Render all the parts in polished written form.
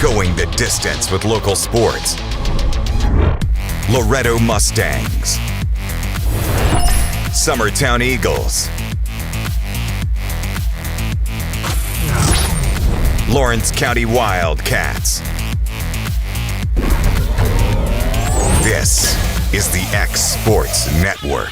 Going the distance with local sports. Loretto Mustangs. Summertown Eagles. Lawrence County Wildcats. This is the X Sports Network.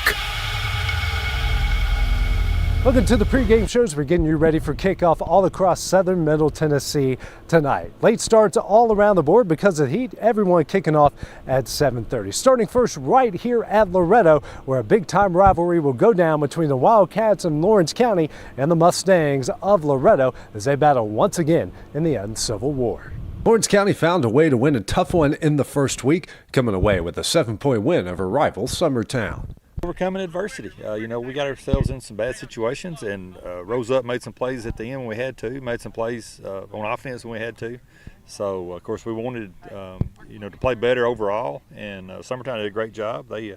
Welcome to the pregame shows. We're getting you ready for kickoff all across southern Middle Tennessee tonight. Late starts all around the board because of the heat. Everyone kicking off at 7:30. Starting first right here at Loretto, where a big-time rivalry will go down between the Wildcats in Lawrence County and the Mustangs of Loretto as they battle once again in the Uncivil War. Lawrence County found a way to win a tough one in the first week, coming away with a 7-point win over rival Summertown. Overcoming adversity. We got ourselves in some bad situations and rose up, made some plays at the end when we had to, made some plays on offense when we had to. So, of course, we wanted, to play better overall, and Summertown did a great job. They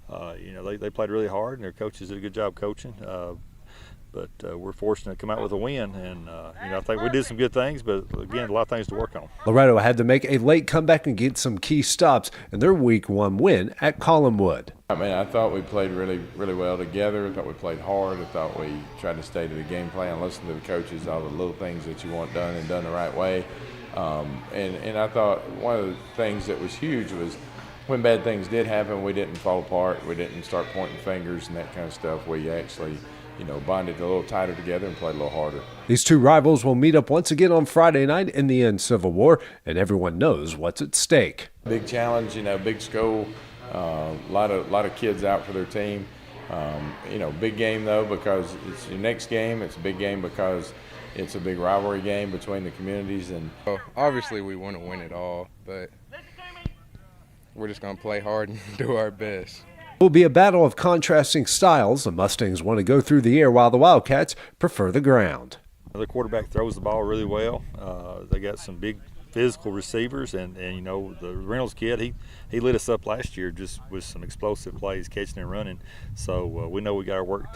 played really hard, and their coaches did a good job coaching. But we're fortunate to come out with a win, and I think we did some good things, but again, a lot of things to work on. Loretto had to make a late comeback and get some key stops in their Week 1 win at Collinwood. I thought we played really, really well together. I thought we played hard. I thought we tried to stay to the game plan, listen to the coaches, all the little things that you want done and done the right way. And I thought one of the things that was huge was when bad things did happen, we didn't fall apart. We didn't start pointing fingers and that kind of stuff. We actually bonded a little tighter together and played a little harder. These two rivals will meet up once again on Friday night in the Uncivil War, and everyone knows what's at stake. Big challenge, big school, a lot of kids out for their team. Big game though because it's your next game. It's a big game because it's a big rivalry game between the communities. And obviously we want to win it all, but we're just going to play hard and do our best. It will be a battle of contrasting styles. The Mustangs want to go through the air while the Wildcats prefer the ground. The quarterback throws the ball really well. They got some big physical receivers, and the Reynolds kid, he lit us up last year just with some explosive plays, catching and running. So we know we got our work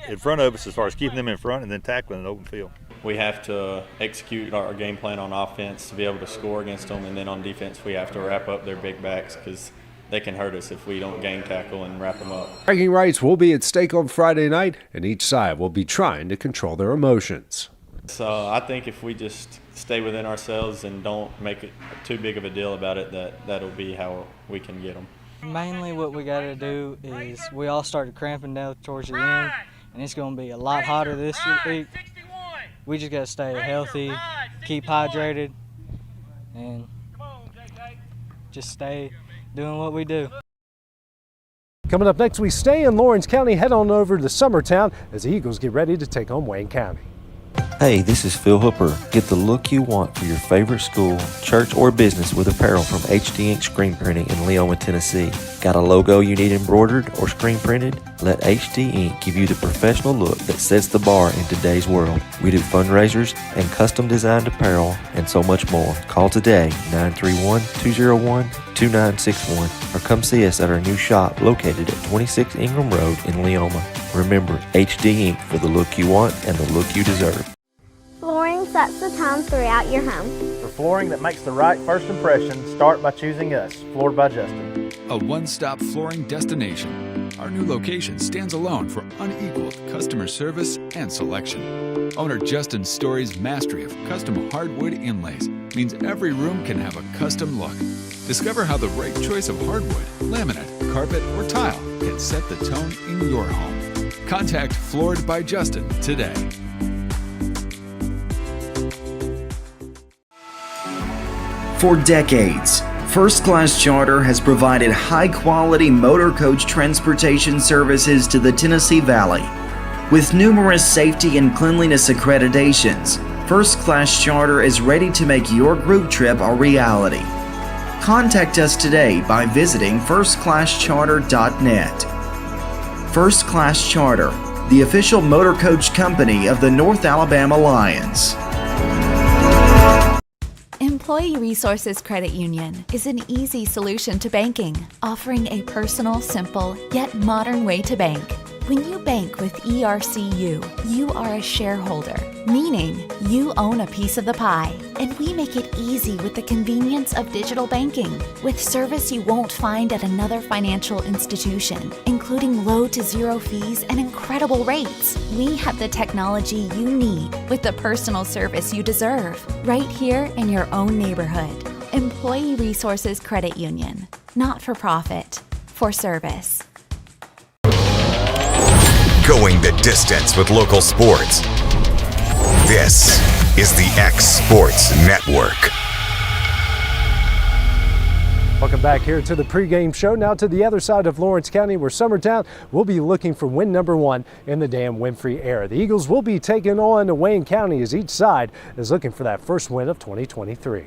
in front of us as far as keeping them in front and then tackling an open field. We have to execute our game plan on offense to be able to score against them, and then on defense we have to wrap up their big backs because they can hurt us if we don't gang tackle and wrap them up. Bragging rights will be at stake on Friday night, and each side will be trying to control their emotions. So I think if we just stay within ourselves and don't make it too big of a deal about it, that'll be how we can get them. Mainly what we got to do is we all started cramping down towards the end, and it's going to be a lot hotter this week. We just got to stay healthy, keep hydrated, and just stay doing what we do. Coming up next, we stay in Lawrence County, head on over to Summertown as the Eagles get ready to take on Wayne County. Hey, this is Phil Hooper. Get the look you want for your favorite school, church, or business with apparel from HD Ink Screen Printing in Leoma, Tennessee. Got a logo you need embroidered or screen printed? Let HD Ink give you the professional look that sets the bar in today's world. We do fundraisers and custom designed apparel and so much more. Call today, 931-201-2961, or come see us at our new shop located at 26 Ingram Road in Leoma. Remember, HD Ink for the look you want and the look you deserve. Flooring sets the tone throughout your home. For flooring that makes the right first impression, start by choosing us, Floored by Justin. A one-stop flooring destination. Our new location stands alone for unequaled customer service and selection. Owner Justin Story's mastery of custom hardwood inlays means every room can have a custom look. Discover how the right choice of hardwood, laminate, carpet, or tile can set the tone in your home. Contact Floored by Justin today. For decades, First Class Charter has provided high-quality motor coach transportation services to the Tennessee Valley. With numerous safety and cleanliness accreditations, First Class Charter is ready to make your group trip a reality. Contact us today by visiting firstclasscharter.net. First Class Charter, the official motor coach company of the North Alabama Lions. Employee Resources Credit Union is an easy solution to banking, offering a personal, simple, yet modern way to bank. When you bank with ERCU, you are a shareholder, meaning you own a piece of the pie. And we make it easy with the convenience of digital banking, with service you won't find at another financial institution, including low to zero fees and incredible rates. We have the technology you need with the personal service you deserve, right here in your own neighborhood. Employee Resources Credit Union, not for profit, for service. Going the distance with local sports. This is the X Sports Network. Welcome back here to the pregame show. Now to the other side of Lawrence County, where Summertown will be looking for win number 1 in the Dan Winfrey era. The Eagles will be taking on Wayne County as each side is looking for that first win of 2023.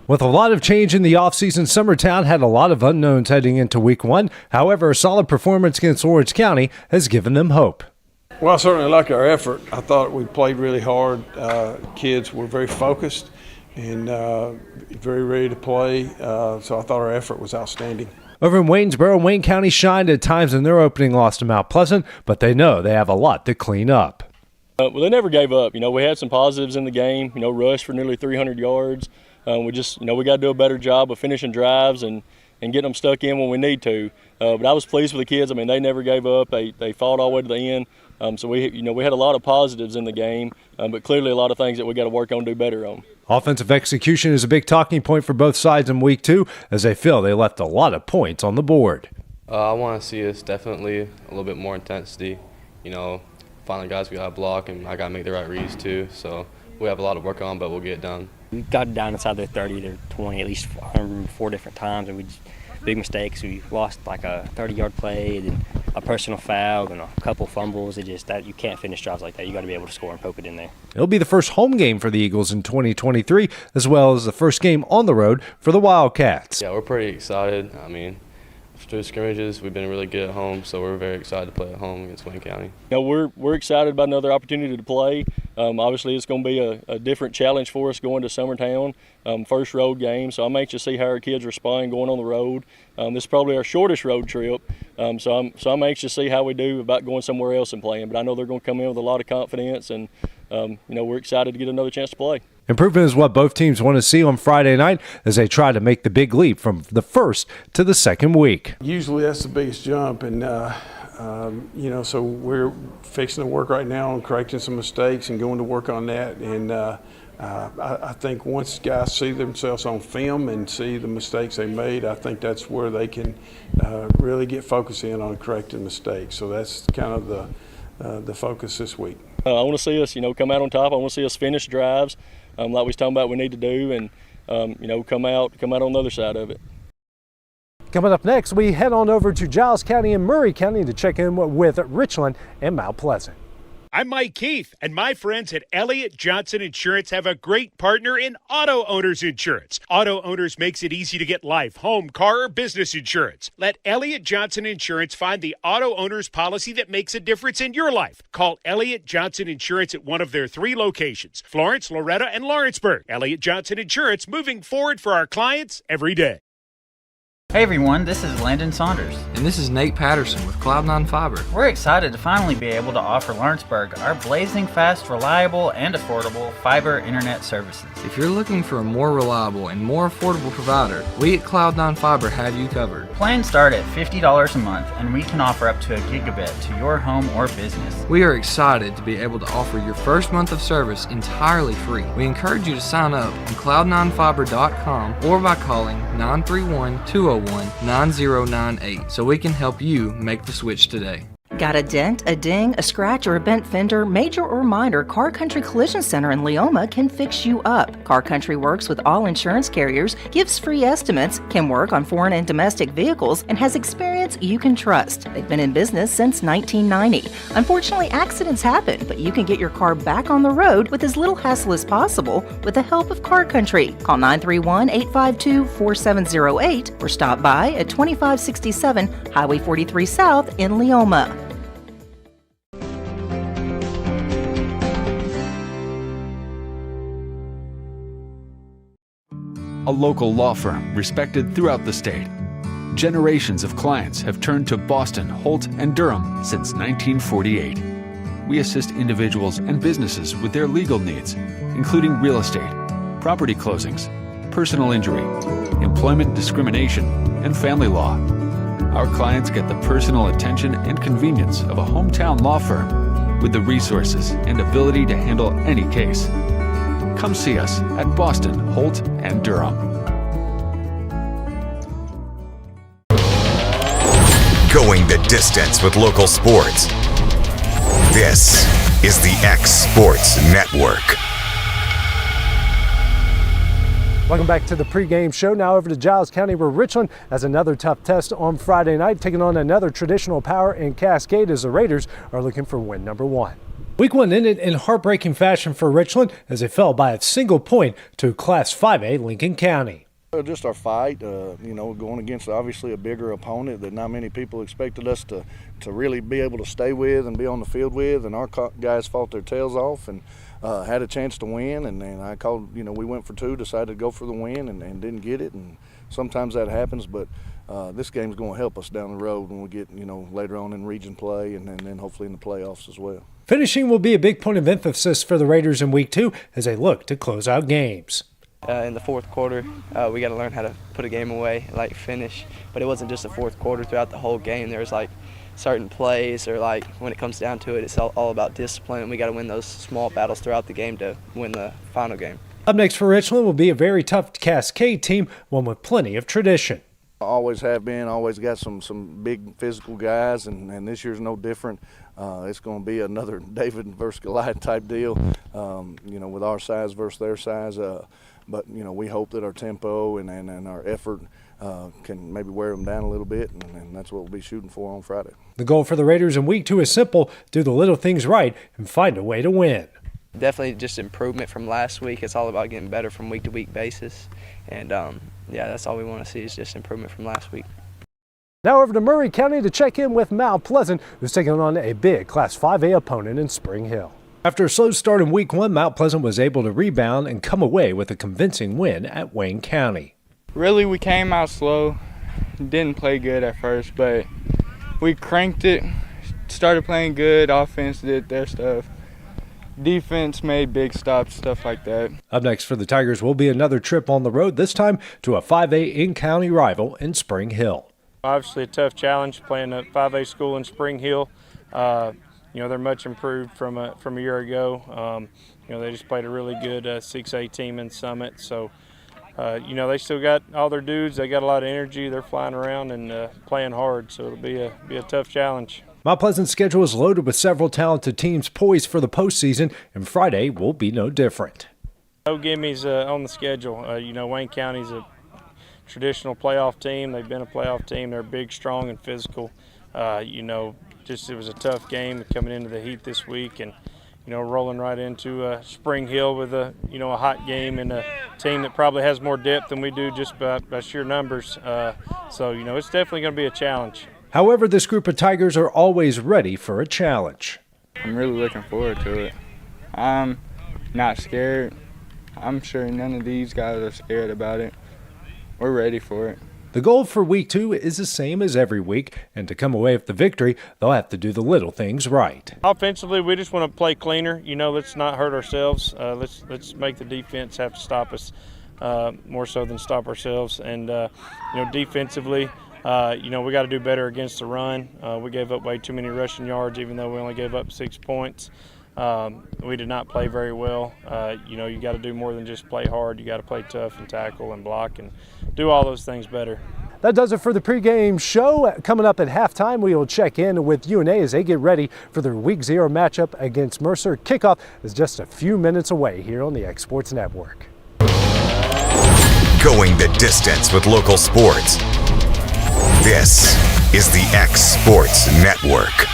With a lot of change in the offseason, Summertown had a lot of unknowns heading into week 1. However, a solid performance against Lawrence County has given them hope. Well, I certainly like our effort. I thought we played really hard. Kids were very focused and very ready to play. So I thought our effort was outstanding. Over in Waynesboro, Wayne County shined at times in their opening loss to Mount Pleasant, but they know they have a lot to clean up. Well, they never gave up. We had some positives in the game. Rush for nearly 300 yards. We just, we got to do a better job of finishing drives and getting them stuck in when we need to. But I was pleased with the kids. They never gave up. They fought all the way to the end. So we had a lot of positives in the game, but clearly a lot of things that we got to work on, do better on. Offensive execution is a big talking point for both sides in week 2, as they feel they left a lot of points on the board. I want to see us definitely a little bit more intensity. Finding guys we got to block, and I got to make the right reads too. So we have a lot to work on, but we'll get it done. We got down inside their 30 to 20 at least 4 different times, and we just big mistakes. We lost like a 30-yard play, and a personal foul, and a couple fumbles. You can't finish drives like that. You got to be able to score and poke it in there. It'll be the first home game for the Eagles in 2023, as well as the first game on the road for the Wildcats. Yeah, we're pretty excited. Through scrimmages, we've been really good at home, so we're very excited to play at home against Wayne County. We're excited about another opportunity to play. Obviously, it's going to be a different challenge for us going to Summertown, first road game. So I'm anxious to see how our kids respond going on the road. This is probably our shortest road trip, so I'm anxious to see how we do about going somewhere else and playing. But I know they're going to come in with a lot of confidence, and we're excited to get another chance to play. Improvement is what both teams want to see on Friday night as they try to make the big leap from the first to the second week. Usually that's the biggest jump, and so we're fixing to work right now on correcting some mistakes and going to work on that. And I think once guys see themselves on film and see the mistakes they made, I think that's where they can really get focused in on correcting mistakes. So that's kind of the focus this week. I want to see us, come out on top. I want to see us finish drives like we was talking about we need to do, and come out on the other side of it. Coming up next, we head on over to Giles County and Murray County to check in with Richland and Mount Pleasant. I'm Mike Keith, and my friends at Elliott Johnson Insurance have a great partner in Auto Owners Insurance. Auto Owners makes it easy to get life, home, car, or business insurance. Let Elliott Johnson Insurance find the Auto Owners policy that makes a difference in your life. Call Elliott Johnson Insurance at one of their 3 locations, Florence, Loretto, and Lawrenceburg. Elliott Johnson Insurance, moving forward for our clients every day. Hey everyone, this is Landon Saunders. And this is Nate Patterson with Cloud9 Fiber. We're excited to finally be able to offer Lawrenceburg our blazing fast, reliable, and affordable fiber internet services. If you're looking for a more reliable and more affordable provider, we at Cloud9 Fiber have you covered. Plans start at $50 a month, and we can offer up to a gigabit to your home or business. We are excited to be able to offer your first month of service entirely free. We encourage you to sign up on cloud9fiber.com or by calling 931-201-9098 so we can help you make the switch today. Got a dent, a ding, a scratch, or a bent fender? Major or minor, Car Country Collision Center in Leoma can fix you up. Car Country works with all insurance carriers, gives free estimates, can work on foreign and domestic vehicles, and has experience you can trust. They've been in business since 1990. Unfortunately, accidents happen, but you can get your car back on the road with as little hassle as possible with the help of Car Country. Call 931-852-4708 or stop by at 2567 Highway 43 South in Leoma. A local law firm respected throughout the state. Generations of clients have turned to Boston, Holt, and Durham since 1948. We assist individuals and businesses with their legal needs, including real estate, property closings, personal injury, employment discrimination, and family law. Our clients get the personal attention and convenience of a hometown law firm with the resources and ability to handle any case. Come see us at Boston, Holt, and Durham. Going the distance with local sports. This is the X Sports Network. Welcome back to the pregame show. Now over to Giles County, where Richland has another tough test on Friday night, taking on another traditional power in Cascade as the Raiders are looking for win number 1. Week 1 ended in heartbreaking fashion for Richland as they fell by a single point to Class 5A Lincoln County. Just our fight, going against obviously a bigger opponent that not many people expected us to really be able to stay with and be on the field with, and our guys fought their tails off and had a chance to win, and I called, we went for 2, decided to go for the win and didn't get it, and sometimes that happens, but this game's going to help us down the road when we get, later on in region play and then hopefully in the playoffs as well. Finishing will be a big point of emphasis for the Raiders in Week 2 as they look to close out games. In the fourth quarter, we got to learn how to put a game away, like finish. But it wasn't just the fourth quarter. Throughout the whole game, there was like certain plays, or like when it comes down to it, it's all about discipline. And we got to win those small battles throughout the game to win the final game. Up next for Richland will be a very tough Cascade team, one with plenty of tradition. Always have been, always got some big physical guys, and this year's no different. It's going to be another David versus Goliath type deal, with our size versus their size. But, we hope that our tempo and our effort can maybe wear them down a little bit, and that's what we'll be shooting for on Friday. The goal for the Raiders in Week 2 is simple: do the little things right and find a way to win. Definitely just improvement from last week. It's all about getting better from week-to-week basis. And, that's all we want to see is just improvement from last week. Now over to Murray County to check in with Mount Pleasant, who's taking on a big Class 5A opponent in Spring Hill. After a slow start in Week 1, Mount Pleasant was able to rebound and come away with a convincing win at Wayne County. Really, we came out slow, didn't play good at first, but we cranked it, started playing good, offense did their stuff. Defense made big stops, stuff like that. Up next for the Tigers will be another trip on the road, this time to a 5A in-county rival in Spring Hill. Obviously a tough challenge playing a 5A school in Spring Hill. They're much improved from a year ago. They just played a really good 6A team in Summit. So, they still got all their dudes. They got a lot of energy. They're flying around and playing hard. So it'll be a tough challenge. Mount Pleasant's schedule is loaded with several talented teams poised for the postseason, and Friday will be no different. No gimmies on the schedule. Wayne County's a traditional playoff team. They've been a playoff team. They're big, strong, and physical. It was a tough game coming into the heat this week, and rolling right into Spring Hill with a hot game and a team that probably has more depth than we do just by sheer numbers. It's definitely going to be a challenge. However, this group of Tigers are always ready for a challenge. I'm really looking forward to it. I'm not scared. I'm sure none of these guys are scared about it. We're ready for it. The goal for Week 2 is the same as every week, and to come away with the victory, they'll have to do the little things right. Offensively, we just want to play cleaner. Let's not hurt ourselves. Let's make the defense have to stop us more so than stop ourselves. And defensively, we got to do better against the run. We gave up way too many rushing yards, even though we only gave up 6 points. We did not play very well. You got to do more than just play hard. You got to play tough and tackle and block and do all those things better. That does it for the pregame show. Coming up at halftime, we will check in with UNA as they get ready for their Week 0 matchup against Mercer. Kickoff is just a few minutes away here on the X Sports Network. Going the distance with local sports. This is the X Sports Network.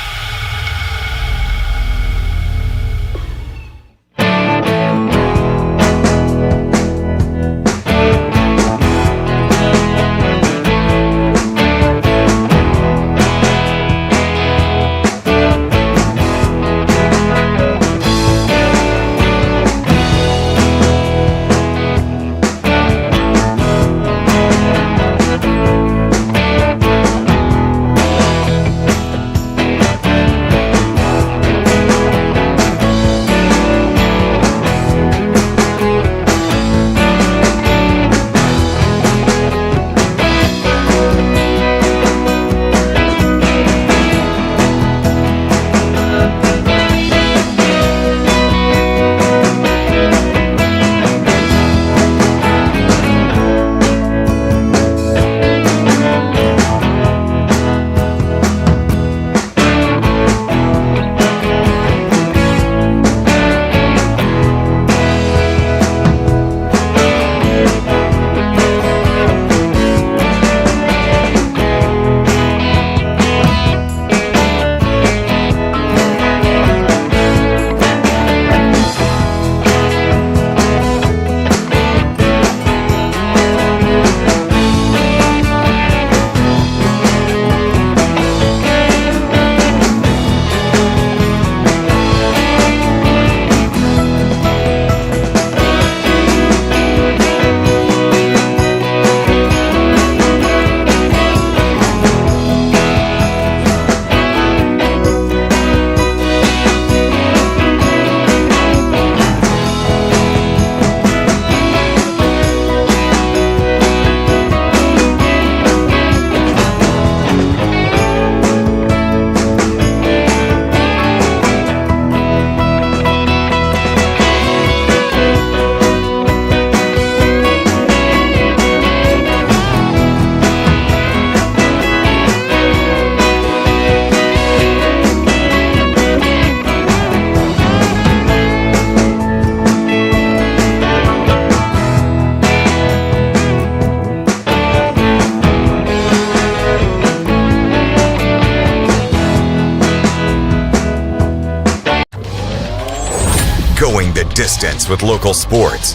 distance with local sports.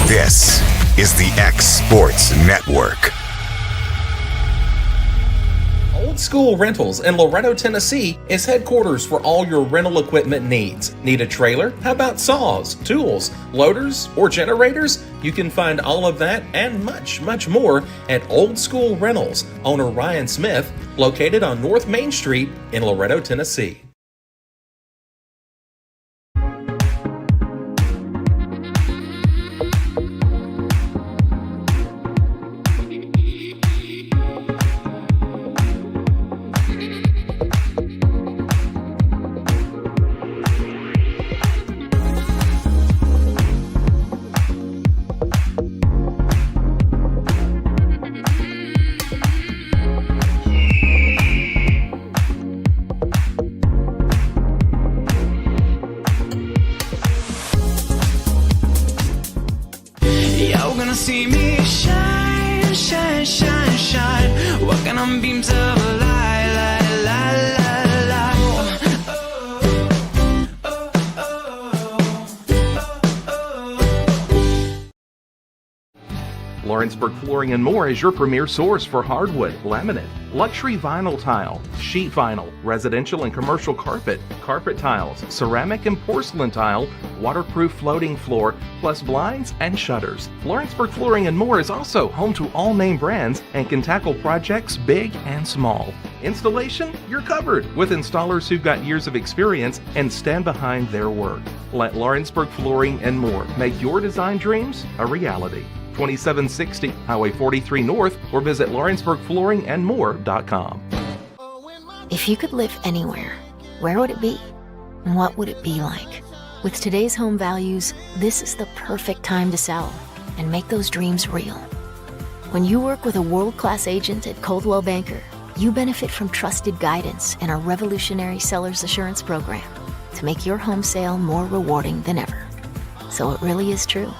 This is the X Sports Network. Old School Rentals in Loretto, Tennessee is headquarters for all your rental equipment needs. Need a trailer? How about saws, tools, loaders, or generators? You can find all of that and much, much more at Old School Rentals. Owner Ryan Smith, located on North Main Street in Loretto, Tennessee. You're gonna see me shine, shine, shine, shine, walking on beams of light, light, light, light, light. Lawrenceburg Flooring and More is your premier source for hardwood, laminate, luxury vinyl tile, sheet vinyl, residential and commercial carpet, carpet tiles, ceramic and porcelain tile, waterproof floating floor, plus blinds and shutters. Lawrenceburg Flooring and More is also home to all name brands and can tackle projects big and small. Installation? You're covered with installers who've got years of experience and stand behind their work. Let Lawrenceburg Flooring and More make your design dreams a reality. 2760 Highway 43 North, or visit lawrenceburgflooringandmore.com. If you could live anywhere, where would it be? And what would it be like? With today's home values, this is the perfect time to sell and make those dreams real. When you work with a world-class agent at Coldwell Banker, you benefit from trusted guidance and our revolutionary seller's assurance program to make your home sale more rewarding than ever. So it really is true.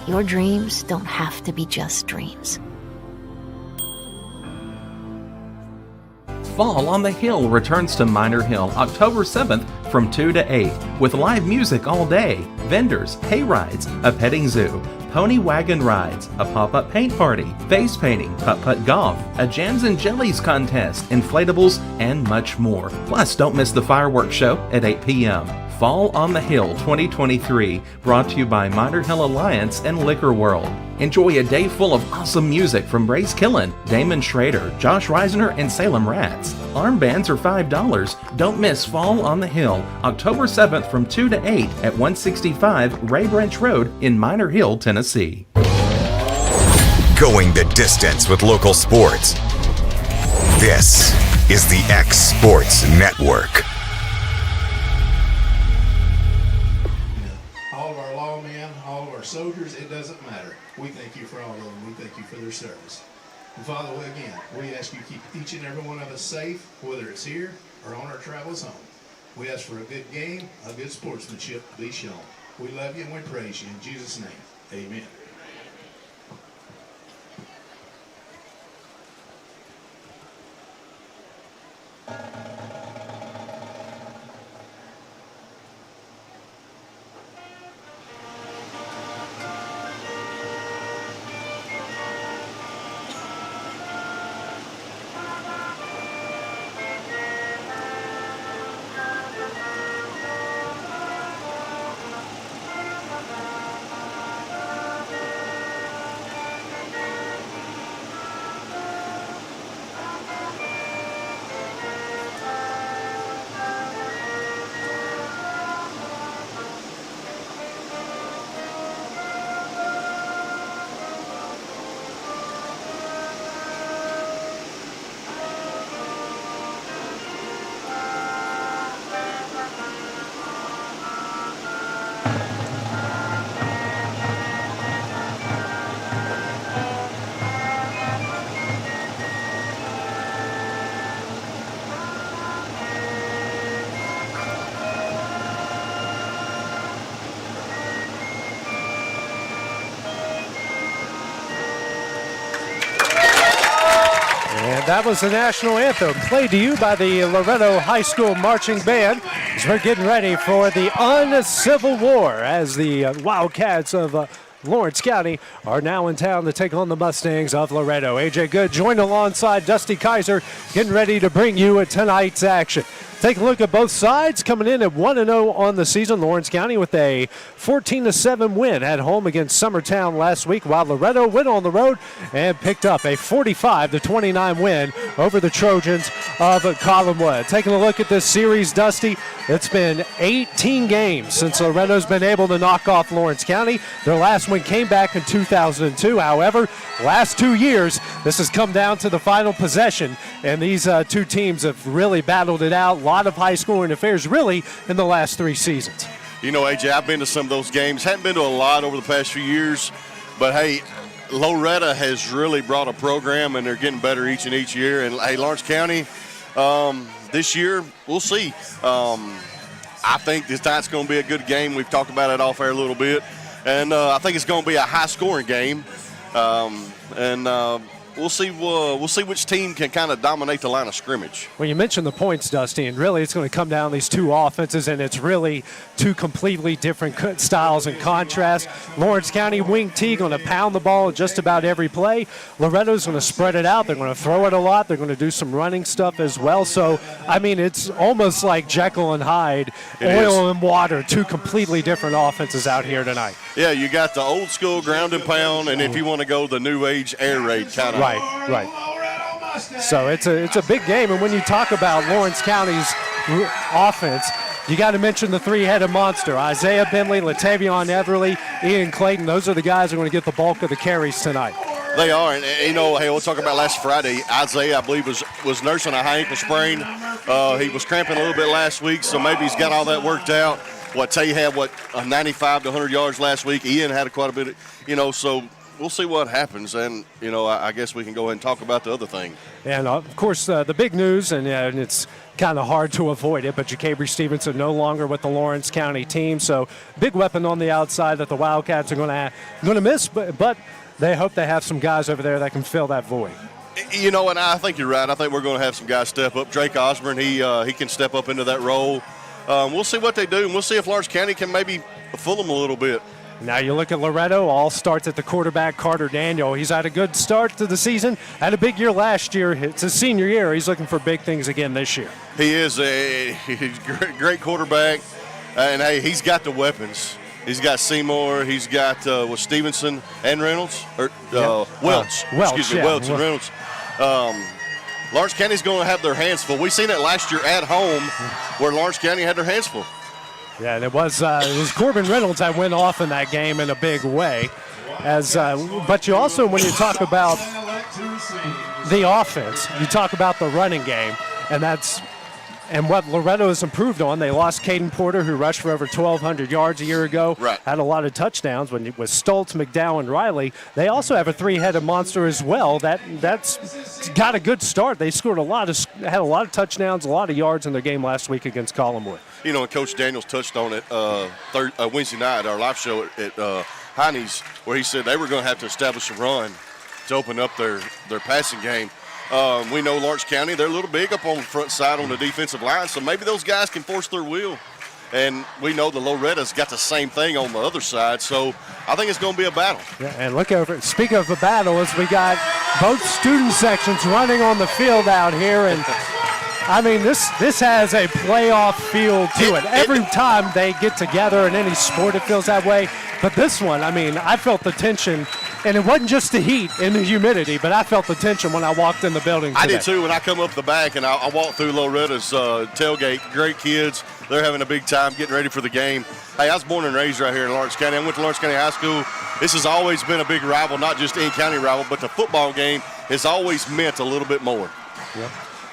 Your dreams don't have to be just dreams. Fall on the Hill returns to Minor Hill October 7th from 2 to 8 with live music all day, vendors, hay rides, a petting zoo, pony wagon rides, a pop-up paint party, face painting, putt-putt golf, a jams and jellies contest, inflatables, and much more. Plus, don't miss the fireworks show at 8 p.m. Fall on the Hill 2023, brought to you by Minor Hill Alliance and Liquor World. Enjoy a day full of awesome music from Brace Killen, Damon Schrader, Josh Reisner, and Salem Rats. Armbands are $5. Don't miss Fall on the Hill, October 7th from 2 to 8 at 165 Ray Branch Road in Minor Hill, Tennessee. Going the distance with local sports. This is the X Sports Network. Soldiers, it doesn't matter. We thank you for all of them. We thank you for their service. And Father, again, we ask you to keep each and every one of us safe, whether it's here or on our travels home. We ask for a good game, a good sportsmanship to be shown. We love you and we praise you. In Jesus' name, amen. And that was the national anthem played to you by the Loretto High School Marching Band as we're getting ready for the Uncivil War as the Wildcats of Lawrence County are now in town to take on the Mustangs of Loretto. AJ Good joined alongside Dusty Kaiser, getting ready to bring you tonight's action. Take a look at both sides, coming in at 1-0 on the season. Lawrence County with a 14-7 win at home against Summertown last week, while Loretto went on the road and picked up a 45-29 win over the Trojans of Collinwood. Taking a look at this series, Dusty, it's been 18 games since Loretto's been able to knock off Lawrence County. Their last win came back in 2002. However, last 2 years, this has come down to the final possession, and these two teams have really battled it out. A lot of high-scoring affairs, really, in the last 3 seasons. You know, AJ, I've been to some of those games. Hadn't been to a lot over the past few years, but hey, Loretto has really brought a program, and they're getting better each year. And hey, Lawrence County, this year, we'll see. I think this night's going to be a good game. We've talked about it off air a little bit, and I think it's going to be a high-scoring game. We'll see which team can kind of dominate the line of scrimmage. Well, you mentioned the points, Dusty, and really it's going to come down to these two offenses, and it's really two completely different styles and contrasts. Lawrence County wing T going to pound the ball just about every play. Loretto's going to spread it out. They're going to throw it a lot. They're going to do some running stuff as well. So, I mean, it's almost like Jekyll and Hyde, oil and water, two completely different offenses out here tonight. Yeah, you got the old school ground and pound, and if you want to go the new age air raid kind of. Right. So it's a big game, and when you talk about Lawrence County's offense, you got to mention the three-headed monster: Isaiah Bentley, Latavion Everly, Ian Clayton. Those are the guys who are going to get the bulk of the carries tonight. They are, and you know, hey, we'll talk about last Friday. Isaiah, I believe, was nursing a high ankle sprain. He was cramping a little bit last week, so maybe he's got all that worked out. Tay had 95 to 100 yards last week. Ian had quite a bit, so we'll see what happens, and I guess we can go ahead and talk about the other thing. And of course, the big news, and it's kind of hard to avoid it, but Jacabry Stevenson no longer with the Lawrence County team, so big weapon on the outside that the Wildcats are going to miss, but they hope they have some guys over there that can fill that void. And I think you're right. I think we're going to have some guys step up. Drake Osborne, he can step up into that role. We'll see what they do, and we'll see if Lawrence County can maybe fool them a little bit. Now you look at Loretto, all starts at the quarterback, Carter Daniel. He's had a good start to the season, had a big year last year. It's his senior year. He's looking for big things again this year. He is a great quarterback, and, hey, he's got the weapons. He's got Seymour. He's got Stevenson and Reynolds. Welch. Welch and Reynolds. Lawrence County's going to have their hands full. We seen it last year at home where Lawrence County had their hands full. Yeah, and it was Corbin Reynolds that went off in that game in a big way. But you also, when you talk about the offense, you talk about the running game, and what Loretto has improved on. They lost Caden Porter, who rushed for over 1,200 yards a year ago. Right. Had a lot of touchdowns with Stoltz, McDowell, and Riley. They also have a three-headed monster as well. That's got a good start. They had a lot of touchdowns, a lot of yards in their game last week against Collinwood. And Coach Daniels touched on it Wednesday night, our live show at Heine's, where he said they were going to have to establish a run to open up their passing game. We know Lawrence County, they're a little big up on the front side on the defensive line, so maybe those guys can force their will. And we know the Loretta's got the same thing on the other side, so I think it's going to be a battle. Yeah, and look over. Speaking of a battle, as we got both student sections running on the field out here, and I mean this has a playoff feel to it. Every time they get together in any sport, it feels that way. But this one, I mean, I felt the tension, and it wasn't just the heat and the humidity, but I felt the tension when I walked in the building today. I did too. When I come up the back and I walk through Loretta's tailgate, great kids. They're having a big time getting ready for the game. Hey, I was born and raised right here in Lawrence County. I went to Lawrence County High School. This has always been a big rival, not just in-county rival, but the football game has always meant a little bit more. Yep.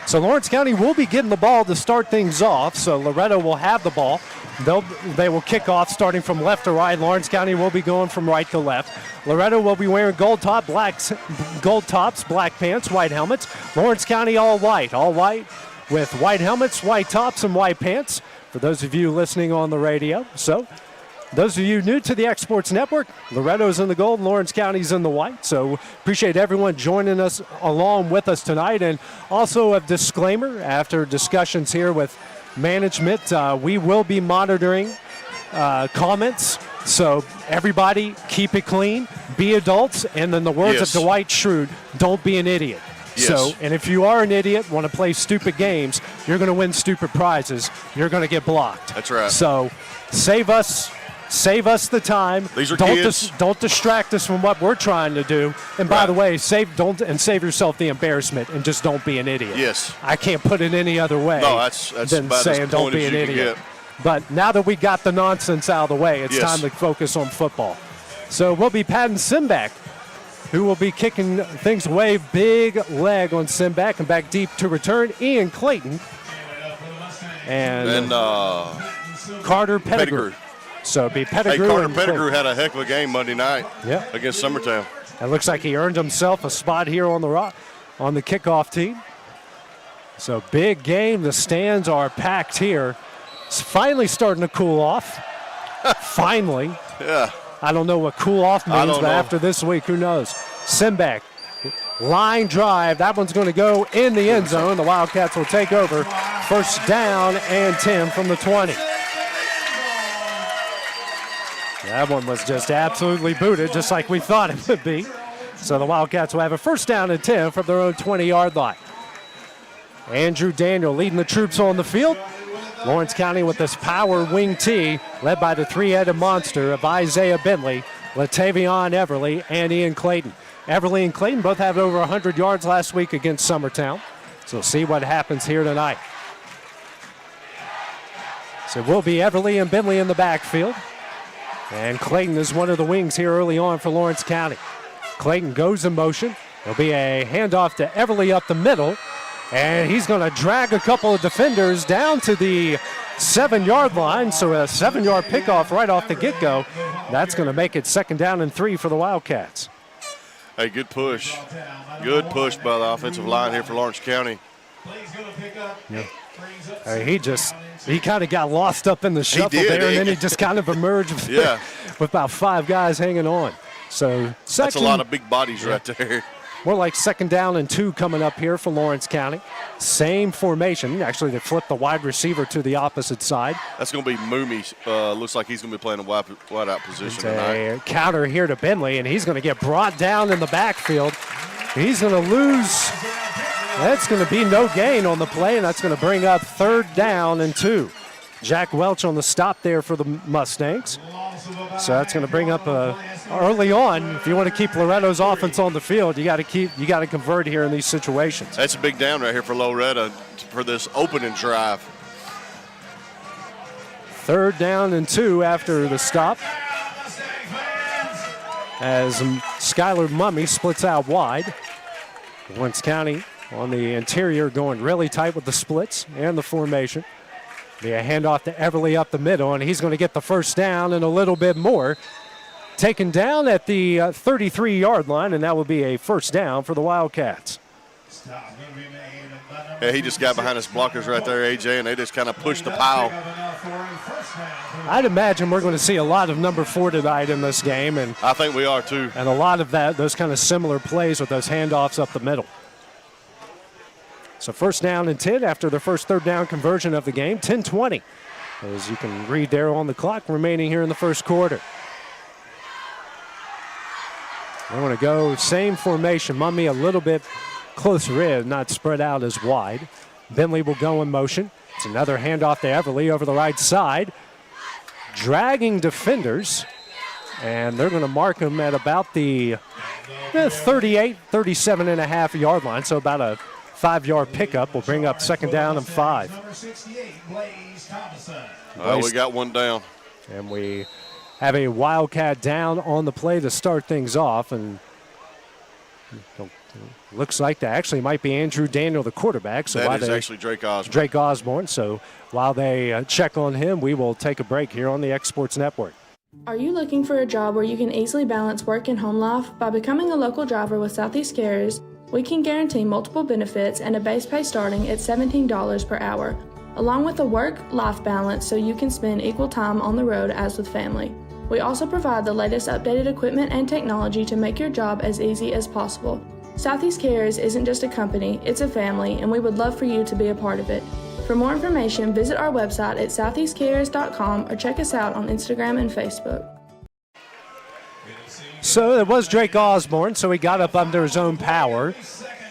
So Lawrence County will be getting the ball to start things off. So Loretto will have the ball. They will kick off starting from left to right. Lawrence County will be going from right to left. Loretto will be wearing gold tops, black pants, white helmets. Lawrence County all white with white helmets, white tops, and white pants for those of you listening on the radio. So Those of you new to the X Sports Network, Loretto's in the gold, Lawrence County's in the white. So appreciate everyone joining us along with us tonight. And also a disclaimer, after discussions here with management, we will be monitoring comments. So everybody keep it clean, be adults, and in the words of Dwight Schrute, don't be an idiot. Yes. So, and if you are an idiot, want to play stupid games, you're going to win stupid prizes. You're going to get blocked. That's right. So save us the time. These are kids. Don't distract us from what we're trying to do. And by the way, save yourself the embarrassment and just don't be an idiot. Yes. I can't put it any other way. No, that's than about saying as don't point be as an you can idiot. get. But now that we got the nonsense out of the way, it's time to focus on football. So we'll be patting Simback, who will be kicking things away. Big leg on Simback and back deep to return. Ian Clayton and Carter Pettigrew. So it'd be Pettigrew. Hey, Carter and Pettigrew Clayton. had a heck of a game Monday night against Summertown. It looks like he earned himself a spot here on the kickoff team. So big game. The stands are packed here. It's finally starting to cool off. Finally. Yeah. I don't know what cool off means, but after this week, who knows? Simback, line drive. That one's going to go in the end zone. The Wildcats will take over. First down and 10 from the 20. That one was just absolutely booted, just like we thought it would be. So the Wildcats will have a first down and 10 from their own 20-yard line. Andrew Daniel leading the troops on the field. Lawrence County with this power wing T, led by the three-headed monster of Isaiah Bentley, Latavion Everly, and Ian Clayton. Everly and Clayton both had over 100 yards last week against Summertown. So we'll see what happens here tonight. So it will be Everly and Bentley in the backfield. And Clayton is one of the wings here early on for Lawrence County. Clayton goes in motion. There'll be a handoff to Everly up the middle. And he's going to drag a couple of defenders down to the 7-yard line. So a 7-yard pickoff right off the get-go. That's going to make it second down and 3 for the Wildcats. Hey, good push. Good push by the offensive line here for Lawrence County. Yeah. He kind of got lost up in the shuffle there, and then he just kind of emerged with about 5 guys hanging on. So that's a lot of big bodies right there. More like second down and 2 coming up here for Lawrence County. Same formation. Actually, they flipped the wide receiver to the opposite side. That's going to be Moomey. Looks like he's going to be playing a wide out position tonight. A counter here to Bentley, and he's going to get brought down in the backfield. He's going to lose. That's going to be no gain on the play, and that's going to bring up third down and 2. Jack Welch on the stop there for the Mustangs. So that's going to bring up early on. If you want to keep Loretto's offense on the field, you got to convert here in these situations. That's a big down right here for Loretto for this opening drive. Third down and 2 after the stop, as Skylar Mummy splits out wide. Lawrence County on the interior going really tight with the splits and the formation. Be a handoff to Everly up the middle, and he's going to get the first down and a little bit more. Taken down at the 33-yard line, and that will be a first down for the Wildcats. Yeah, he just got behind his blockers right there, AJ, and they just kind of pushed the pile. I'd imagine we're going to see a lot of number 4 tonight in this game, and I think we are too. And a lot of those kind of similar plays with those handoffs up the middle. So first down and 10 after the first third down conversion of the game, 10-20. As you can read there on the clock remaining here in the first quarter. We're going to go same formation. Mummy a little bit closer in, not spread out as wide. Bentley will go in motion. It's another handoff to Everly over the right side. Dragging defenders. And they're going to mark him at about the 37.5 yard line. So about a 5-yard pickup will bring up second down and 5. We got one down. And we have a Wildcat down on the play to start things off. And looks like that actually might be Andrew Daniel, the quarterback. So that is actually Drake Osborne. Drake Osborne. So while they check on him, we will take a break here on the X Sports Network. Are you looking for a job where you can easily balance work and home life? By becoming a local driver with Southeast Carriers, we can guarantee multiple benefits and a base pay starting at $17 per hour, along with a work-life balance so you can spend equal time on the road as with family. We also provide the latest updated equipment and technology to make your job as easy as possible. Southeast Cares isn't just a company, it's a family, and we would love for you to be a part of it. For more information, visit our website at southeastcares.com or check us out on Instagram and Facebook. So it was Drake Osborne, so he got up under his own power.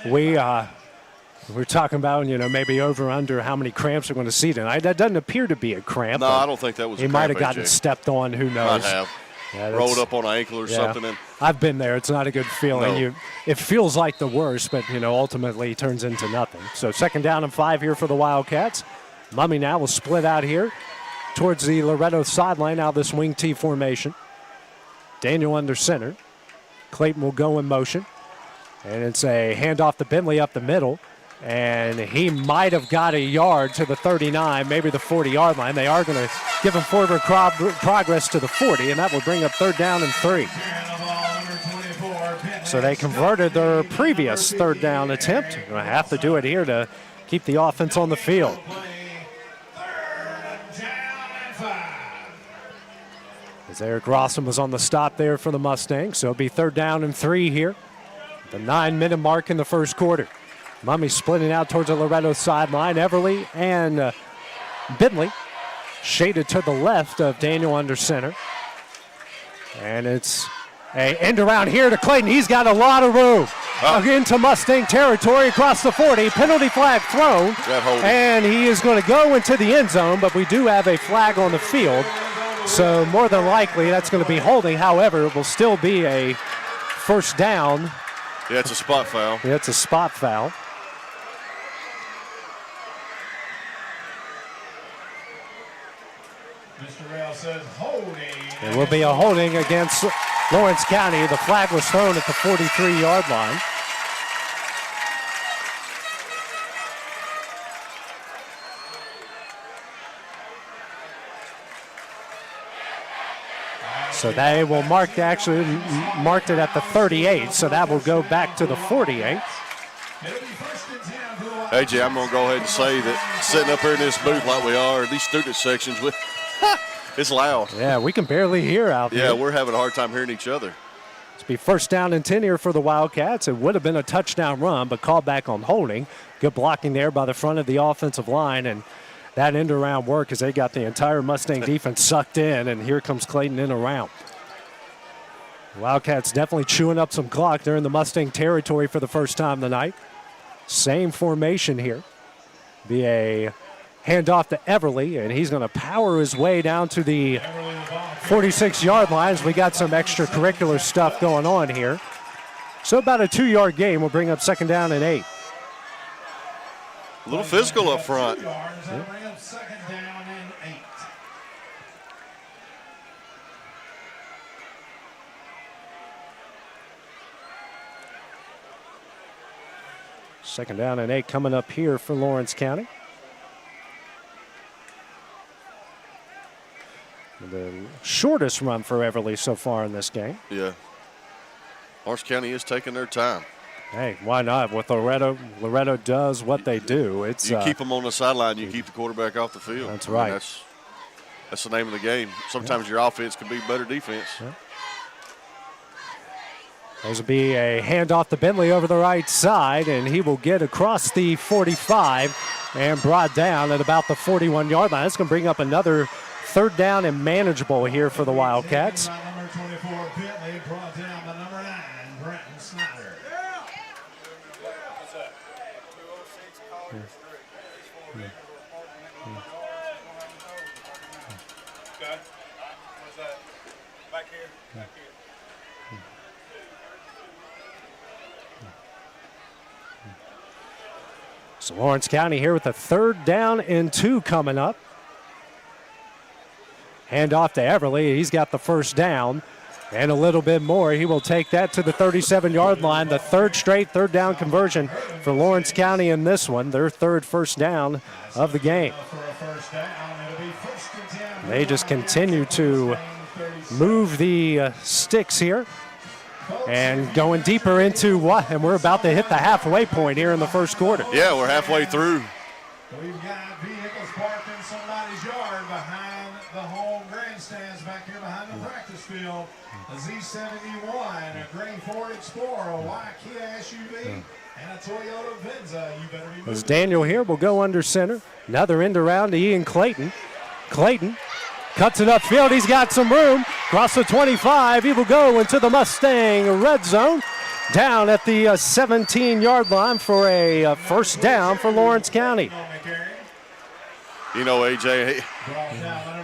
We're talking about, maybe over under how many cramps we're going to see tonight. That doesn't appear to be a cramp. No, I don't think that was a cramp. He might have gotten stepped on, who knows. Might have. Rolled up on an ankle or something. And I've been there. It's not a good feeling. No. It feels like the worst, but, ultimately turns into nothing. So 2nd down and 5 here for the Wildcats. Mummy now will split out here towards the Loretto sideline, out of this wing T formation. Daniel under center. Clayton will go in motion. And it's a handoff to Bentley up the middle. And he might have got a yard to the 39, maybe the 40-yard line. They are going to give him forward progress to the 40, and that will bring up 3rd down and 3. So they converted their previous 3rd down attempt. Going to have to do it here to keep the offense on the field. As Eric Rossum was on the stop there for the Mustangs, so it'll be 3rd down and 3 here. The 9-minute mark in the first quarter. Mummy splitting out towards the Loretto sideline. Everly and Bentley shaded to the left of Daniel under center. And it's a end around here to Clayton. He's got a lot of room. Into Mustang territory across the 40. Penalty flag thrown. And he is going to go into the end zone, but we do have a flag on the field. So more than likely that's going to be holding. However, it will still be a 1st down. Yeah, it's a spot foul. Yeah, it's a spot foul. It will be a holding against Lawrence County. The flag was thrown at the 43-yard line. So they will marked it at the 38, so that will go back to the 48. AJ, I'm going to go ahead and say that sitting up here in this booth like we are, these student sections, it's loud. Yeah, we can barely hear out there. Yeah, we're having a hard time hearing each other. It's be 1st down and 10 here for the Wildcats. It would have been a touchdown run, but called back on holding. Good blocking there by the front of the offensive line, and that end around work as they got the entire Mustang defense sucked in, and here comes Clayton in around. Wildcats definitely chewing up some clock. They're in the Mustang territory for the first time tonight. Same formation here. Be a handoff to Everly, and he's going to power his way down to the 46-yard lines. We got some extracurricular stuff going on here. So about a 2-yard gain will bring up 2nd down and 8. A little physical up front. Second down and 8 coming up here for Lawrence County. The shortest run for Everly so far in this game. Yeah. Lawrence County is taking their time. Hey, why not? With Loretto does what they do. It's you keep them on the sideline, you keep the quarterback off the field. That's right. That's the name of the game. Sometimes your offense can be better defense. Yeah. There's will be a handoff to Bentley over the right side, and he will get across the 45 and brought down at about the 41-yard line. That's going to bring up another 3rd down and manageable here for the Wildcats. Number 24, Bentley brought down the number 9, Brenton Snyder. So Lawrence County here with a 3rd down and 2 coming up. Hand off to Everly. He's got the 1st down and a little bit more. He will take that to the 37-yard line. The 3rd straight 3rd down conversion for Lawrence County in this one. Their 3rd 1st down of the game. They just continue to move the sticks here. And going deeper into what? And we're about to hit the halfway point here in the first quarter. Yeah, we're halfway through. We've got vehicles parked in somebody's yard behind the home grandstands back here behind the practice field. A Z71, a gray Ford Explorer, a white Kia SUV, and a Toyota Venza. You better be moving. As Daniel here will go under center. Another end around to Ian Clayton. Clayton cuts it upfield. He's got some room. Across the 25. He will go into the Mustang red zone. Down at the 17-yard line for a first down for Lawrence County. You know, AJ,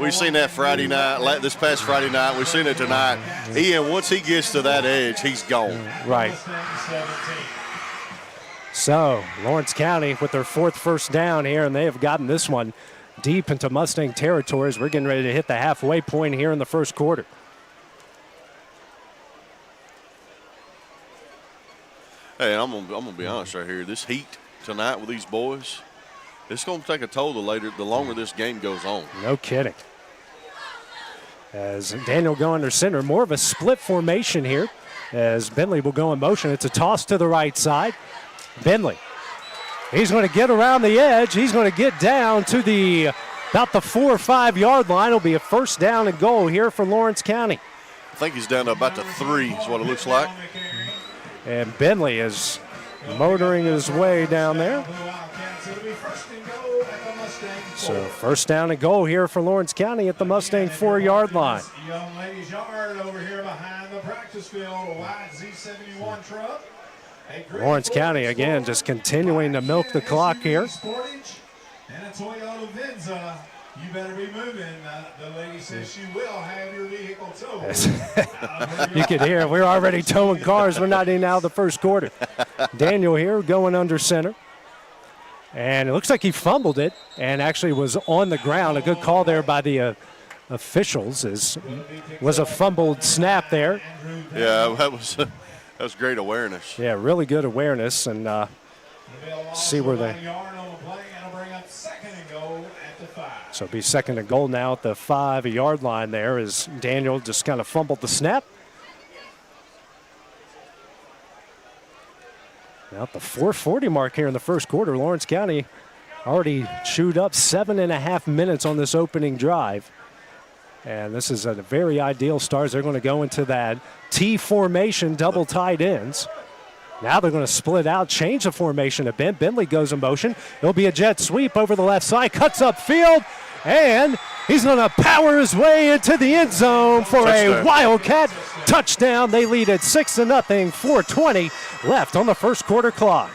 we've seen that Friday night, this past Friday night. We've seen it tonight. Ian, once he gets to that edge, he's gone. Right. So, Lawrence County with their 4th first down here, and they have gotten this one deep into Mustang territory as we're getting ready to hit the halfway point here in the first quarter. Hey, I'm gonna be honest right here. This heat tonight with these boys, it's gonna take a toll the longer this game goes on. No kidding. As Daniel go under center, more of a split formation here. As Bentley will go in motion, it's a toss to the right side. Bentley, he's going to get around the edge. He's going to get down to about the 4 or 5 yard line. It'll be a first down and goal here for Lawrence County. I think he's down to about the 3 is what it looks like. And Bentley is motoring his way down there. So first down and goal here for Lawrence County at the Mustang 4 yard line. Young ladies yard over here behind the practice field, a white Z71 truck. Lawrence County again just continuing to milk the clock here. And a Toyota Venza. You better be moving. The lady says she will have your vehicle towed. You could hear we're already towing cars. We're not even out of the first quarter. Daniel here going under center. And it looks like he fumbled it and actually was on the ground. A good call there by the officials. Was a fumbled snap there. Yeah, that was great awareness. Yeah, really good awareness. And see where they... So it'll be second and goal now at the 5 yard line there as Daniel just kind of fumbled the snap. Now at the 4:40 mark here in the first quarter, Lawrence County already chewed up 7.5 minutes on this opening drive. And this is a very ideal start as they're going to go into that T formation, double tight ends. Now they're going to split out, change the formation a bit. Bentley goes in motion. It'll be a jet sweep over the left side, cuts up field, and he's going to power his way into the end zone for a Wildcat touchdown. They lead at 6-0, 4:20 left on the first quarter clock.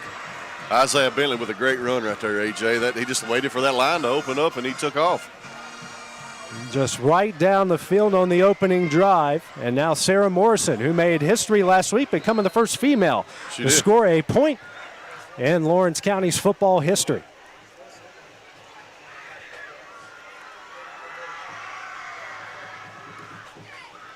Isaiah Bentley with a great run right there, AJ. He just waited for that line to open up, and he took off. Just right down the field on the opening drive. And now Sarah Morrison, who made history last week, becoming the first female to score a point in Lawrence County's football history.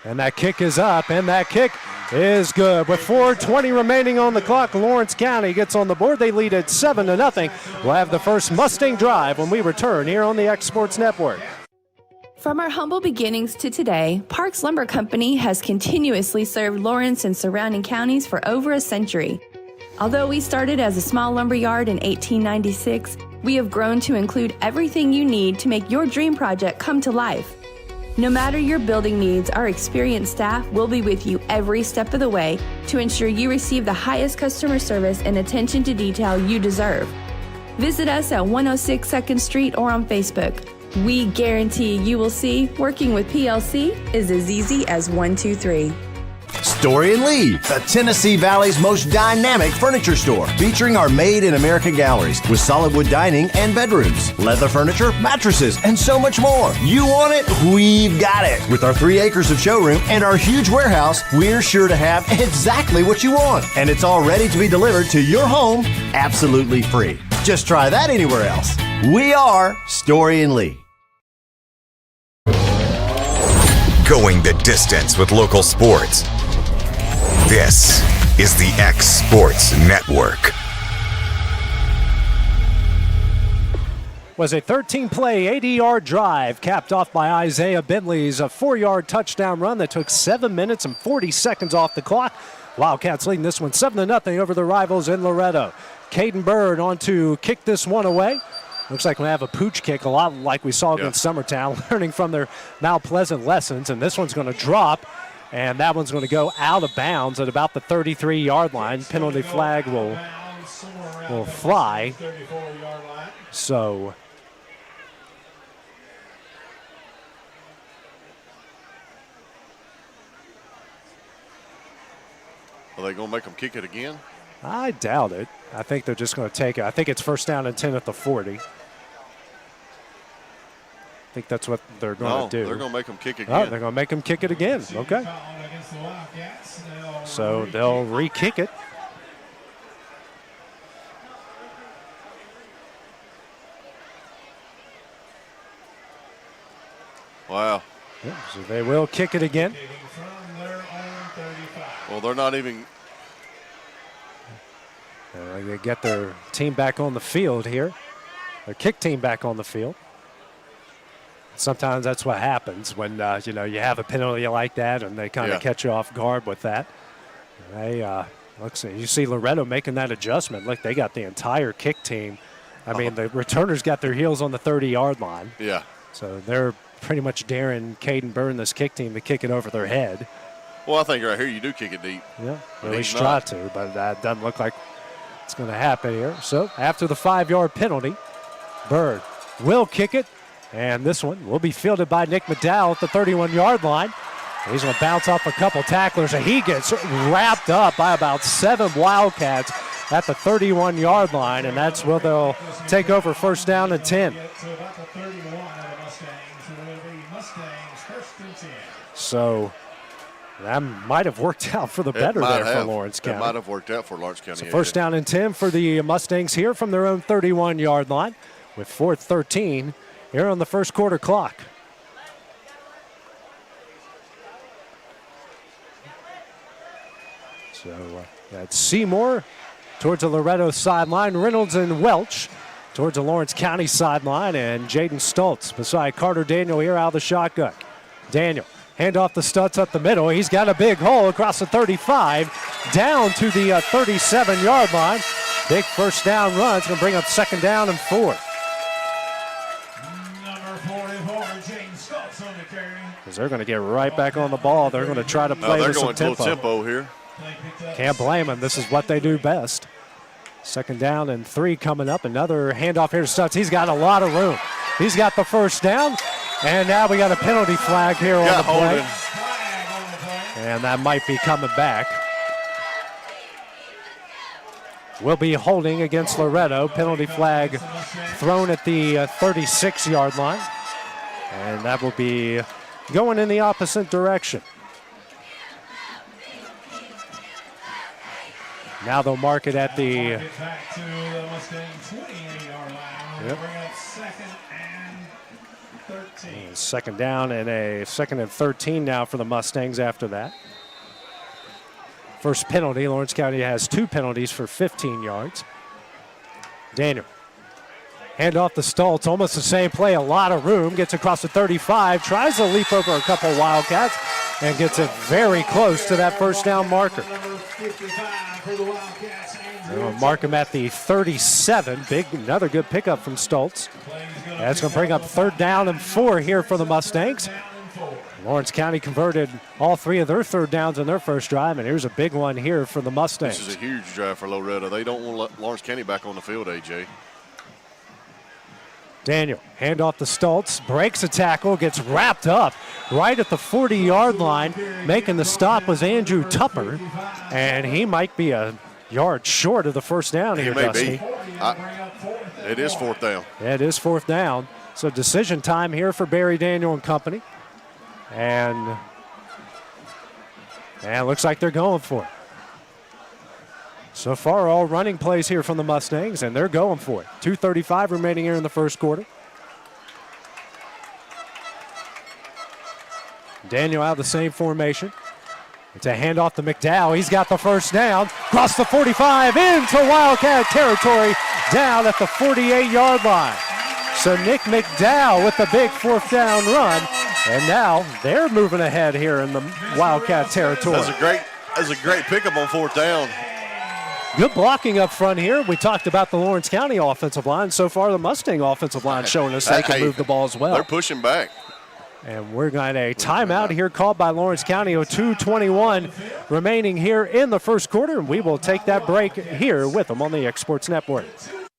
And that kick is up, and that kick is good. With 4:20 remaining on the clock, Lawrence County gets on the board. They lead at 7-0. We'll have the first Mustang drive when we return here on the X Sports Network. From our humble beginnings to today, Parks Lumber Company has continuously served Lawrence and surrounding counties for over a century. Although we started as a small lumber yard in 1896, we have grown to include everything you need to make your dream project come to life. No matter your building needs, our experienced staff will be with you every step of the way to ensure you receive the highest customer service and attention to detail you deserve. Visit us at 106 2nd Street or on Facebook. We guarantee you will see working with PLC is as easy as 1, 2, 3. Story & Lee, the Tennessee Valley's most dynamic furniture store, featuring our Made in America galleries with solid wood dining and bedrooms, leather furniture, mattresses, and so much more. You want it? We've got it. With our 3 acres of showroom and our huge warehouse, we're sure to have exactly what you want. And it's all ready to be delivered to your home absolutely free. Just try that anywhere else. We are Story & Lee. Going the distance with local sports. This is the X Sports Network. Was a 13-play, 80-yard drive capped off by Isaiah Bentley's 4-yard touchdown run that took 7 minutes and 40 seconds off the clock. Wildcats leading this one 7-0 over the rivals in Loretto. Caden Bird on to kick this one away. Looks like we have a pooch kick, a lot like we saw against Summertown, learning from their Mount Pleasant lessons. And this one's going to drop, and that one's going to go out of bounds at about the 33-yard line. Penalty flag will fly. So are they going to make them kick it again? I doubt it. I think they're just going to take it. I think it's first down and 10 at the 40. I think that's what they're going to do. They're going to make them kick again. Oh, they're going to make them kick it again. Okay. So they'll re-kick it. Wow. Yeah, so they will kick it again. Well, they're not even. They get their team back on the field here. Their kick team back on the field. Sometimes that's what happens when you have a penalty like that, and they kind of catch you off guard with that. They you see Loretto making that adjustment. Look, they got the entire kick team. I mean, the returners got their heels on the 30-yard line. Yeah. So they're pretty much daring Caden Byrne, this kick team, to kick it over their head. Well, I think right here you do kick it deep. Yeah, at least try to, but that doesn't look like it's going to happen here. So after the 5-yard penalty, Byrne will kick it, and this one will be fielded by Nick McDowell at the 31-yard line. He's going to bounce off a couple tacklers, and he gets wrapped up by about 7 Wildcats at the 31-yard line, and that's where they'll take over first down and 10. So that might have worked out for the better there for Lawrence County. It might have worked out for Lawrence County. So first down and 10 for the Mustangs here from their own 31-yard line with 4:13 here on the first quarter clock. So that's Seymour towards the Loretto sideline, Reynolds and Welch towards the Lawrence County sideline, and Jaden Stultz beside Carter Daniel here out of the shotgun. Daniel, hand off the Stutz up the middle. He's got a big hole across the 35, down to the 37-yard line. Big first down run. It's going to bring up second down and 4. Number 44, James Stultz on the carry. Because they're going to get right back on the ball. They're going to try to play with some tempo. They're going to tempo here. Can't blame them. This is what they do best. Second down and 3 coming up. Another handoff here to Stutz. He's got a lot of room. He's got the first down. And now we got a penalty flag here on the play. And that might be coming back. Will be holding against Loretto. Penalty flag thrown at the 36-yard line. And that will be going in the opposite direction. Now they'll mark it at the. Yep. Second down and a second and 13 now for the Mustangs after that. First penalty, Lawrence County has 2 penalties for 15 yards. Daniel, hand off the Stultz, almost the same play, a lot of room, gets across the 35, tries to leap over a couple of Wildcats, and gets it very close to that first down marker. They'll mark him at the 37. Another good pickup from Stultz. That's going to bring up third down and 4 here for the Mustangs. Lawrence County converted all 3 of their third downs in their first drive, and here's a big one here for the Mustangs. This is a huge drive for Loretto. They don't want to let Lawrence County back on the field, AJ. Daniel, hand off to Stultz, breaks a tackle, gets wrapped up right at the 40-yard line. Making the stop was Andrew Tupper, and he might be a yard short of the first down here, Dusty. It is fourth down. Yeah, it is fourth down. So decision time here for Barry Daniel and company. And it looks like they're going for it. So far, all running plays here from the Mustangs, and they're going for it. 2:35 remaining here in the first quarter. Daniel out of the same formation. It's a handoff to McDowell. He's got the first down. Cross the 45 into Wildcat territory, down at the 48-yard line. So Nick McDowell with the big fourth down run. And now they're moving ahead here in the Wildcat territory. That's a great pickup on fourth down. Good blocking up front here. We talked about the Lawrence County offensive line. So far, the Mustang offensive line showing us they can move the ball as well. They're pushing back. And we're got a timeout here called by Lawrence County. 2:21 remaining here in the first quarter, and we will take that break here with them on the X Sports Network.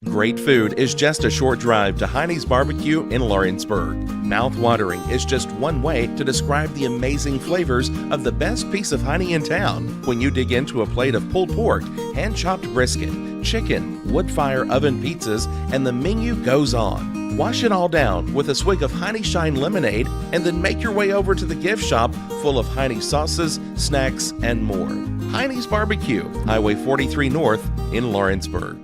Great food is just a short drive to Heine's Barbecue in Lawrenceburg. Mouth-watering is just one way to describe the amazing flavors of the best piece of Heine in town. When you dig into a plate of pulled pork, hand-chopped brisket, chicken, wood-fire oven pizzas, and the menu goes on. Wash it all down with a swig of Heine Shine lemonade, and then make your way over to the gift shop full of Heine sauces, snacks, and more. Heine's Barbecue, Highway 43 North in Lawrenceburg.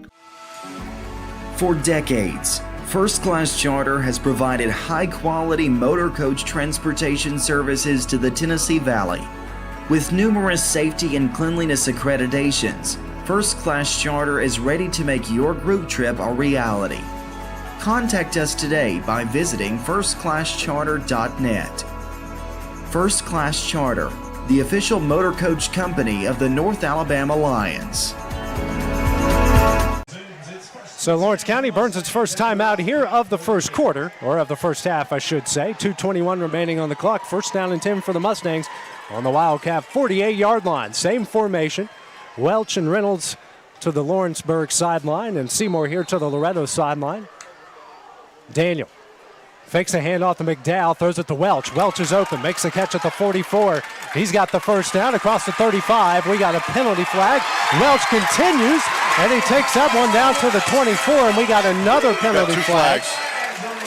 For decades, First Class Charter has provided high-quality motor coach transportation services to the Tennessee Valley. With numerous safety and cleanliness accreditations, First Class Charter is ready to make your group trip a reality. Contact us today by visiting firstclasscharter.net. First Class Charter, the official motor coach company of the North Alabama Lions. So Lawrence County burns its first time out here of the first quarter, or of the first half, I should say. 2:21 remaining on the clock. First down and 10 for the Mustangs on the Wildcat 48-yard line. Same formation. Welch and Reynolds to the Lawrenceburg sideline, and Seymour here to the Loretto sideline. Daniel fakes a handoff to McDowell, throws it to Welch. Welch is open, makes a catch at the 44. He's got the first down across the 35. We got a penalty flag. Welch continues, and he takes that one down to the 24, and we got another penalty flag.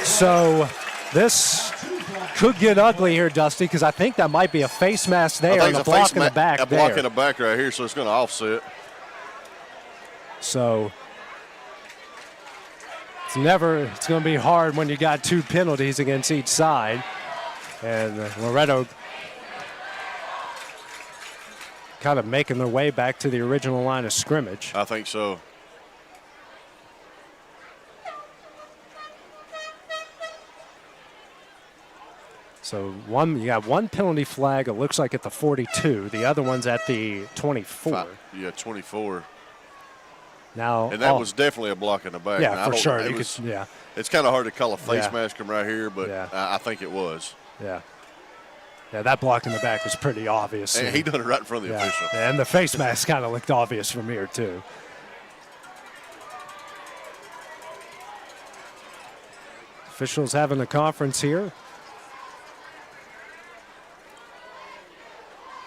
So this could get ugly here, Dusty, because I think that might be a face mask there and a block in the back there. A block in the back right here, so it's going to offset. So it's going to be hard when you got two penalties against each side. And Loretto kind of making their way back to the original line of scrimmage. I think so. So you got one penalty flag, it looks like at the 42. The other one's at the 24. Yeah, 24. Now, and that was definitely a block in the back. Yeah, for sure. It's kind of hard to call a face mask from right here, but I think it was. Yeah. Yeah, that block in the back was pretty obvious. And he done it right in front of the official. And the face mask kind of looked obvious from here, too. Officials having a conference here.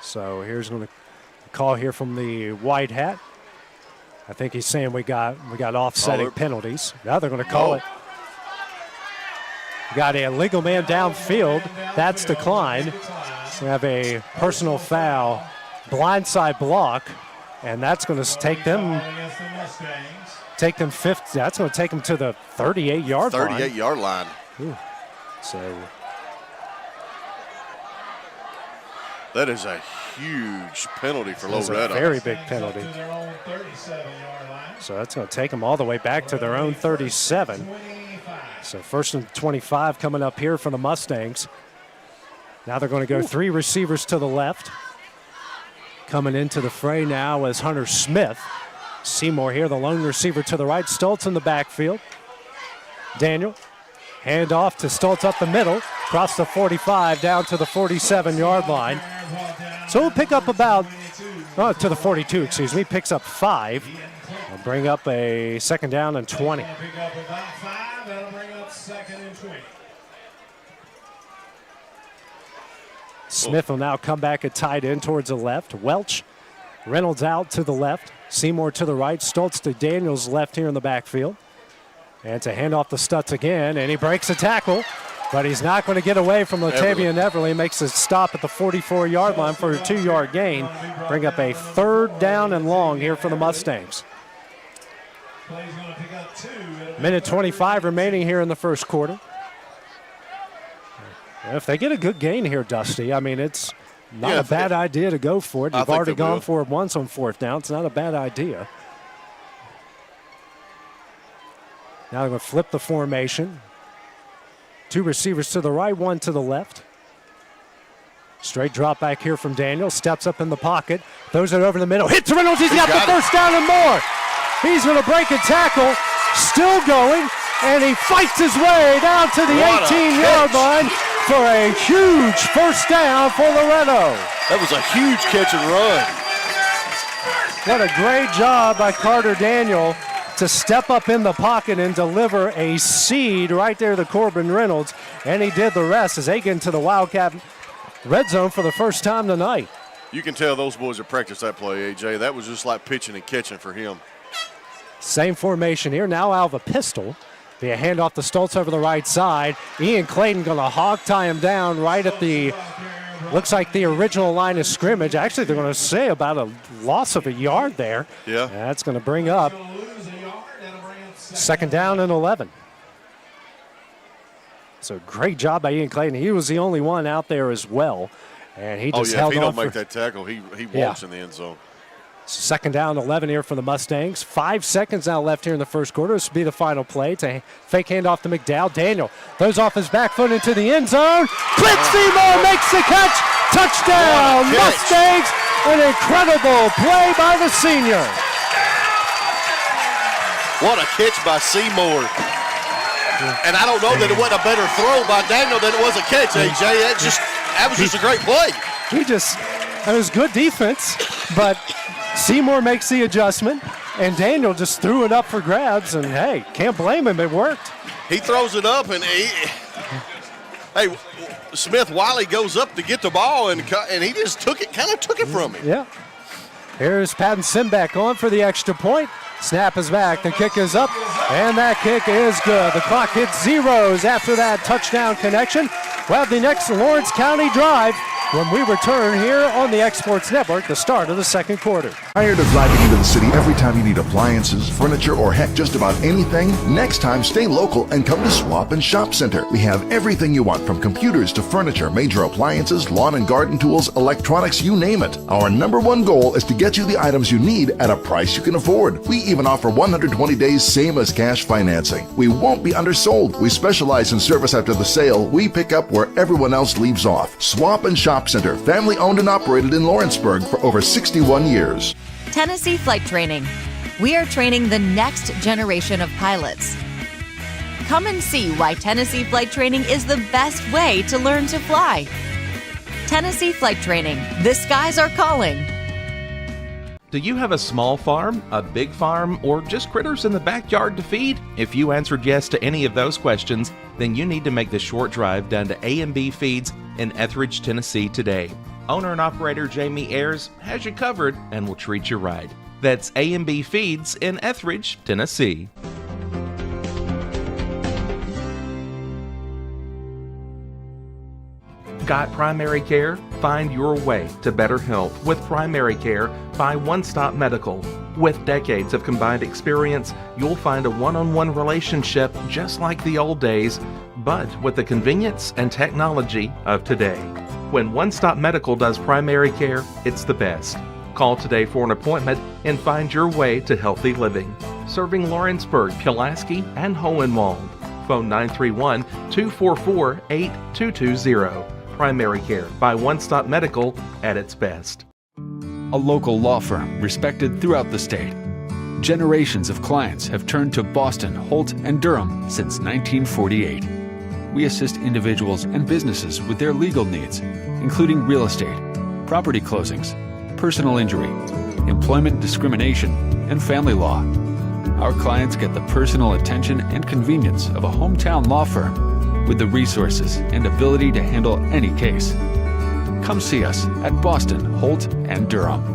So here's going to call here from the white hat. I think he's saying we got offsetting penalties. Now they're going to call it. We got a legal man downfield. That's declined. We have a personal foul, blindside block, and that's going to take them 50. That's going to take them to the 38-yard line. 38-yard line. Ooh. So that is a huge penalty for Loretto. That's a very big penalty. So that's going to take them all the way back to their own 37. So first and 25 coming up here for the Mustangs. Now they're going to go three receivers to the left. Coming into the fray now is Hunter Smith. Seymour here, the lone receiver to the right. Stoltz in the backfield. Daniel, hand off to Stoltz up the middle. Across the 45 down to the 47-yard line. So we'll pick up to the 42, excuse me. Picks up 5. We'll bring up a second down and 20. Smith will now come back at tight end towards the left. Welch, Reynolds out to the left. Seymour to the right. Stoltz to Daniels left here in the backfield. And it's a handoff to Stutz again, and he breaks a tackle, but he's not going to get away from Latavian Everly. Makes a stop at the 44-yard line for a 2-yard gain. Bring up a third down and long here for the Mustangs. Minute 25 remaining here in the first quarter. If they get a good gain here, Dusty, I mean, it's not a bad idea to go for it. You've already gone for it once on fourth down. It's not a bad idea. Now they're going to flip the formation. Two receivers to the right, one to the left. Straight drop back here from Daniel. Steps up in the pocket. Throws it over the middle. Hits Reynolds. He's got the first down and more. He's going to break a tackle. Still going. And he fights his way down to the 18-yard line for a huge first down for Loretto. That was a huge catch and run. What a great job by Carter Daniel to step up in the pocket and deliver a seed right there to Corbin Reynolds. And he did the rest as they get into the Wildcat red zone for the first time tonight. You can tell those boys have practiced that play, AJ. That was just like pitching and catching for him. Same formation here. Now out of a pistol. Be a handoff to Stoltz over the right side. Ian Clayton going to hog tie him down right at the, looks like the original line of scrimmage. Actually, they're going to say about a loss of a yard there. Yeah. That's going to bring up second down and 11. So great job by Ian Clayton. He was the only one out there as well. And he just held on. If he don't make that tackle, he walks in the end zone. Second down, 11 here for the Mustangs. 5 seconds now left here in the first quarter. This will be the final play. To fake handoff to McDowell. Daniel throws off his back foot into the end zone. Clint Seymour makes the catch. Touchdown, Mustangs. An incredible play by the senior. What a catch by Seymour. And I don't know that it wasn't a better throw by Daniel than it was a catch, AJ. That was just a great play. It was good defense, but Seymour makes the adjustment, and Daniel just threw it up for grabs, and hey, can't blame him, it worked. He throws it up, and Smith Wiley goes up to get the ball, and he just took it from him. Yeah. Here's Patton Simback on for the extra point. Snap is back, the kick is up, and that kick is good. The clock hits zeros after that touchdown connection. We'll have the next Lawrence County drive when we return here on the Exports Network, the start of the second quarter. Tired of driving into the city every time you need appliances, furniture, or heck, just about anything? Next time, stay local and come to Swap and Shop Center. We have everything you want, from computers to furniture, major appliances, lawn and garden tools, electronics, you name it. Our #1 goal is to get you the items you need at a price you can afford. We even offer 120 days same as cash financing. We won't be undersold. We specialize in service after the sale. We pick up where everyone else leaves off. Swap and Shop Center, family owned and operated in Lawrenceburg for over 61 years. Tennessee Flight Training. We are training the next generation of pilots. Come and see why Tennessee Flight Training is the best way to learn to fly. Tennessee Flight Training. The skies are calling. Do you have a small farm, a big farm, or just critters in the backyard to feed? If you answered yes to any of those questions, then you need to make the short drive down to A&B Feeds in Etheridge, Tennessee today. Owner and operator Jamie Ayers has you covered and will treat you right. That's A&B Feeds in Etheridge, Tennessee. Got primary care? Find your way to better health with primary care by One Stop Medical. With decades of combined experience, you'll find a one-on-one relationship just like the old days, but with the convenience and technology of today. When One Stop Medical does primary care, it's the best. Call today for an appointment and find your way to healthy living. Serving Lawrenceburg, Pulaski, and Hohenwald. Phone 931-244-8220. Primary care by One Stop Medical at its best. A local law firm respected throughout the state. Generations of clients have turned to Boston, Holt, and Durham since 1948. We assist individuals and businesses with their legal needs, including real estate, property closings, personal injury, employment discrimination, and family law. Our clients get the personal attention and convenience of a hometown law firm with the resources and ability to handle any case. Come see us at Boston, Holt, and Durham.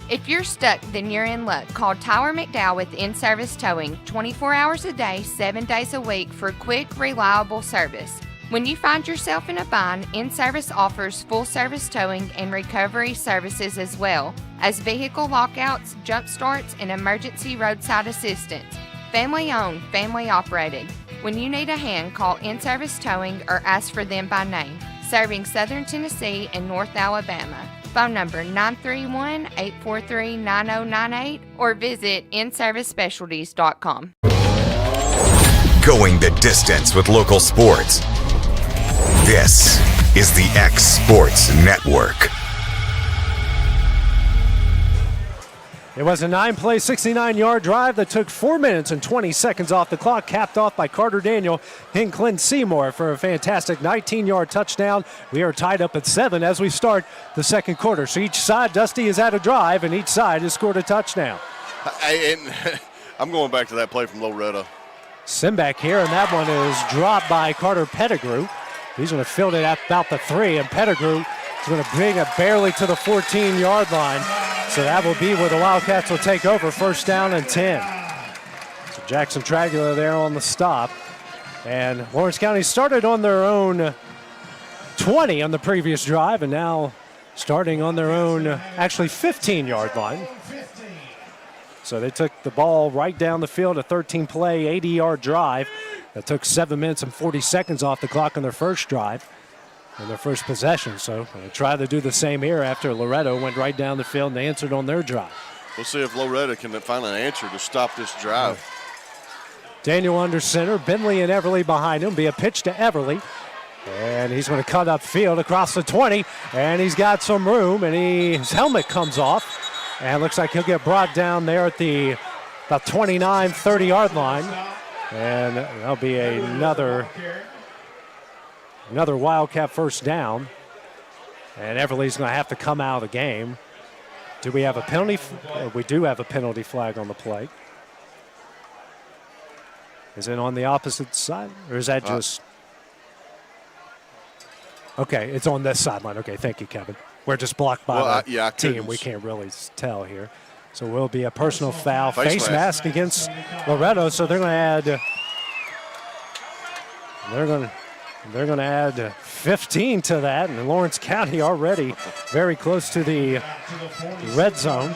If you're stuck, then you're in luck. Call Tyler McDowell with In-Service Towing, 24 hours a day, 7 days a week for quick, reliable service. When you find yourself in a bind, In-Service offers full-service towing and recovery services as well as vehicle lockouts, jump starts, and emergency roadside assistance. Family-owned, family-operated. When you need a hand, call In-Service Towing or ask for them by name. Serving Southern Tennessee and North Alabama. Phone number 931-843-9098 or visit inservicespecialties.com. Going the distance with local sports. This is the X Sports Network. It was a 9-play, 69-yard drive that took 4 minutes and 20 seconds off the clock, capped off by Carter Daniel and Clint Seymour for a fantastic 19-yard touchdown. We are tied up at 7 as we start the second quarter. So each side, Dusty, has had a drive, and each side has scored a touchdown. I'm going back to that play from Loretto. Simback here, and that one is dropped by Carter Pettigrew. He's going to field it at about the 3, and Pettigrew is going to bring it barely to the 14-yard line. So that will be where the Wildcats will take over, first down and 10. So Jackson Tragula there on the stop. And Lawrence County started on their own 20 on the previous drive, and now starting on their own, actually 15-yard line. So they took the ball right down the field, a 13-play, 80-yard drive that took 7 minutes and 40 seconds off the clock on their first drive and their first possession. So they try to do the same here after Loretto went right down the field and they answered on their drive. We'll see if Loretto can find an answer to stop this drive. Daniel under center, Bentley and Everly behind him. Be a pitch to Everly. And he's going to cut upfield across the 20, and he's got some room, and his helmet comes off. And looks like he'll get brought down there at the about 29, 30-yard line. And that'll be another Wildcat first down. And Everly's going to have to come out of the game. Do we have a penalty? We do have a penalty flag on the play. Is it on the opposite side, or is that just... Okay, it's on this sideline. Okay, thank you, Kevin. We're just blocked by the team. We can't really tell here. So will be a personal foul. Face mask against Loretto. So they're going to add. They're going to add 15 to that, and Lawrence County already very close to the red zone.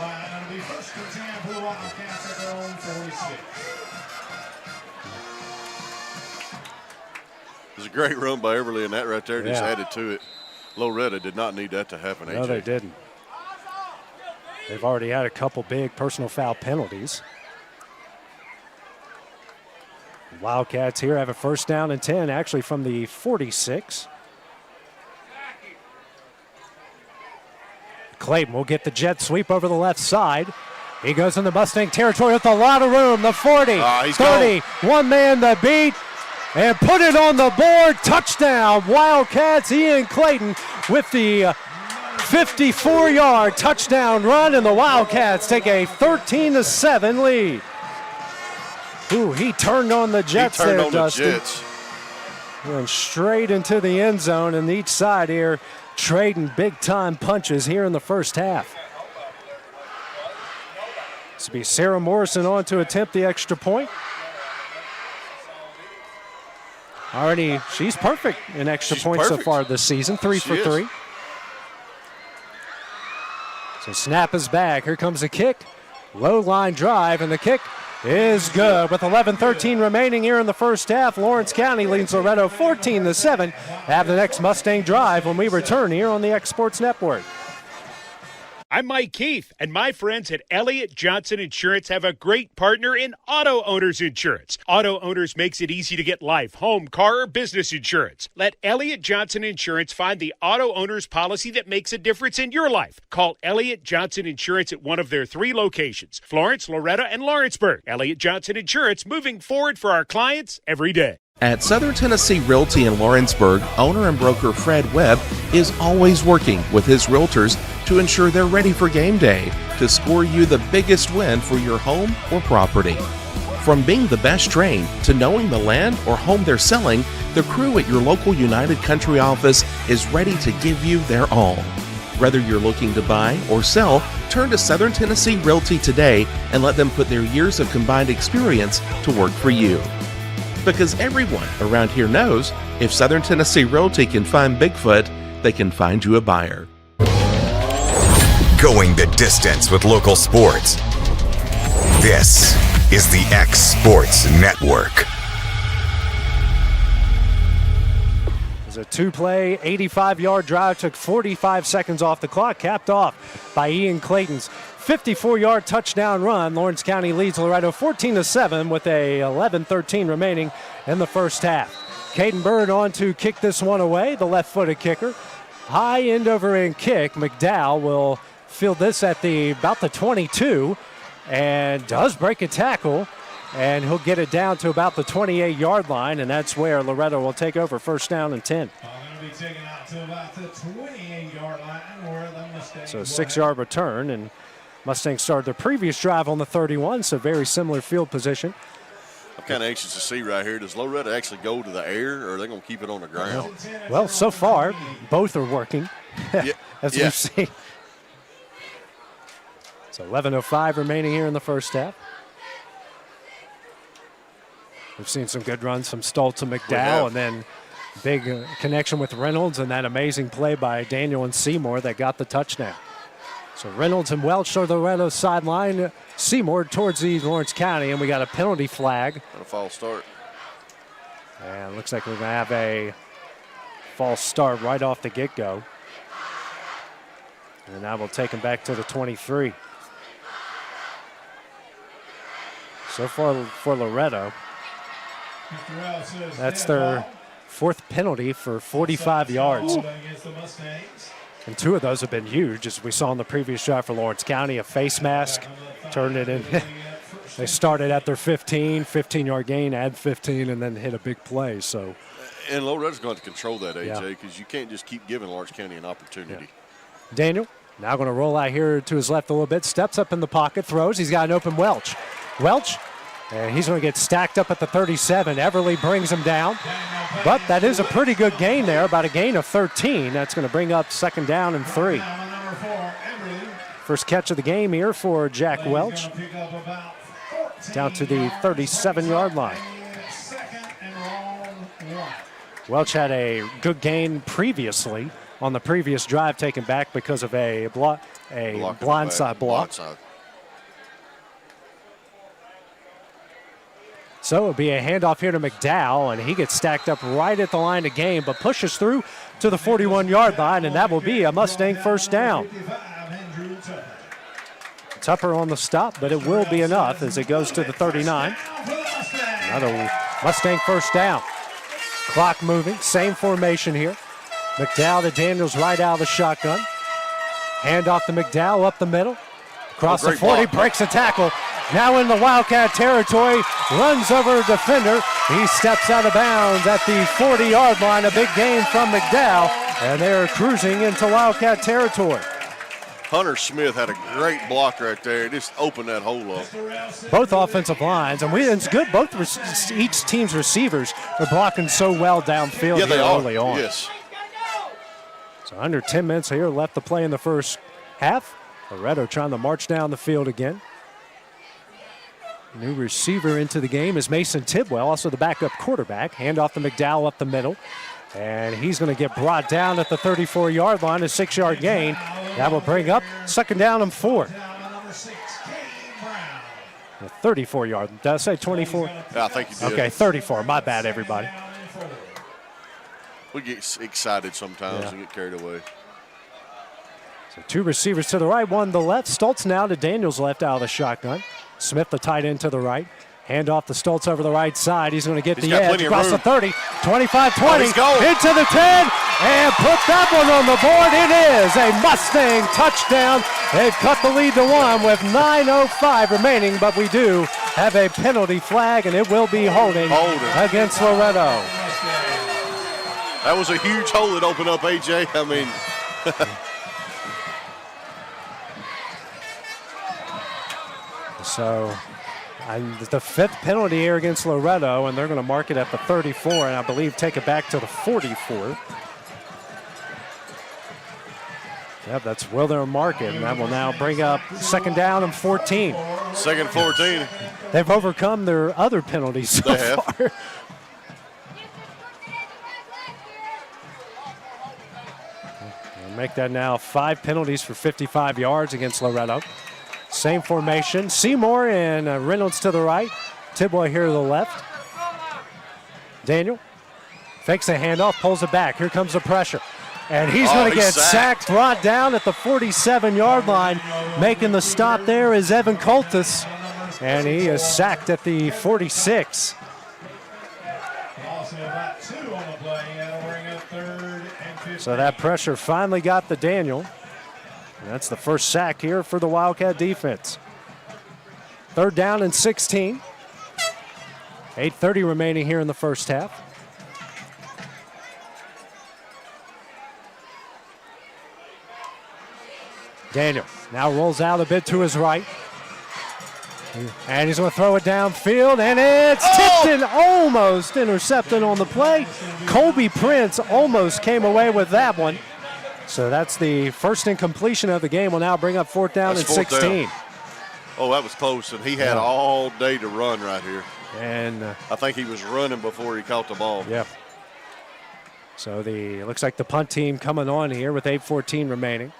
It was a great run by Everly, and that right there just added to it. Loretto did not need that to happen, AJ. No, they didn't. They've already had a couple big personal foul penalties. Wildcats here have a first down and 10, actually from the 46. Clayton will get the jet sweep over the left side. He goes in the Mustang territory with a lot of room. The 40, 30, one man the beat. And put it on the board, touchdown, Wildcats. Ian Clayton with the 54-yard touchdown run, and the Wildcats take a 13-7 lead. Ooh, he turned on the Jets there, Dustin. Went straight into the end zone, and each side here trading big-time punches here in the first half. This will be Sarah Morrison on to attempt the extra point. Already, she's perfect in extra points so far this season, 3 for 3. So snap is back. Here comes a kick. Low line drive, and the kick is good. With 11:13 remaining here in the first half, Lawrence County leads Loretto 14-7. Have the next Mustang drive when we return here on the X Sports Network. I'm Mike Keith, and my friends at Elliott Johnson Insurance have a great partner in Auto Owners Insurance. Auto Owners makes it easy to get life, home, car, or business insurance. Let Elliott Johnson Insurance find the Auto Owners policy that makes a difference in your life. Call Elliott Johnson Insurance at one of their 3 locations, Florence, Loretto, and Lawrenceburg. Elliott Johnson Insurance, moving forward for our clients every day. At Southern Tennessee Realty in Lawrenceburg, owner and broker Fred Webb is always working with his realtors to ensure they're ready for game day to score you the biggest win for your home or property. From being the best trained to knowing the land or home they're selling, the crew at your local United Country office is ready to give you their all. Whether you're looking to buy or sell, turn to Southern Tennessee Realty today and let them put their years of combined experience to work for you. Because everyone around here knows if Southern Tennessee Realty can find Bigfoot, they can find you a buyer. Going the distance with local sports. This is the X Sports Network. was a two-play, 85-yard drive, took 45 seconds off the clock, capped off by Ian Clayton's 54-yard touchdown run. Lawrence County leads Loretto 14-7 with a 11:13 remaining in the first half. Caden Bird on to kick this one away, the left-footed kicker. High end over end kick. McDowell will field this at about the 22 and does break a tackle. And he'll get it down to about the 28-yard line, and that's where Loretto will take over, first down and 10. Going to be taken out to about the 28-yard line where the Mustangs. So a 6-yard return, and Mustangs started their previous drive on the 31, so very similar field position. I'm kind of anxious to see right here. Does Loretto actually go to the air, or are they going to keep it on the ground? Well, so far, both are working, as we've seen. So 11:05 remaining here in the first half. We've seen some good runs from Stoltz and McDowell, and then big connection with Reynolds and that amazing play by Daniel and Seymour that got the touchdown. So Reynolds and Welch are the Loretto sideline. Seymour towards the Lawrence County, and we got a penalty flag. And a false start. And looks like we're going to have a false start right off the get-go. And now we'll take him back to the 23. So far for Loretto, that's their fourth penalty for 45 yards. And two of those have been huge, as we saw in the previous drive for Lawrence County. A face mask turned it in. They started at their 15-yard gain, add 15, and then hit a big play. So, and Loretto's going to have to control that, AJ, because you can't just keep giving Lawrence County an opportunity. Daniel now going to roll out here to his left a little bit, steps up in the pocket, throws. He's got an open Welch. And he's going to get stacked up at the 37. Everly brings him down. But that is a pretty good gain there, about a gain of 13. That's going to bring up second down and 3. First catch of the game here for Jack Welch. Down to the 37-yard line. Welch had a good gain previously on the previous drive, taken back because of a blindside block. So it'll be a handoff here to McDowell, and he gets stacked up right at the line of game, but pushes through to the 41-yard line, and that will be a Mustang first down. Tupper on the stop, but it will be enough as it goes to the 39. Another Mustang first down. Clock moving, same formation here. McDowell to Daniels right out of the shotgun. Handoff to McDowell up the middle. Across the 40, breaks a tackle. Now in the Wildcat territory, runs over a defender. He steps out of bounds at the 40-yard line. A big gain from McDowell, and they're cruising into Wildcat territory. Hunter Smith had a great block right there. Just opened that hole up. Both offensive lines, and it's good. Each team's receivers are blocking so well downfield here early on. Yes. So under 10 minutes here left to play in the first half. Loretto trying to march down the field again. New receiver into the game is Mason Tidwell, also the backup quarterback. Handoff to McDowell up the middle. And he's going to get brought down at the 34-yard line, a 6-yard gain. That will bring up second down and 4. The 34-yard. Did I say 24? Yeah, I think you did. Okay, 34. My bad, everybody. We get excited sometimes and get carried away. So two receivers to the right, one to the left. Stoltz now to Daniels left out of the shotgun. Smith, the tight end, to the right. Hand off to Stoltz over the right side. He's going to get the edge across the 30, 25-20, into the 10, and put that one on the board. It is a Mustang touchdown. They've cut the lead to 1 with 9:05 remaining, but we do have a penalty flag, and it will be holding against Loretto. That was a huge hole that opened up, AJ. I mean, so the fifth penalty here against Loretto, and they're going to mark it at the 34, and I believe take it back to the 44. Yep, that's where they'll mark it, and that will now bring up second down and 14. Second 14. They've overcome their other penalties so far. And make that now 5 penalties for 55 yards against Loretto. Same formation. Seymour and Reynolds to the right. Tidwell here to the left. Daniel Fakes a handoff, pulls it back. Here comes the pressure. And he's going to get sacked, brought down at the 47-yard line. Making the stop there is Evan Coltis. And he is sacked at the 46. So that pressure finally got the Daniel. And that's the first sack here for the Wildcat defense. 3rd down and 16. 8:30 remaining here in the first half. Daniel now rolls out a bit to his right. And he's going to throw it downfield, and it's tipped and almost intercepted on the play. Colby Prince almost came away with that one. So that's the first incompletion of the game. Will now bring up 4th down and 16. Down. Oh, that was close, and he had all day to run right here. And I think he was running before he caught the ball. Yeah. So it looks like the punt team coming on here with 8:14 remaining.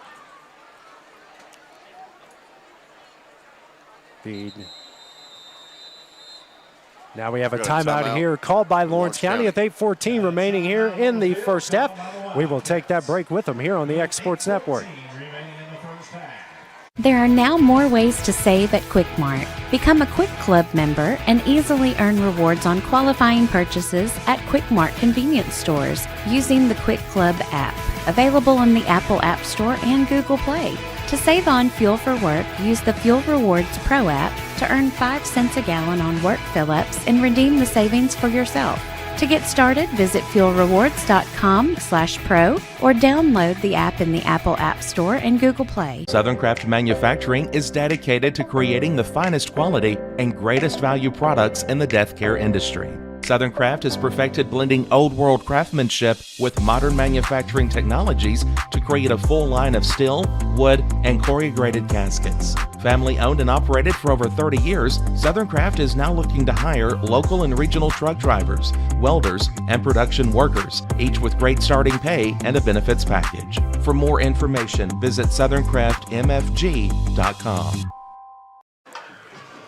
Now we have a timeout here called by Lawrence County with 8:14 remaining here in the first half. We will take that break with them here on the X Sports Network. There are now more ways to save at QuickMart. Become a Quick Club member and easily earn rewards on qualifying purchases at QuickMart convenience stores using the Quick Club app, available on the Apple App Store and Google Play. To save on fuel for work, use the Fuel Rewards Pro app to earn 5 cents a gallon on work fill-ups and redeem the savings for yourself. To get started, visit fuelrewards.com/pro or download the app in the Apple App Store and Google Play. Southern Craft Manufacturing is dedicated to creating the finest quality and greatest value products in the death care industry. Southern Craft has perfected blending old world craftsmanship with modern manufacturing technologies to create a full line of steel, wood, and corrugated caskets. Family owned and operated for over 30 years, Southern Craft is now looking to hire local and regional truck drivers, welders, and production workers, each with great starting pay and a benefits package. For more information, visit southerncraftmfg.com.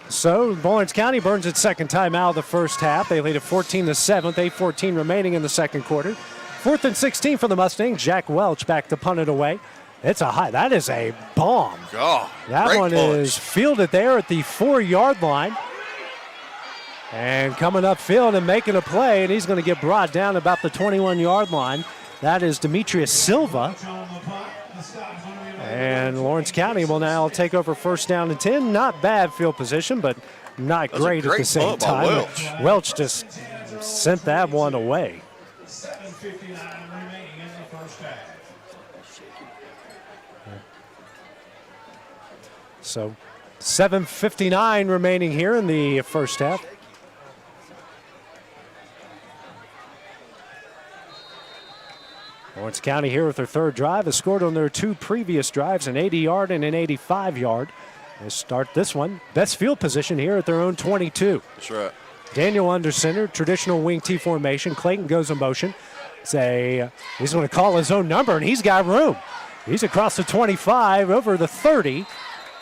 So Lawrence County burns its second time out of the first half. They lead at 14-7, 8:14 remaining in the second quarter. 4th and 16 for the Mustangs. Jack Welch back to punt it away. It's a high. That is a bomb. God, that one is fielded there at the 4-yard line. And coming upfield and making a play, and he's going to get brought down about the 21-yard line. That is Demetrius Silva. And Lawrence County will now take over 1st down and 10. Not bad field position, but not great at the same time. Welch just sent that one away. 7:59 remaining in the first half. So 7:59 remaining here in the first half. Lawrence County here with their 3rd drive has scored on their 2 previous drives, an 80-yard and an 85-yard. They start this one. Best field position here at their own 22. That's right. Daniel under center, traditional wing T formation. Clayton goes in motion. He's going to call his own number, and he's got room. He's across the 25, over the 30,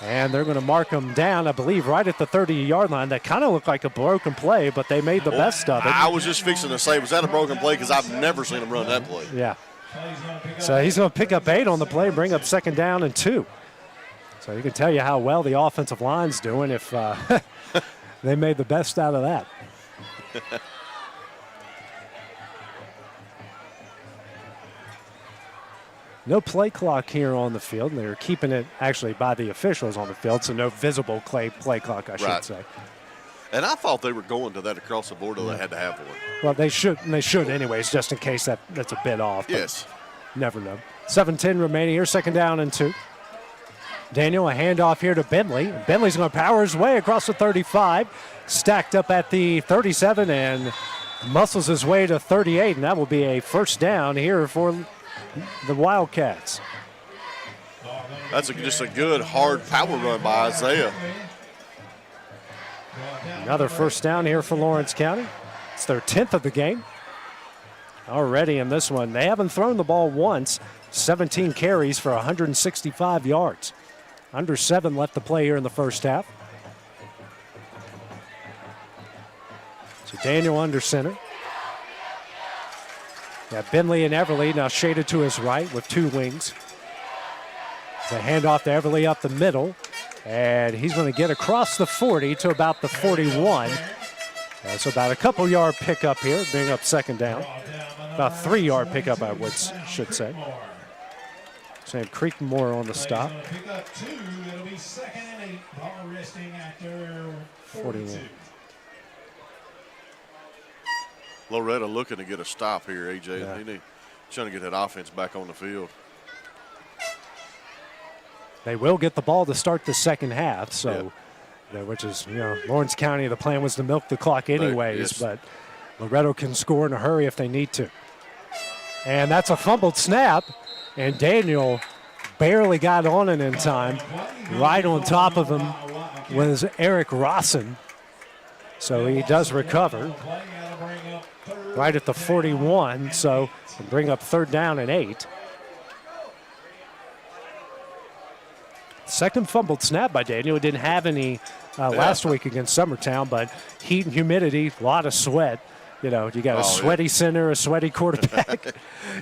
and they're going to mark him down, I believe, right at the 30-yard line. That kind of looked like a broken play, but they made the best of it. I was just fixing to say, was that a broken play? Because I've never seen him run that play. Yeah. So he's going to pick up 8 on the play, bring up 2nd down and 2. So you can tell you how well the offensive line's doing if they made the best out of that. No play clock here on the field. They're keeping it actually by the officials on the field, so no visible play clock, I should say. And I thought they were going to that across the board, or they had to have one. Well, they should anyways, just in case that's a bit off. Yes. Never know. 7:10 remaining here, 2nd down and 2. Daniel, a handoff here to Bentley. Bentley's going to power his way across the 35, stacked up at the 37, and muscles his way to 38, and that will be a 1st down here for the Wildcats. That's just a good, hard power run by Isaiah. Another 1st down here for Lawrence County. It's their 10th of the game. Already in this one, they haven't thrown the ball once. 17 carries for 165 yards. Under 7 left to play here in the first half. So Daniel under center. Yeah, Bentley and Everly now shaded to his right with two wings. It's a handoff to Everly up the middle, and he's going to get across the 40 to about the 41. That's about a couple-yard pickup here, bring up second down. About 3-yard pickup, I should say. Sam Creekmore on the stop. Pick up 2, it'll be 2nd and 8. Ball resting after 41. Loretto looking to get a stop here, AJ. Yeah. Trying to get that offense back on the field. They will get the ball to start the second half, so which is, Lawrence County, the plan was to milk the clock anyways, but Loretto can score in a hurry if they need to. And that's a fumbled snap, and Daniel barely got on it in time. Right on top of him was Eric Rosson, so he does recover. Right at the 41, so bring up 3rd down and 8. Second fumbled snap by Daniel. He didn't have any last week against Summertown, but heat and humidity, a lot of sweat. You got a sweaty center, a sweaty quarterback.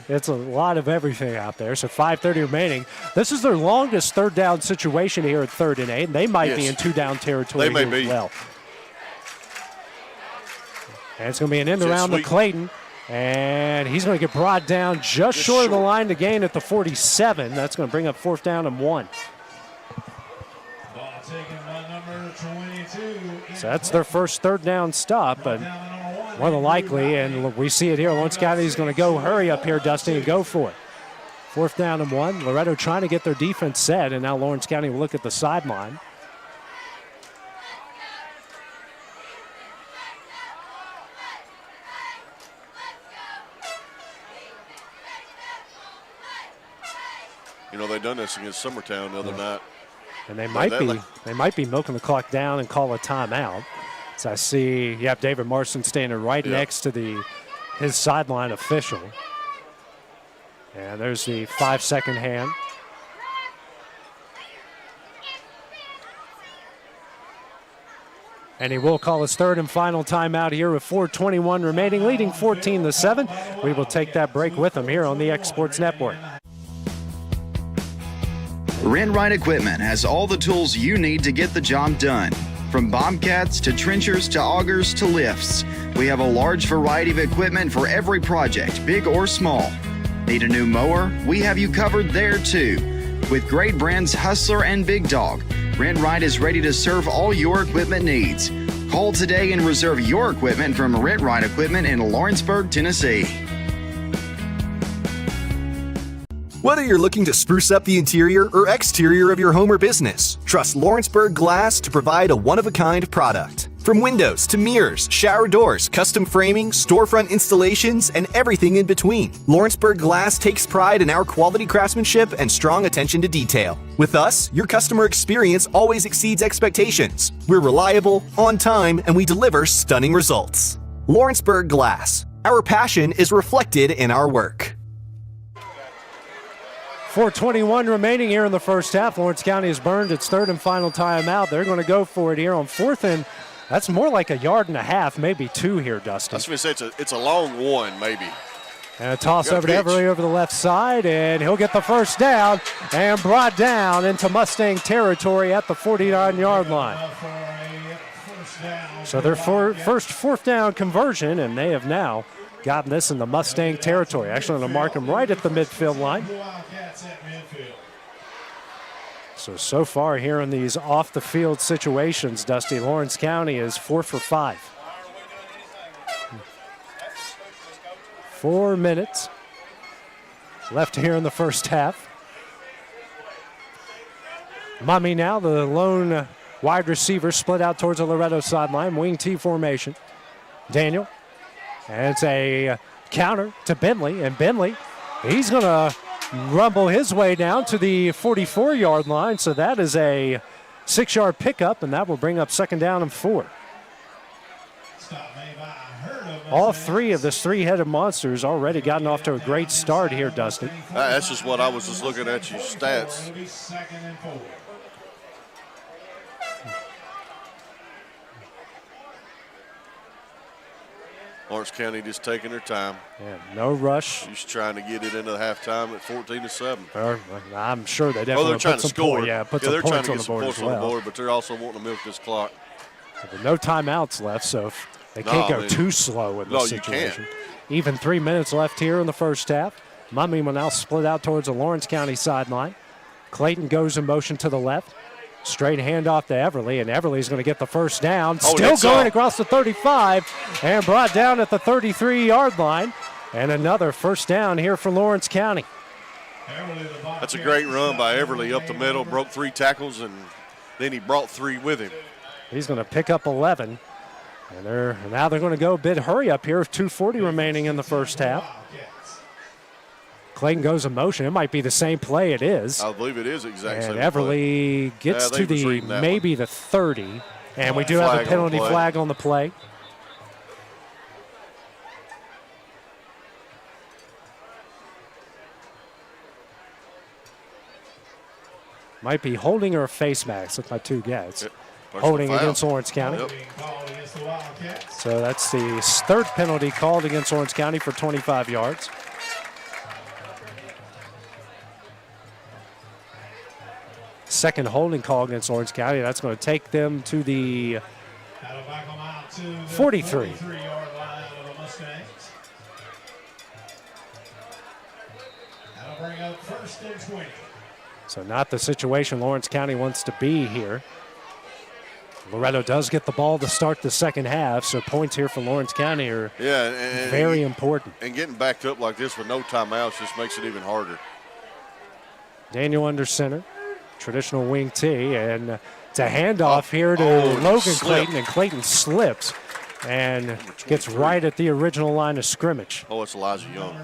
It's a lot of everything out there. So 5:30 remaining. This is their longest 3rd down situation here at 3rd and 8, and they might be in 2-down territory as well. And it's going to be an end around to Clayton. And he's going to get brought down just short of the line to gain at the 47. That's going to bring up 4th down and 1. Ball taken by number 22. So that's their first 3rd down stop, but more than likely, and we see it here, Lawrence County is going to go hurry up here, Dusty, and go for it. 4th down and 1. Loretto trying to get their defense set, and now Lawrence County will look at the sideline. They done this against Summertown the other night. And they might be milking the clock down and call a timeout. So I see David Marston standing right next to his sideline official. And there's the 5-second hand. And he will call his 3rd and final timeout here with 4:21 remaining, leading 14-7. We will take that break with him here on the X Sports Network. Rent-Right Equipment has all the tools you need to get the job done. From bobcats to trenchers to augers to lifts, we have a large variety of equipment for every project, big or small. Need a new mower? We have you covered there too. With great brands Hustler and Big Dog, Rent-Right is ready to serve all your equipment needs. Call today and reserve your equipment from Rent-Right Equipment in Lawrenceburg, Tennessee. Whether you're looking to spruce up the interior or exterior of your home or business, trust Lawrenceburg Glass to provide a one-of-a-kind product. From windows to mirrors, shower doors, custom framing, storefront installations, and everything in between, Lawrenceburg Glass takes pride in our quality craftsmanship and strong attention to detail. With us, your customer experience always exceeds expectations. We're reliable, on time, and we deliver stunning results. Lawrenceburg Glass. Our passion is reflected in our work. 4:21 remaining here in the first half. Lawrence County has burned its 3rd and final timeout. They're going to go for it here on 4th, and that's more like a yard and a half, maybe 2 here, Dustin. I was going to say it's a long one, maybe. And a toss over to Everly over the left side, and he'll get the first down and brought down into Mustang territory at the 49-yard line. So their first 4th down conversion, and they have now gotten this in the Mustang territory. Actually, going to mark him right at the midfield line. So far here in these off-the-field situations, Dusty, Lawrence County is 4 for 5. 4 minutes left here in the first half. Mummy now, the lone wide receiver, split out towards the Loretto sideline, wing T formation. Daniel, and it's a counter to Bentley, and Bentley, he's going to rumble his way down to the 44-yard line, so that is a 6-yard pickup, and that will bring up 2nd down and 4. All 3 of this 3-headed monsters already gotten off to a great start here, Dustin. That's just what I was just looking at your stats. Lawrence County just taking their time. Yeah, no rush. Just trying to get it into the halftime at 14-7. I'm sure they definitely they're trying put to some score. put they're some trying points to on get the some board points as on the well. board, but they're also wanting to milk this clock. But no timeouts left, so if they can't go too slow in this situation. You can't. Even 3 minutes left here in the first half. Mummy will now split out towards the Lawrence County sideline. Clayton goes in motion to the left. Straight handoff to Everly, and Everly's going to get the first down. Still going across the 35 and brought down at the 33-yard line. And another first down here for Lawrence County. That's a great run by Everly up the middle, broke 3 tackles, and then he brought 3 with him. He's going to pick up 11. And now they're going to go a bit hurry up here with 2:40 remaining in the first half. Clayton goes in motion. It might be the same play. It is. I believe it is exactly. And Everly gets to the 30. And we do have a penalty flag on the play. Might be holding or a face mask. That's my 2 guesses. Holding against Lawrence County. Yep. So that's the 3rd penalty called against Lawrence County for 25 yards. Second holding call against Lawrence County. That's going to take them to the 43. That'll bring up 1st and 20. So not the situation Lawrence County wants to be here. Loretto does get the ball to start the second half, so points here for Lawrence County are very important. And getting backed up like this with no timeouts just makes it even harder. Daniel under center, traditional wing T, and it's a handoff here to Logan Clayton, and Clayton slips and gets right at the original line of scrimmage. Oh, it's Elijah Young.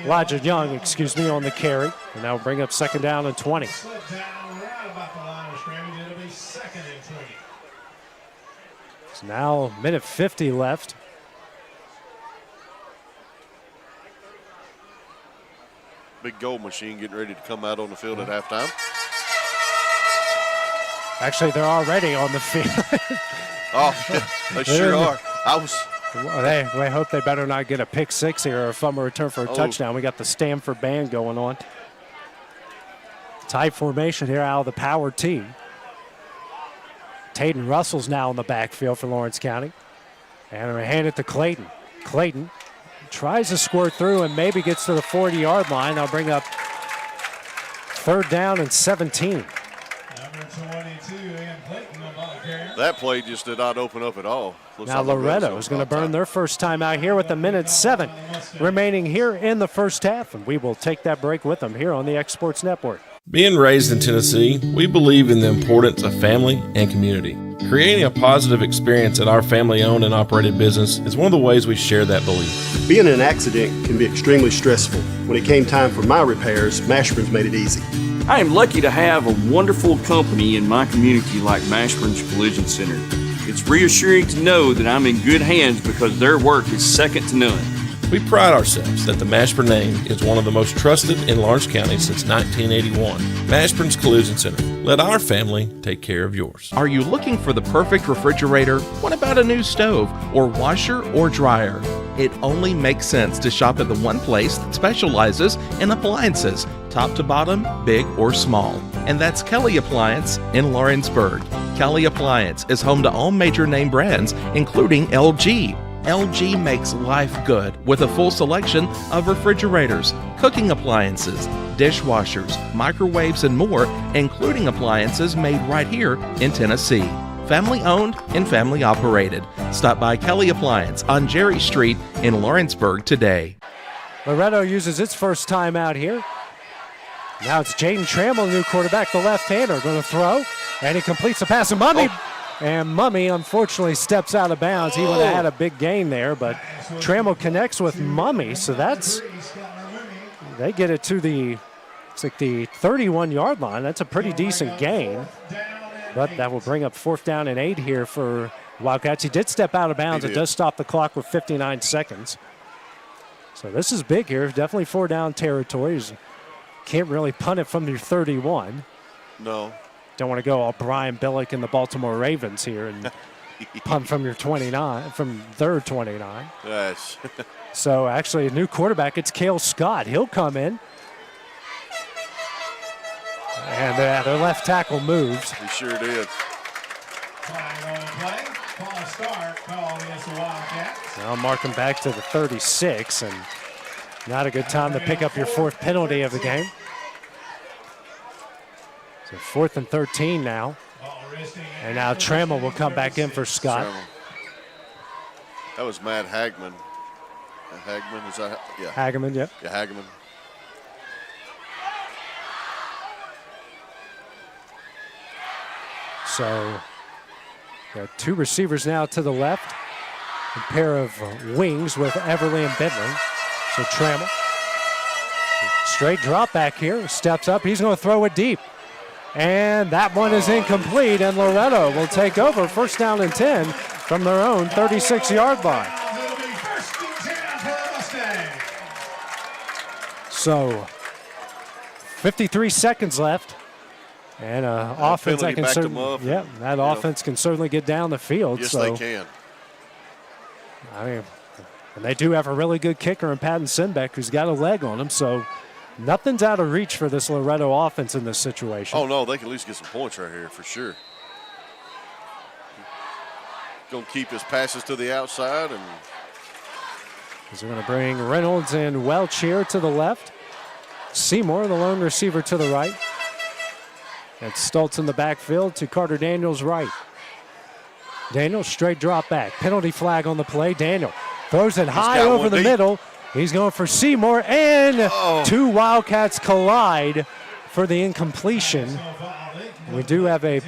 Elijah Young, on the carry, and now bring up 2nd down and 20. So now minute 50 left. Big goal machine getting ready to come out on the field at halftime. Actually, they're already on the field. They sure are. I hope they better not get a pick 6 here or a fumble return for a touchdown. We got the Stanford band going on. Tight formation here out of the power team. Tayden Russell's now in the backfield for Lawrence County. And we hand it to Clayton. Clayton tries to squirt through and maybe gets to the 40-yard line. They'll bring up 3rd down and 17. That play just did not open up at all. Now Loretto is going to burn their first time out here with 1:07 remaining here in the first half. And we will take that break with them here on the X Sports Network. Being raised in Tennessee, we believe in the importance of family and community. Creating a positive experience at our family-owned and operated business is one of the ways we share that belief. Being in an accident can be extremely stressful. When it came time for my repairs, Mashburn's made it easy. I am lucky to have a wonderful company in my community like Mashburn's Collision Center. It's reassuring to know that I'm in good hands because their work is second to none. We pride ourselves that the Mashburn name is one of the most trusted in Lawrence County since 1981. Mashburn's Collision Center. Let our family take care of yours. Are you looking for the perfect refrigerator? What about a new stove or washer or dryer? It only makes sense to shop at the one place that specializes in appliances, top to bottom, big or small. And that's Kelly Appliance in Lawrenceburg. Kelly Appliance is home to all major name brands, including LG. LG makes life good with a full selection of refrigerators, cooking appliances, dishwashers, microwaves, and more, including appliances made right here in Tennessee. Family owned and family operated. Stop by Kelly Appliance on Jerry Street in Lawrenceburg today. Loretto uses its first time out here. Now it's Jaden Trammell, new quarterback, the left-hander, going to throw, and he completes the pass to Mummy. And Mummy, unfortunately, steps out of bounds. He would have had a big gain there, but Trammell connects with Mummy, so they get it to the 31-yard line. That's a pretty decent gain, but that will bring up 4th down and 8 here for Wildcats. He did step out of bounds. It does stop the clock with 59 seconds. So this is big here. Definitely 4-down territory. Can't really punt it from your 31. No. Don't want to go all Brian Billick and the Baltimore Ravens here and punt from your 29, from their 29. Yes. So actually a new quarterback, it's Cale Scott. He'll come in. And their left tackle moves. He sure did. I'll mark him back to the 36, and not a good time to pick up your 4th penalty of the game. So 4th and 13 now. And now Trammell will come back in for Scott. Trammell. That was Matt Hagman. Hagman, is that? Yeah. Hageman, yep. Yeah, Hageman. So got 2 receivers now to the left. A pair of wings with Everly and Bidlin. So Trammell. Straight drop back here. Steps up. He's going to throw it deep. And that one is incomplete, and Loretto will take over. 1st down and 10 from their own 36-yard line. So 53 seconds left. And offense that can that offense can certainly get down the field. Yes, so, they can. I mean, and they do have a really good kicker in Patton Sinbeck, who's got a leg on him. So nothing's out of reach for this Loretto offense in this situation. Oh, no, they can at least get some points right here for sure. Going to keep his passes to the outside. And they're going to bring Reynolds and Welch here to the left. Seymour, the lone receiver, to the right. And Stoltz in the backfield to Carter Daniels' right. Daniels straight drop back. Penalty flag on the play. Daniel throws it high over the middle. He's going for Seymour, and 2 Wildcats collide for the incompletion. We do have a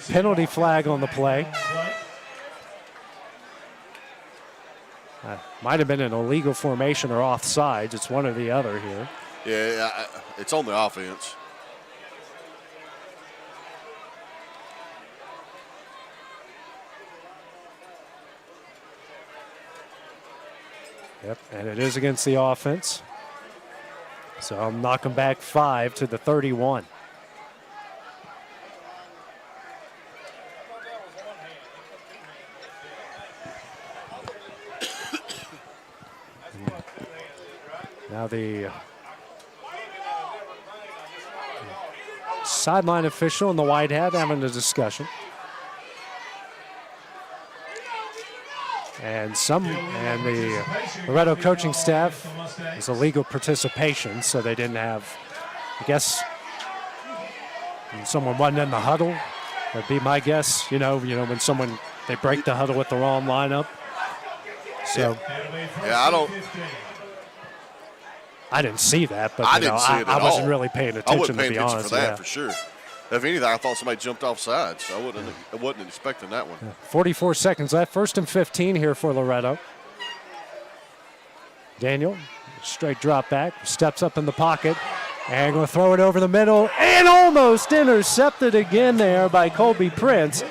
penalty flag on the play. Might have been an illegal formation or offsides. It's one or the other here. Yeah, it's on the offense. Yep, and it is against the offense. So I'm knocking back 5 to the 31. Now the sideline official in the white hat having a discussion. And the Loretto coaching staff is illegal participation, so they didn't have, I guess, when someone wasn't in the huddle, that'd be my guess, you know, when someone, they break the huddle with the wrong lineup. So Yeah, I didn't see that, but I didn't see it at I wasn't all. really paying I attention, wasn't paying to be attention honest. for that for sure. If anything, I thought somebody jumped off sides. I wasn't expecting that one. 44 seconds left. 1st and 15 here for Loretto. Daniel, straight drop back, steps up in the pocket, and going to throw it over the middle, and almost intercepted again there by Colby Prince.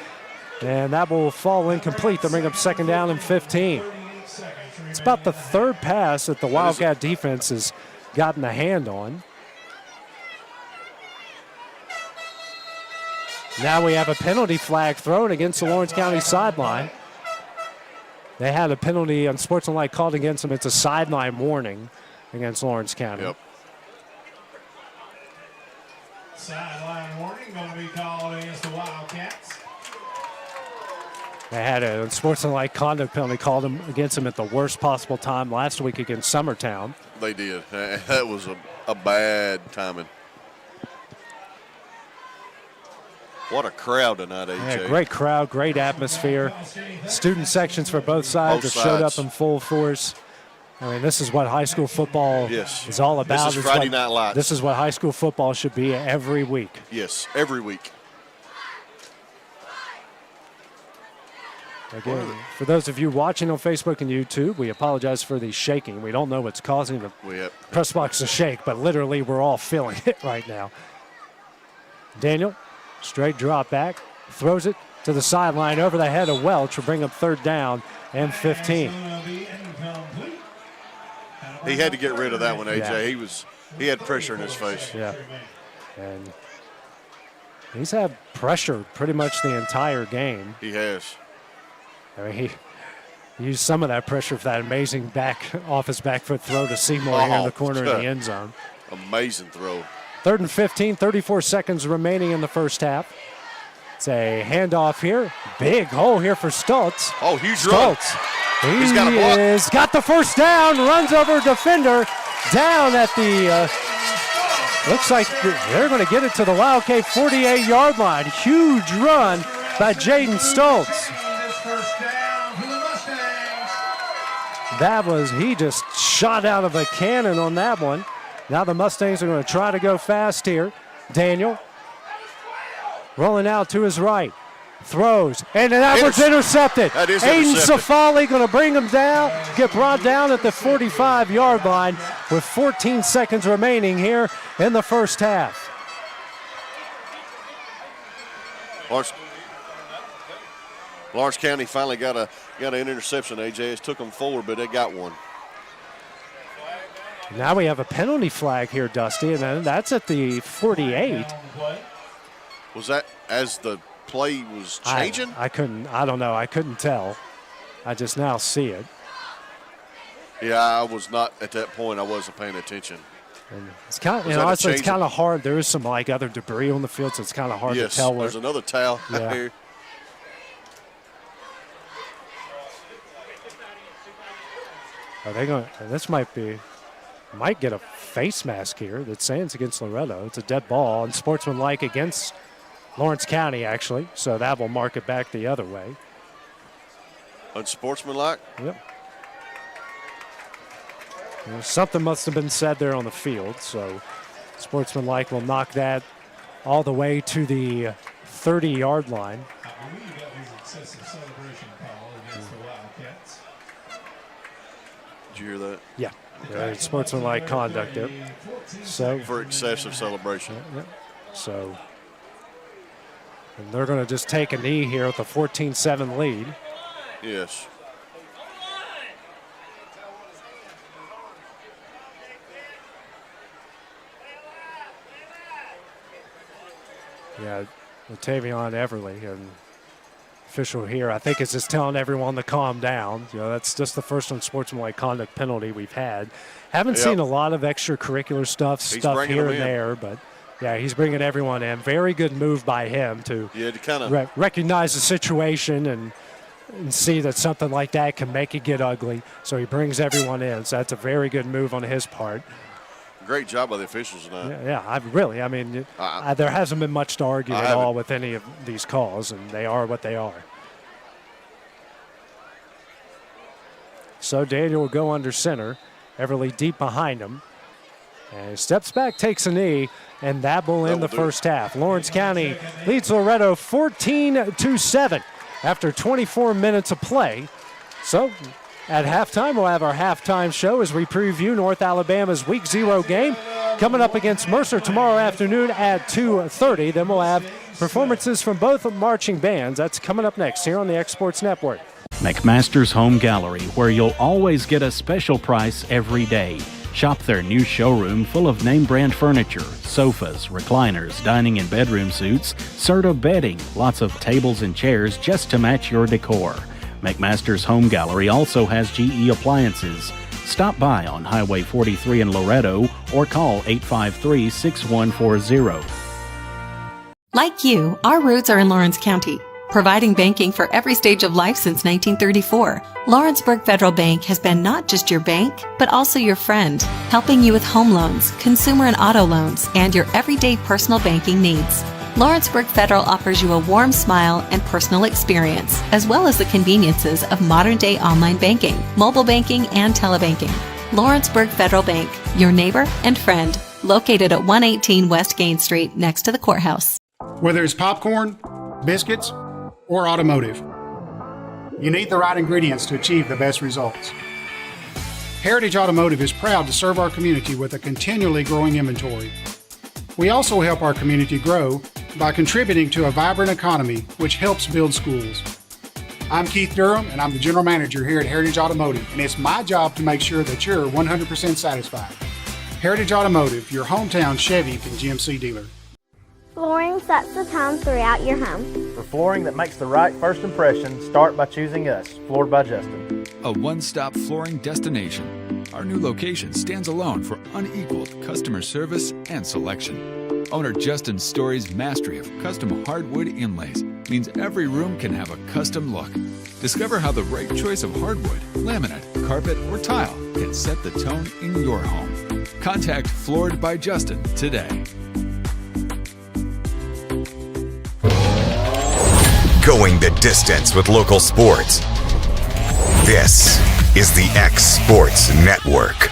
And that will fall incomplete to bring up 2nd down and 15. It's about the 3rd pass that the Wildcat defense has gotten a hand on. Now we have a penalty flag thrown against the Lawrence County sideline. They had a penalty unsportsmanlike called against them. It's a sideline warning against Lawrence County. Yep. Sideline warning going to be called against the Wildcats. They had an unsportsmanlike conduct penalty called against them at the worst possible time last week against Summertown. They did. That was a bad timing. What a crowd tonight, AJ. Yeah, great crowd, great atmosphere. Student sections for both sides have showed up in full force. I mean, this is what high school football is all about. This is Friday Night Lights. This is what high school football should be every week. Yes, every week. Again, for those of you watching on Facebook and YouTube, we apologize for the shaking. We don't know what's causing the press box to shake, but literally we're all feeling it right now. Daniel, straight drop back, throws it to the sideline over the head of Welch will bring up 3rd down and 15. He had to get rid of that one, AJ. Yeah. He had pressure in his face. Yeah, and he's had pressure pretty much the entire game. He has. I mean, he used some of that pressure for that amazing off his back foot throw to Seymour here in the corner of the end zone. Amazing throw. 3rd and 15, 34 seconds remaining in the first half. It's a handoff here. Big hole here for Stultz. Oh, huge run. Stultz. He's got a block. Got the first down, runs over defender down at the, looks like they're going to get it to the Wildcat 48-yard line. Huge run by Jaden Stultz. He just shot out of a cannon on that one. Now the Mustangs are going to try to go fast here. Daniel rolling out to his right. Throws, and that was intercepted. That is Aiden intercepted. Safali going to bring him down, get brought down at the 45-yard line with 14 seconds remaining here in the first half. Lawrence County finally got an interception, AJ. It took them forward, but they got one. Now we have a penalty flag here, Dusty, and then that's at the 48. Was that as the play was changing? I don't know. I couldn't tell. I just now see it. Yeah, I was not at that point. I wasn't paying attention. And it's kind of, honestly, it's kind of hard. There is some other debris on the field, so it's kind of hard to tell where. There's another towel here. Are they going? This might get a face mask here. That's saying it's against Loretto. It's a dead ball, and sportsmanlike against Lawrence County, actually. So that will mark it back the other way. Unsportsmanlike? Yep. Something must have been said there on the field. So sportsmanlike will knock that all the way to the 30-yard line. I believe that was excessive celebration call against the Wildcats. Did you hear that? Yeah. Sportsmanlike conduct there. So for excessive celebration. Yeah. So and they're going to just take a knee here with a 14-7 lead. Yes. Yeah, Latavion Everly, and official here, I think, is just telling everyone to calm down. That's just the first unsportsmanlike conduct penalty we've had. Haven't seen a lot of extracurricular stuff here and there, but yeah, he's bringing everyone in. Very good move by him to kind of recognize the situation and see that something like that can make it get ugly. So he brings everyone in. So that's a very good move on his part. Great job by the officials tonight. Yeah, there hasn't been much to argue at all with any of these calls, and they are what they are. So Daniel will go under center. Everly deep behind him. And he steps back, takes a knee, and that will end the first half. Lawrence County leads Loretto 14-7 after 24 minutes of play. So at halftime, we'll have our halftime show as we preview North Alabama's Week 0 game coming up against Mercer tomorrow afternoon at 2:30. Then we'll have performances from both marching bands. That's coming up next here on the X Sports Network. McMaster's Home Gallery, where you'll always get a special price every day. Shop their new showroom full of name-brand furniture, sofas, recliners, dining and bedroom suites, Serta bedding, lots of tables and chairs just to match your decor. McMaster's Home Gallery also has GE appliances. Stop by on Highway 43 in Loretto or call 853-6140. Like you, our roots are in Lawrence County, providing banking for every stage of life since 1934. Lawrenceburg Federal Bank has been not just your bank, but also your friend, helping you with home loans, consumer and auto loans, and your everyday personal banking needs. Lawrenceburg Federal offers you a warm smile and personal experience, as well as the conveniences of modern-day online banking, mobile banking, and telebanking. Lawrenceburg Federal Bank, your neighbor and friend, located at 118 West Gain Street, next to the courthouse. Whether it's popcorn, biscuits, or automotive, you need the right ingredients to achieve the best results. Heritage Automotive is proud to serve our community with a continually growing inventory. We also help our community grow by contributing to a vibrant economy, which helps build schools. I'm Keith Durham, and I'm the General Manager here at Heritage Automotive, and it's my job to make sure that you're 100% satisfied. Heritage Automotive, your hometown Chevy and GMC dealer. Flooring sets the tone throughout your home. For flooring that makes the right first impression, start by choosing us, Floored by Justin. A one-stop flooring destination. Our new location stands alone for unequaled customer service and selection. Owner Justin Story's mastery of custom hardwood inlays means every room can have a custom look. Discover how the right choice of hardwood, laminate, carpet, or tile can set the tone in your home. Contact Floored by Justin today. Going the distance with local sports. This is the X Sports Network.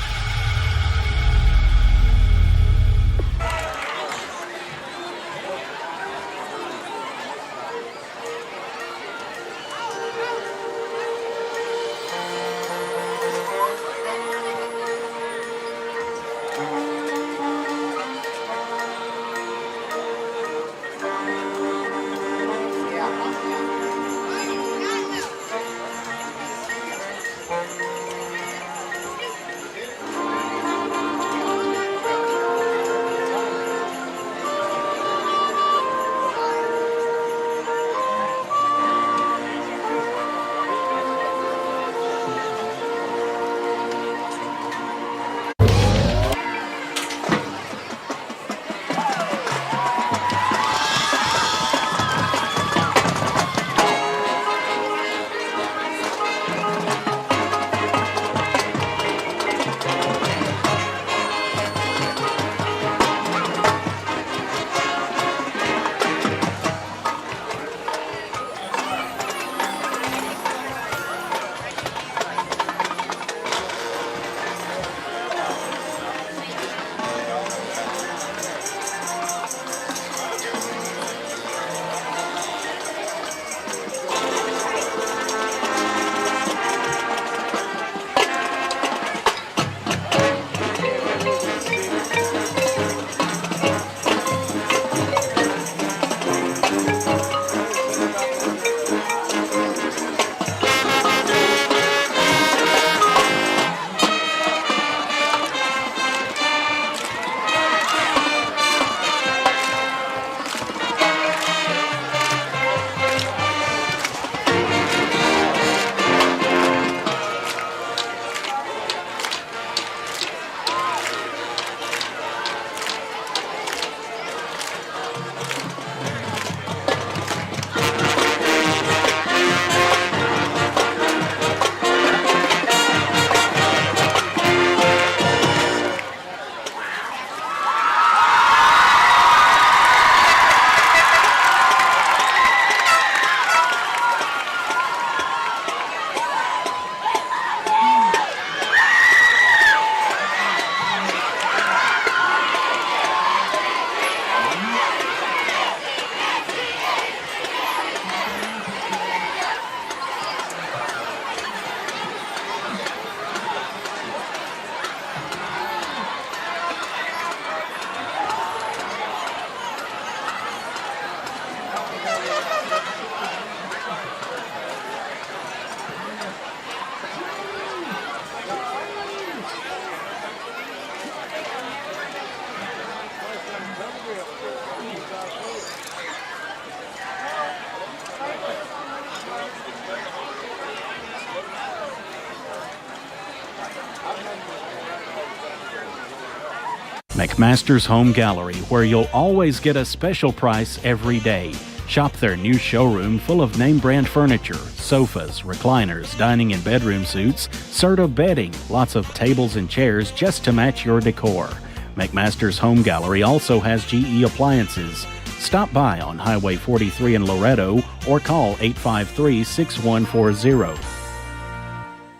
McMaster's Home Gallery, where you'll always get a special price every day. Shop their new showroom full of name brand furniture, sofas, recliners, dining and bedroom suites, Serta bedding, lots of tables and chairs just to match your decor. McMaster's Home Gallery also has GE appliances. Stop by on Highway 43 in Loretto or call 853-6140.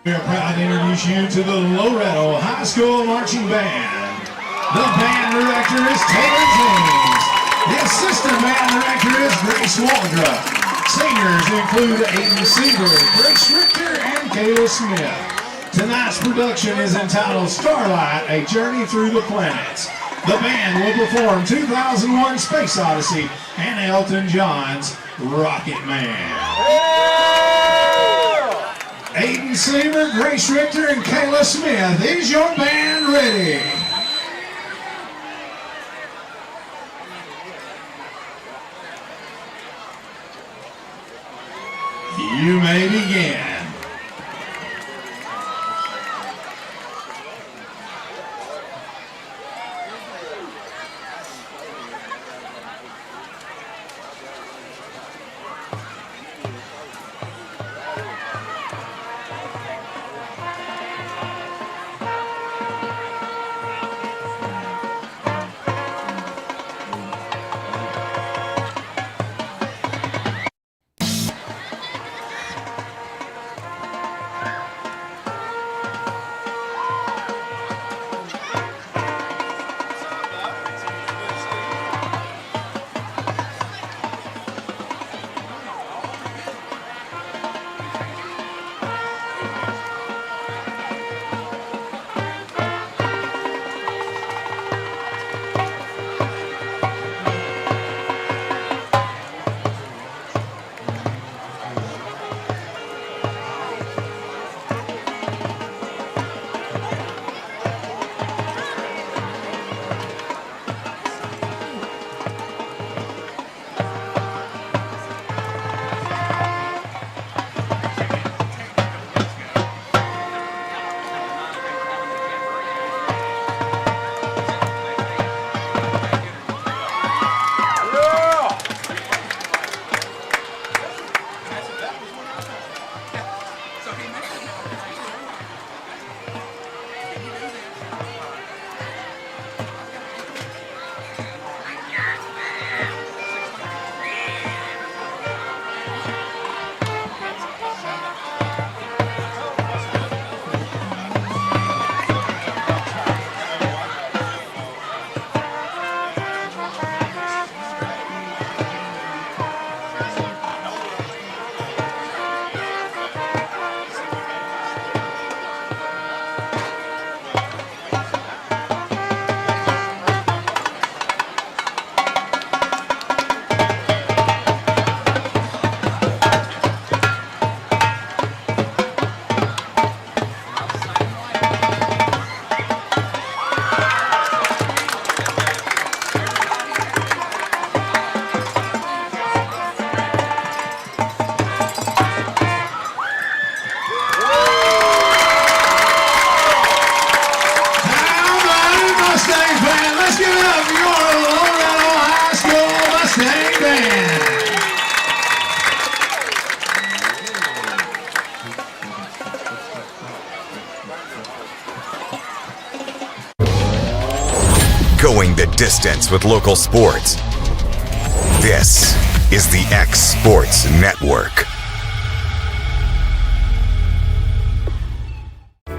We are proud to introduce you to the Loretto High School Marching Band. The band director is Taylor James. The assistant band director is Grace Waldrop. Singers include Aiden Seaver, Grace Richter, and Kayla Smith. Tonight's production is entitled Starlight, A Journey Through the Planets. The band will perform 2001 Space Odyssey and Elton John's Rocket Man. Aiden Seaver, Grace Richter, and Kayla Smith, is your band ready? up your Loretto High School Mustang Band. Going the distance with local sports. This is the X Sports Network.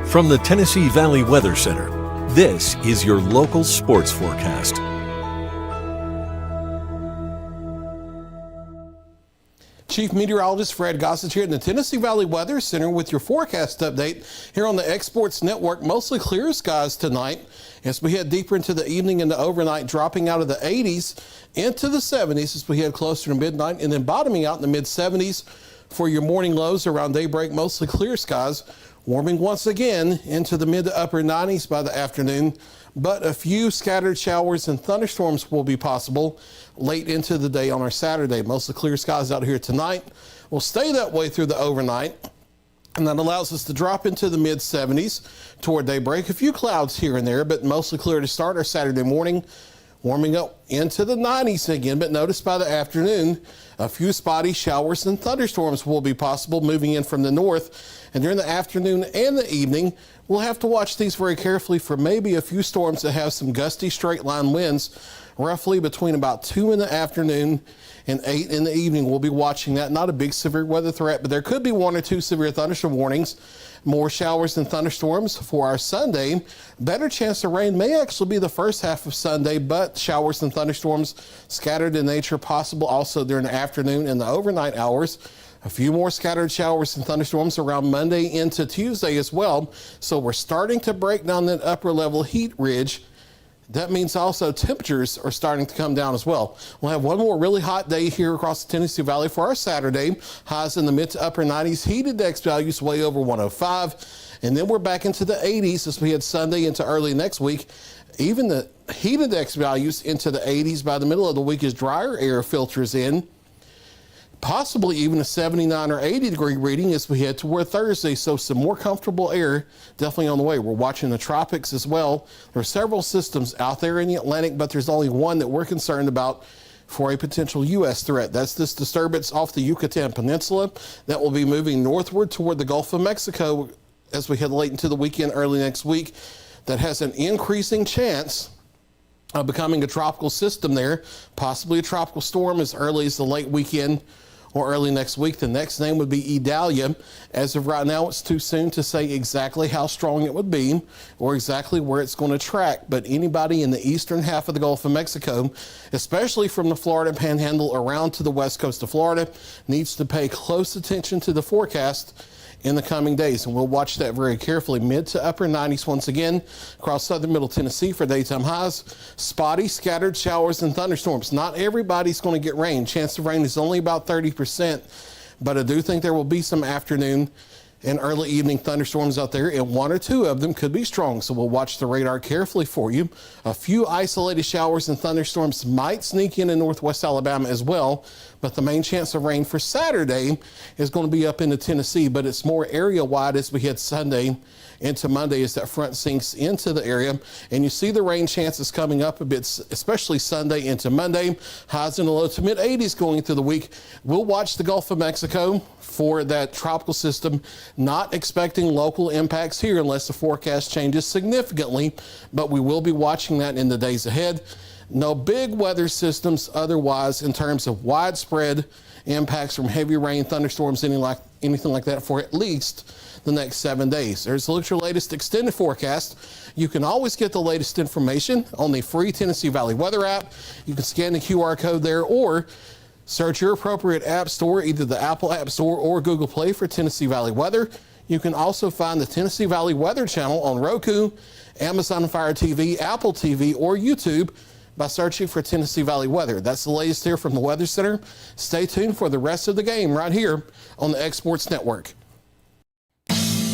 From the Tennessee Valley Weather Center, this is your local sports forecast. Chief Meteorologist Fred Gossett here in the Tennessee Valley Weather Center with your forecast update here on the X Sports Network. Mostly clear skies tonight as we head deeper into the evening and the overnight, dropping out of the 80s into the 70s as we head closer to midnight, and then bottoming out in the mid-70s for your morning lows around daybreak. Mostly clear skies, warming once again into the mid to upper 90s by the afternoon, but a few scattered showers and thunderstorms will be possible late into the day on our Saturday. Mostly clear skies out here tonight. Will stay that way through the overnight, and that allows us to drop into the mid 70s toward daybreak. A few clouds here and there, but mostly clear to start our Saturday morning, warming up into the 90s again. But notice by the afternoon, a few spotty showers and thunderstorms will be possible moving in from the north. And during the afternoon and the evening, we'll have to watch these very carefully for maybe a few storms that have some gusty straight line winds, roughly between about 2 in the afternoon and 8 in the evening. We'll be watching that. Not a big severe weather threat, but there could be 1 or 2 severe thunderstorm warnings. More showers and thunderstorms for our Sunday. Better chance of rain may actually be the first half of Sunday, but showers and thunderstorms scattered in nature possible also during the afternoon and the overnight hours. A few more scattered showers and thunderstorms around Monday into Tuesday as well. So we're starting to break down that upper level heat ridge. That means also temperatures are starting to come down as well. We'll have one more really hot day here across the Tennessee Valley for our Saturday. Highs in the mid to upper 90s, heat index values way over 105. And then we're back into the 80s as we head Sunday into early next week. Even the heat index values into the 80s by the middle of the week as drier air filters in. Possibly even a 79 or 80 degree reading as we head toward Thursday. So some more comfortable air definitely on the way. We're watching the tropics as well. There are several systems out there in the Atlantic, but there's only one that we're concerned about for a potential U.S. threat. That's this disturbance off the Yucatan Peninsula that will be moving northward toward the Gulf of Mexico as we head late into the weekend, early next week. That has an increasing chance of becoming a tropical system there, possibly a tropical storm as early as the late weekend or early next week. The next name would be Idalia. As of right now, it's too soon to say exactly how strong it would be or exactly where it's going to track. But anybody in the eastern half of the Gulf of Mexico, especially from the Florida Panhandle around to the west coast of Florida, needs to pay close attention to the forecast in the coming days, and we'll watch that very carefully. Mid to upper 90s once again across southern middle Tennessee for daytime highs. Spotty scattered showers and thunderstorms. Not everybody's going to get rain. Chance of rain is only about 30%, but I do think there will be some afternoon and early evening thunderstorms out there, and 1 or 2 of them could be strong, so we'll watch the radar carefully for you. A few isolated showers and thunderstorms might sneak in northwest Alabama as well, but the main chance of rain for Saturday is going to be up into Tennessee, but it's more area-wide as we head Sunday into Monday as that front sinks into the area. And you see the rain chances coming up a bit, especially Sunday into Monday. Highs in the low to mid-80s going through the week. We'll watch the Gulf of Mexico for that tropical system. Not expecting local impacts here unless the forecast changes significantly, but we will be watching that in the days ahead. No big weather systems otherwise in terms of widespread impacts from heavy rain, thunderstorms, anything like that for at least the next 7 days. There's the latest extended forecast. You can always get the latest information on the free Tennessee Valley Weather app. You can scan the QR code there or search your appropriate app store, either the Apple App Store or Google Play for Tennessee Valley Weather. You can also find the Tennessee Valley Weather channel on Roku, Amazon Fire TV, Apple TV, or YouTube by searching for Tennessee Valley Weather. That's the latest here from the Weather Center. Stay tuned for the rest of the game right here on the X Sports Network.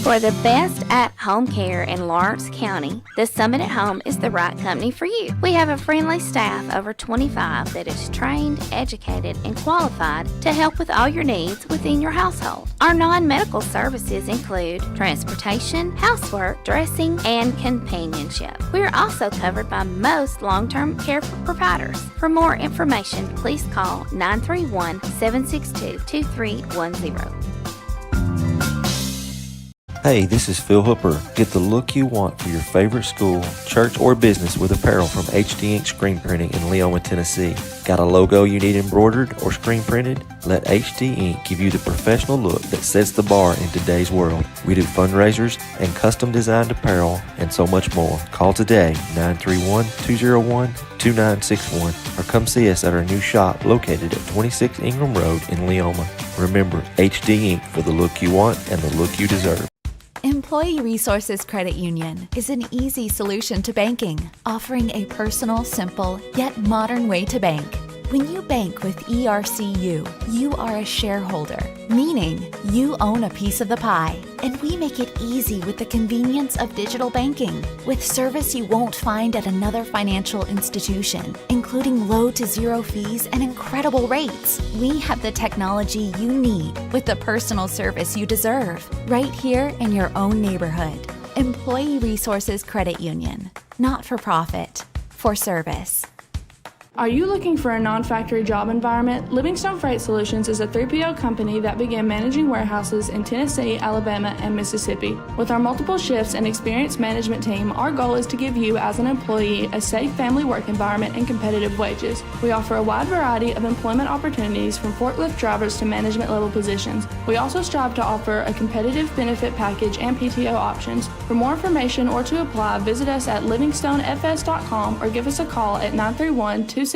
For the best at-home care in Lawrence County, the Summit at Home is the right company for you. We have a friendly staff over 25 that is trained, educated, and qualified to help with all your needs within your household. Our non-medical services include transportation, housework, dressing, and companionship. We are also covered by most long-term care providers. For more information, please call 931-762-2310. Hey, this is Phil Hooper. Get the look you want for your favorite school, church, or business with apparel from HD Ink Screen Printing in Leoma, Tennessee. Got a logo you need embroidered or screen printed? Let HD Ink give you the professional look that sets the bar in today's world. We do fundraisers and custom designed apparel and so much more. Call today, 931-201-2961, or come see us at our new shop located at 26 Ingram Road in Leoma. Remember, HD Ink for the look you want and the look you deserve. Employee Resources Credit Union is an easy solution to banking, offering a personal, simple, yet modern way to bank. When you bank with ERCU, you are a shareholder, meaning you own a piece of the pie, and we make it easy with the convenience of digital banking, with service you won't find at another financial institution, including low to zero fees and incredible rates. We have the technology you need with the personal service you deserve, right here in your own neighborhood. Employee Resources Credit Union, not for profit, for service. Are you looking for a non-factory job environment? Livingstone Freight Solutions is a 3PL company that began managing warehouses in Tennessee, Alabama, and Mississippi. With our multiple shifts and experienced management team, our goal is to give you as an employee a safe family work environment and competitive wages. We offer a wide variety of employment opportunities from forklift drivers to management level positions. We also strive to offer a competitive benefit package and PTO options. For more information or to apply, visit us at livingstonefs.com or give us a call at 931-269-3255.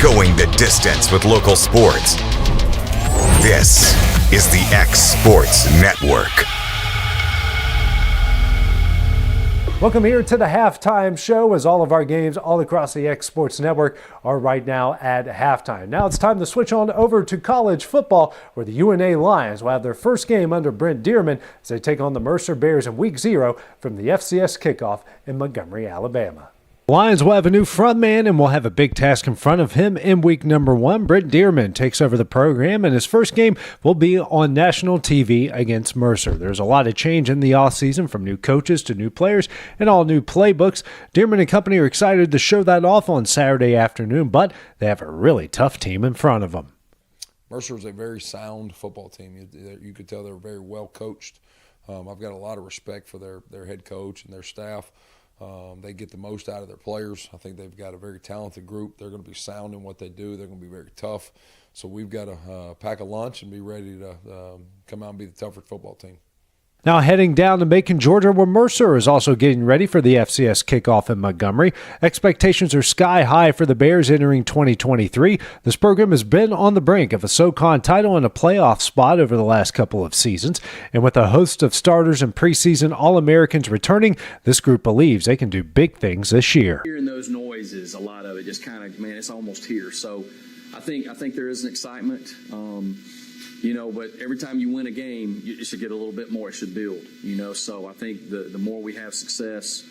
Going the distance with local sports. This is the X Sports Network. Welcome here to the halftime show, as all of our games all across the X Sports Network are right now at halftime. Now it's time to switch on over to college football, where the UNA Lions will have their first game under Brent Dearman as they take on the Mercer Bears in Week 0 from the FCS kickoff in Montgomery, Alabama. Lions will have a new front man and will have a big task in front of him in week number 1. Brent Dearman takes over the program, and his first game will be on national TV against Mercer. There's a lot of change in the offseason, from new coaches to new players and all new playbooks. Dearman and company are excited to show that off on Saturday afternoon, but they have a really tough team in front of them. Mercer is a very sound football team. You could tell they're very well coached. I've got a lot of respect for their head coach and their staff. They get the most out of their players. I think they've got a very talented group. They're going to be sound in what they do. They're going to be very tough. So we've got to pack a lunch and be ready to come out and be the tougher football team. Now heading down to Macon, Georgia, where Mercer is also getting ready for the FCS kickoff in Montgomery. Expectations are sky high for the Bears entering 2023. This program has been on the brink of a SoCon title and a playoff spot over the last couple of seasons. And with a host of starters and preseason All-Americans returning, this group believes they can do big things this year. Hearing those noises, a lot of it just kind of, man, it's almost here. So I think there is an excitement. But every time you win a game, it should get a little bit more. It should build, So I think the more we have success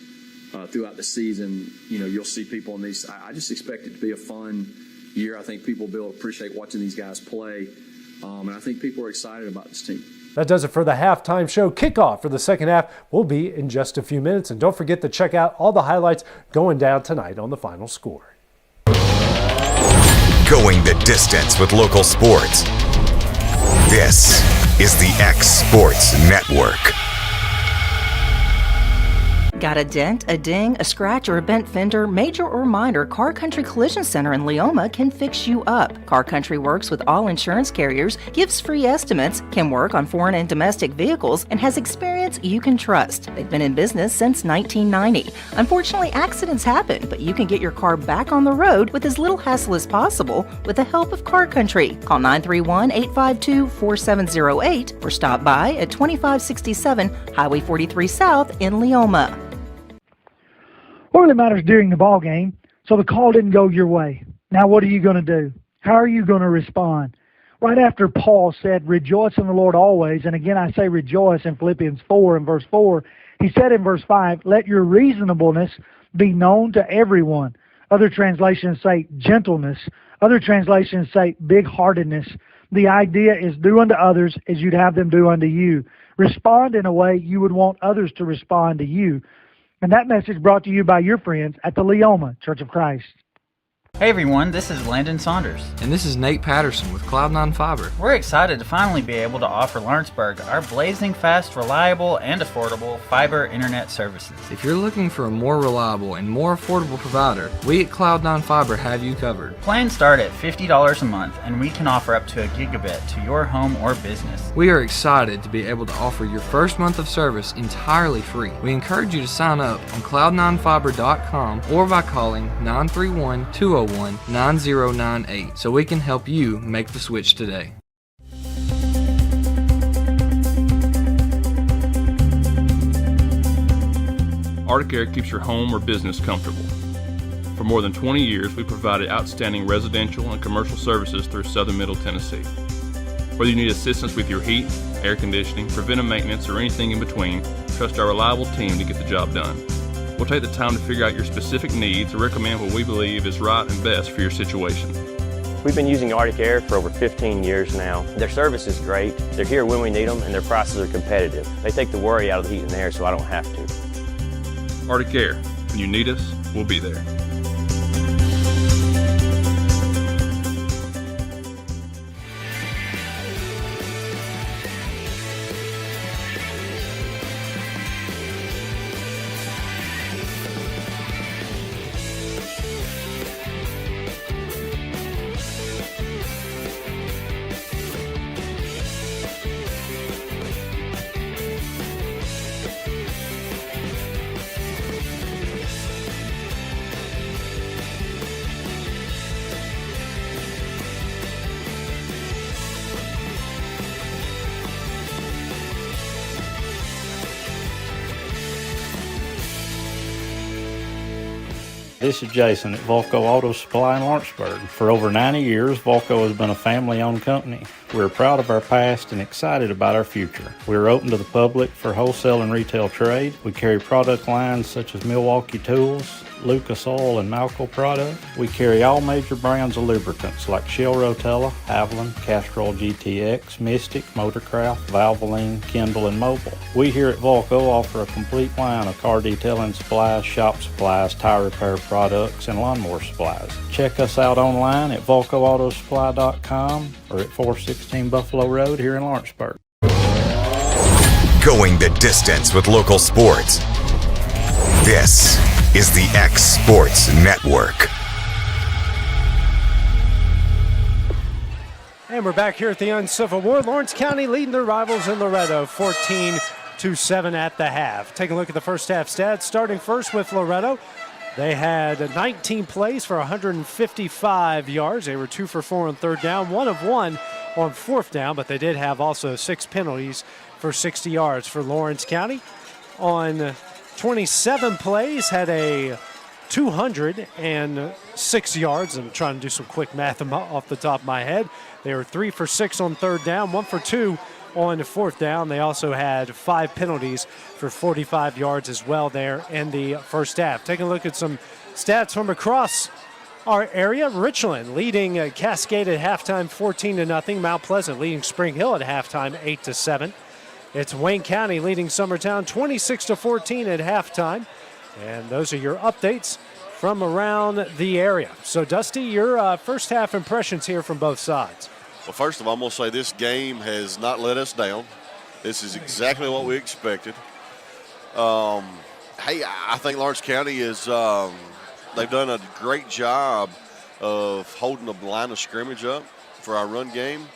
throughout the season, you'll see people in these. I just expect it to be a fun year. I think people will appreciate watching these guys play. And I think people are excited about this team. That does it for the halftime show. Kickoff for the second half will be in just a few minutes. And don't forget to check out all the highlights going down tonight on The Final Score. Going the distance with local sports. This is the X Sports Network. Got a dent, a ding, a scratch, or a bent fender? Major or minor, Car Country Collision Center in Leoma can fix you up. Car Country works with all insurance carriers, gives free estimates, can work on foreign and domestic vehicles, and has experience you can trust. They've been in business since 1990. Unfortunately, accidents happen, but you can get your car back on the road with as little hassle as possible with the help of Car Country. Call 931-852-4708 or stop by at 2567 Highway 43 South in Leoma. What really matters during the ball game, so the call didn't go your way. Now what are you going to do? How are you going to respond? right after Paul said, rejoice in the Lord always, and again I say rejoice in Philippians 4 and verse 4, he said in verse 5, let your reasonableness be known to everyone. Other translations say gentleness. Other translations say big-heartedness. The idea is do unto others as you'd have them do unto you. Respond in a way you would want others to respond to you. And that message brought to you by your friends at the Leoma Church of Christ. Hey everyone, this is Landon Saunders. And this is Nate Patterson with Cloud9 Fiber. We're excited to finally be able to offer Lawrenceburg our blazing fast, reliable, and affordable fiber internet services. If you're looking for a more reliable and more affordable provider, we at Cloud9 Fiber have you covered. Plans start at $50 a month, and we can offer up to a gigabit to your home or business. We are excited to be able to offer your first month of service entirely free. We encourage you to sign up on cloud9fiber.com or by calling 931-201-9098 so we can help you make the switch today. Arctic Air keeps your home or business comfortable. For more than 20 years, we provided outstanding residential and commercial services through Southern Middle Tennessee. Whether you need assistance with your heat, air conditioning, preventive maintenance, or anything in between, trust our reliable team to get the job done. We'll take the time to figure out your specific needs and recommend what we believe is right and best for your situation. We've been using Arctic Air for over 15 years now. Their service is great, they're here when we need them, and their prices are competitive. They take the worry out of the heat and air so I don't have to. Arctic Air, when you need us, we'll be there. This is Jason at Volco Auto Supply in Lawrenceburg. For over 90 years, Volco has been a family-owned company. We're proud of our past and excited about our future. We are open to the public for wholesale and retail trade. We carry product lines such as Milwaukee Tools, Lucas Oil, and Malco product. We carry all major brands of lubricants like Shell Rotella, Haviland, Castrol GTX, Mystic, Motorcraft, Valvoline, Kindle, and Mobil. We here at Volco offer a complete line of car detailing supplies, shop supplies, tire repair products, and lawnmower supplies. Check us out online at VolcoAutosupply.com or at 416 Buffalo Road here in Lawrenceburg. Going the distance with local sports. This is the X Sports Network. And we're back here at the Uncivil War. Lawrence County leading their rivals in Loretto 14-7 at the half. Take a look at the first half stats. Starting first with Loretto. They had 19 plays for 155 yards. They were 2 for 4 on third down, 1 of 1 on fourth down, but they did have also 6 penalties for 60 yards for Lawrence County. On 27 plays, had a 206 yards. I'm trying to do some quick math off the top of my head. They were 3 for 6 on third down, 1 for 2 on fourth down. They also had 5 penalties for 45 yards as well there in the first half. Taking a look at some stats from across our area. Richland leading Cascade at halftime 14-0. Mount Pleasant leading Spring Hill at halftime 8-7. It's Wayne County leading Summertown 26-14 at halftime. And those are your updates from around the area. So, Dusty, your first half impressions here from both sides. Well, first of all, I'm going to say this game has not let us down. This is exactly what we expected. Hey, I think Lawrence County is they've done a great job of holding the line of scrimmage up for our run game.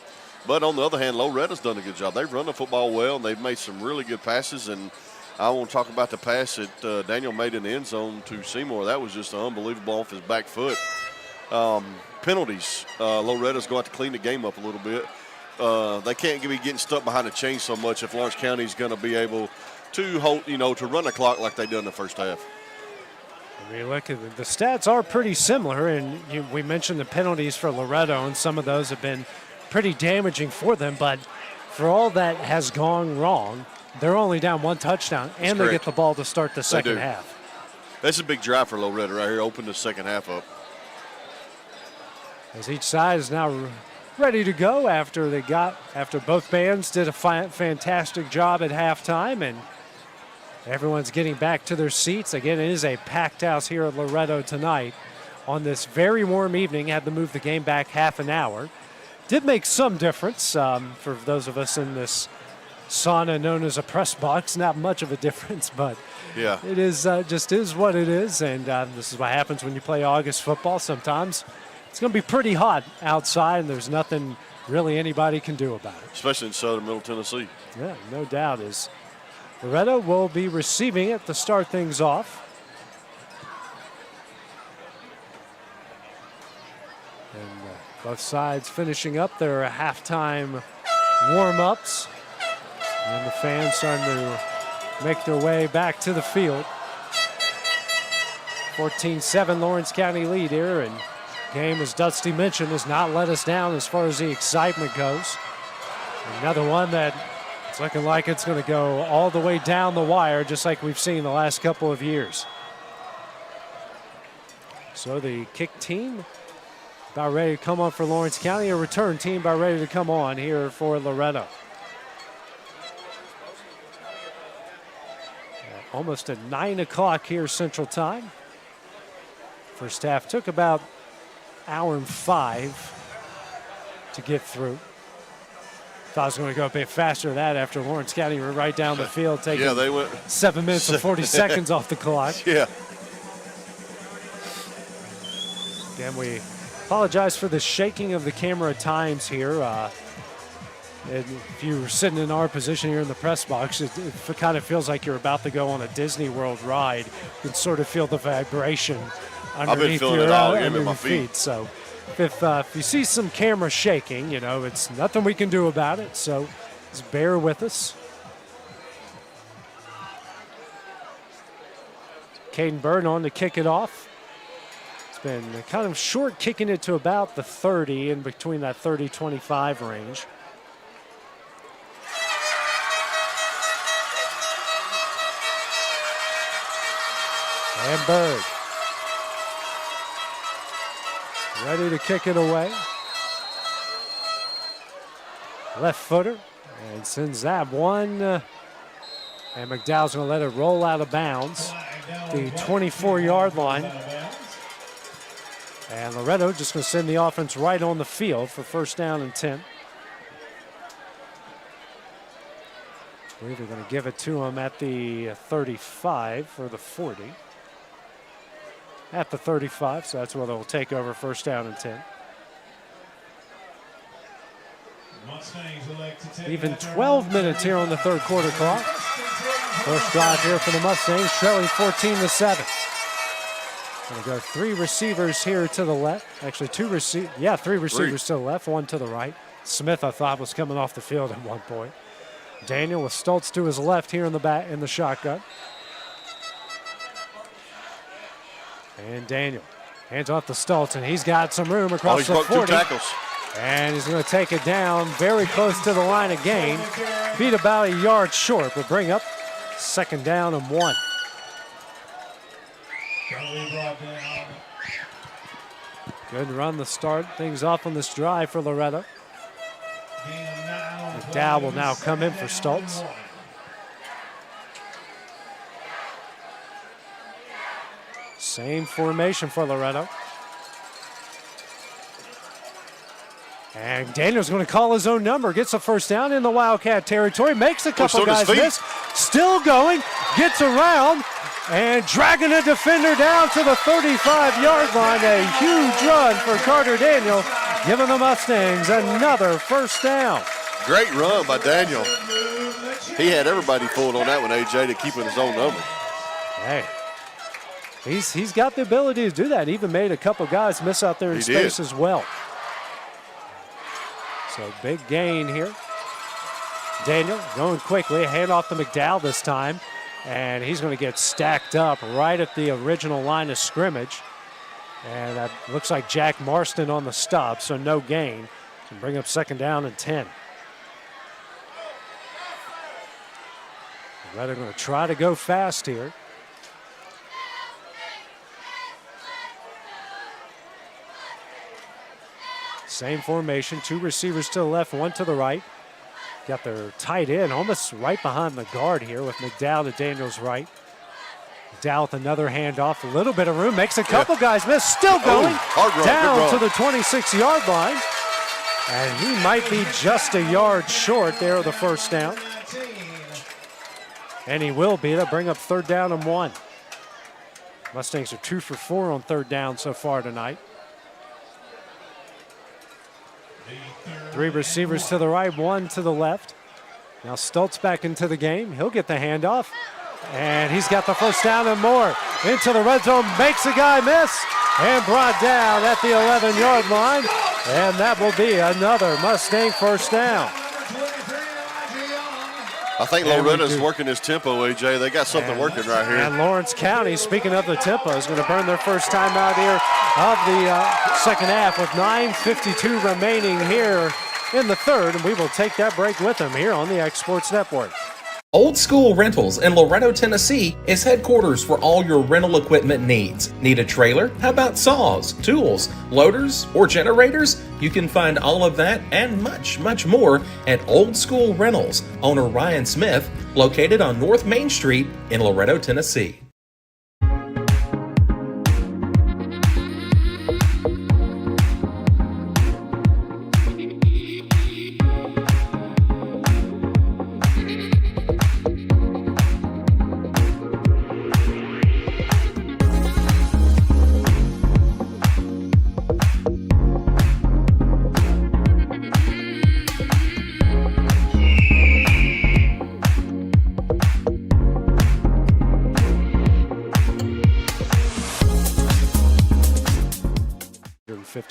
But on the other hand, Loretto's done a good job. They've run the football well, and they've made some really good passes. And I want to talk about the pass that Daniel made in the end zone to Seymour. That was just unbelievable off his back foot. Penalties. Loretto's going to have to clean the game up a little bit. They can't be getting stuck behind the chain so much if Lawrence County is going to be able to hold, to run the clock like they did in the first half. I mean, look, the stats are pretty similar, and we mentioned the penalties for Loretto, and some of those have been pretty damaging for them, but for all that has gone wrong, they're only down 1 touchdown, and they get the ball to start the second half. That's a big drive for Loretto right here. Open the second half up. As each side is now ready to go after both bands did a fantastic job at halftime, and everyone's getting back to their seats. Again, it is a packed house here at Loretto tonight on this very warm evening. Had to move the game back half an hour. Did make some difference for those of us in this sauna known as a press box. Not much of a difference, but yeah, it is just is what it is, and this is what happens when you play August football. Sometimes it's going to be pretty hot outside, and there's nothing really anybody can do about it. Especially in southern Middle Tennessee. Yeah, no doubt. As Loretto will be receiving it to start things off. And both sides finishing up their halftime warm-ups. And the fans starting to make their way back to the field. 14-7 Lawrence County lead here, and game, as Dusty mentioned, has not let us down as far as the excitement goes. Another one that it's looking like it's going to go all the way down the wire, just like we've seen the last couple of years. So the kick team about ready to come on for Lawrence County, a return team about ready to come on here for Loretto. Almost at 9 o'clock here Central Time. First half took about hour and 5 to get through. Thought I was going to go a bit faster than that after Lawrence County were right down the field taking they went 7 minutes and 40 seconds off the clock. Yeah. Again, we apologize for the shaking of the camera at times here. And if you were sitting in our position here in the press box, it kind of feels like you're about to go on a Disney World ride. You can sort of feel the vibration underneath your feet. So if you see some camera shaking, it's nothing we can do about it. So just bear with us. Caden Burton on to kick it off. It's been kind of short, kicking it to about the 30, in between that 30-25 range. And Bird ready to kick it away. Left footer, and sends that one. And McDowell's going to let it roll out of bounds. The 24-yard line. And Loretto just going to send the offense right on the field for first down and 10. I believe they're going to give it to him at the 35 or the 40. At the 35, so that's where they'll take over first down and 10. Even 12 minutes here on the third quarter clock. First drive here for the Mustangs, trailing 14-7. Going to go 3 receivers here to the left. Actually, 3 receivers to the left, 1 to the right. Smith, I thought, was coming off the field at one point. Daniel with Stoltz to his left here in the shotgun. And Daniel hands off to Stoltz, and he's got some room across the 40. 2 tackles. And he's going to take it down very close to the line of gain. Beat about a yard short, but bring up second down and 1. Good run to start things off on this drive for Loretto. McDowell will now come in for Stoltz. Same formation for Loretto. And Daniel's going to call his own number. Gets a first down in the Wildcat territory. Makes a couple guys miss. Still going. Gets around. And dragging a defender down to the 35-yard line. A huge run for Carter Daniel. Giving the Mustangs another first down. Great run by Daniel. He had everybody fooled on that one, AJ, to keeping his own number. Hey. He's got the ability to do that. Even made a couple guys miss out there in space as well. So big gain here. Daniel going quickly, hand off to McDowell this time. And he's going to get stacked up right at the original line of scrimmage. And that looks like Jack Marston on the stop, so no gain. And bring up second down and 10. Loretto going to try to go fast here. Same formation, 2 receivers to the left, 1 to the right. Got their tight end almost right behind the guard here with McDowell to Daniels' right. McDowell with another handoff, a little bit of room, makes a couple guys miss, still going. Hard run, down to the 26-yard line. And he might be just a yard short there of the first down. And he will be. That'll bring up third down and 1. Mustangs are 2 for 4 on third down so far tonight. 3 receivers to the right, 1 to the left. Now Stoltz back into the game. He'll get the handoff. And he's got the first down and more. Into the red zone, makes a guy miss. And brought down at the 11-yard line. And that will be another Mustang first down. I think Loretta's working his tempo, AJ. They got something working right here. And Lawrence County, speaking of the tempo, is going to burn their first time out here of the second half with 9:52 remaining here in the third. And we will take that break with them here on the X Sports Network. Old School Rentals in Loretto, Tennessee is headquarters for all your rental equipment needs. Need a trailer? How about saws, tools, loaders, or generators? You can find all of that and much, much more at Old School Rentals. Owner Ryan Smith, located on North Main Street in Loretto, Tennessee.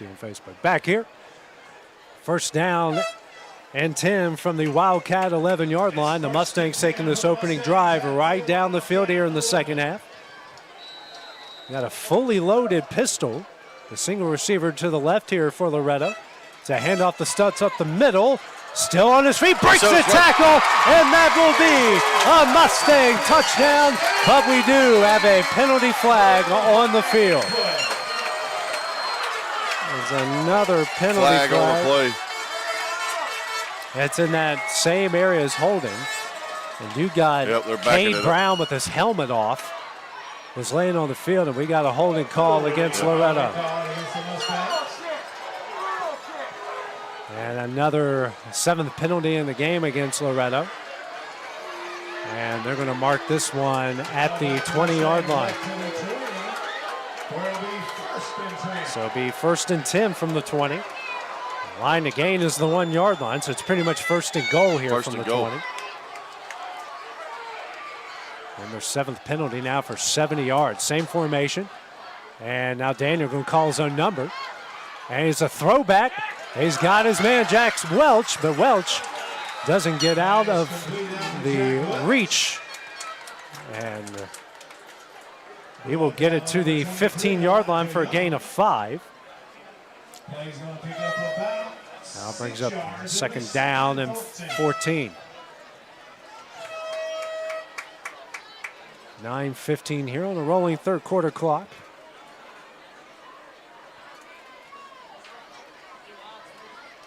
On Facebook. Back here, first down and 10 from the Wildcat 11-yard line. The Mustangs taking this opening drive right down the field here in the second half. Got a fully loaded pistol. The single receiver to the left here for Loretto. It's a handoff to Stutz up the middle. Still on his feet, breaks the tackle, and that will be a Mustang touchdown. But we do have a penalty flag on the field. There's another penalty flag. On the play. It's in that same area as holding. And you got Cade Brown with his helmet off. Is laying on the field, and we got a holding call against Loretto. And another 7th penalty in the game against Loretto. And they're going to mark this one at the 20-yard line. So it'll be 1st and 10 from the 20. The line to gain is the 1-yard line, so it's pretty much 1st and goal here from the 20. And their 7th penalty now for 70 yards. Same formation. And now Daniel going to call his own number. And it's a throwback. He's got his man, Jax Welch, but Welch doesn't get out of the reach. And he will get it to the 15-yard line for a gain of 5. Now brings up second down and 14. 9:15 here on the rolling third quarter clock.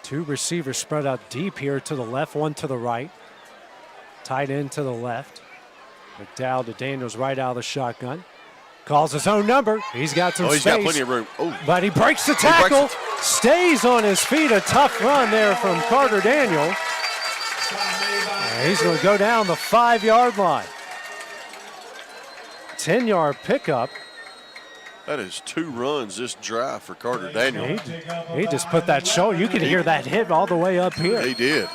Two receivers spread out deep here to the left, 1 to the right. Tight end to the left. McDowell to Daniels right out of the shotgun. Calls his own number. He's got some space. He's got plenty of room. Oh. But he breaks the tackle. Stays on his feet. A tough run there from Carter Daniel. And he's going to go down the 5-yard line. 10-yard pickup. That is 2 runs this drive for Carter Daniel. He just put that shoulder. You could hear that hit all the way up here. He did.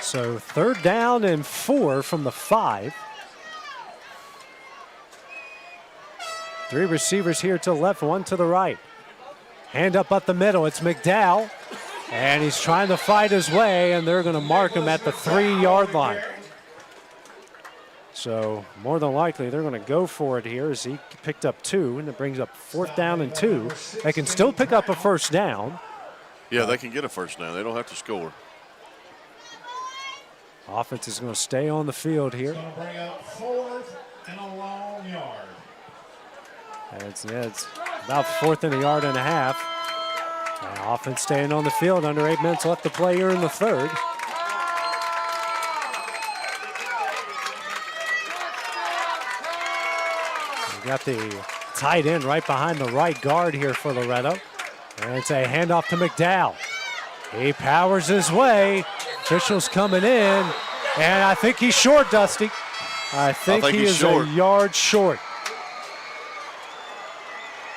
So 3rd down and 4 from the 5. 3 receivers here to the left, 1 to the right. Hand up the middle. It's McDowell. And he's trying to fight his way, and they're going to mark him at the 3-yard line. So more than likely they're going to go for it here as he picked up 2, and it brings up 4th down and 2. They can still pick up a first down. Yeah, they can get a first down. They don't have to score. Offense is going to stay on the field here. Going to bring up 4th and a long yard. It's about 4th and a yard and a half. And offense staying on the field, under 8 minutes left to play here in the third. We got the tight end right behind the right guard here for Loretto. And it's a handoff to McDowell. He powers his way. Officials coming in. And I think he's short, Dusty. I think he is short. A yard short.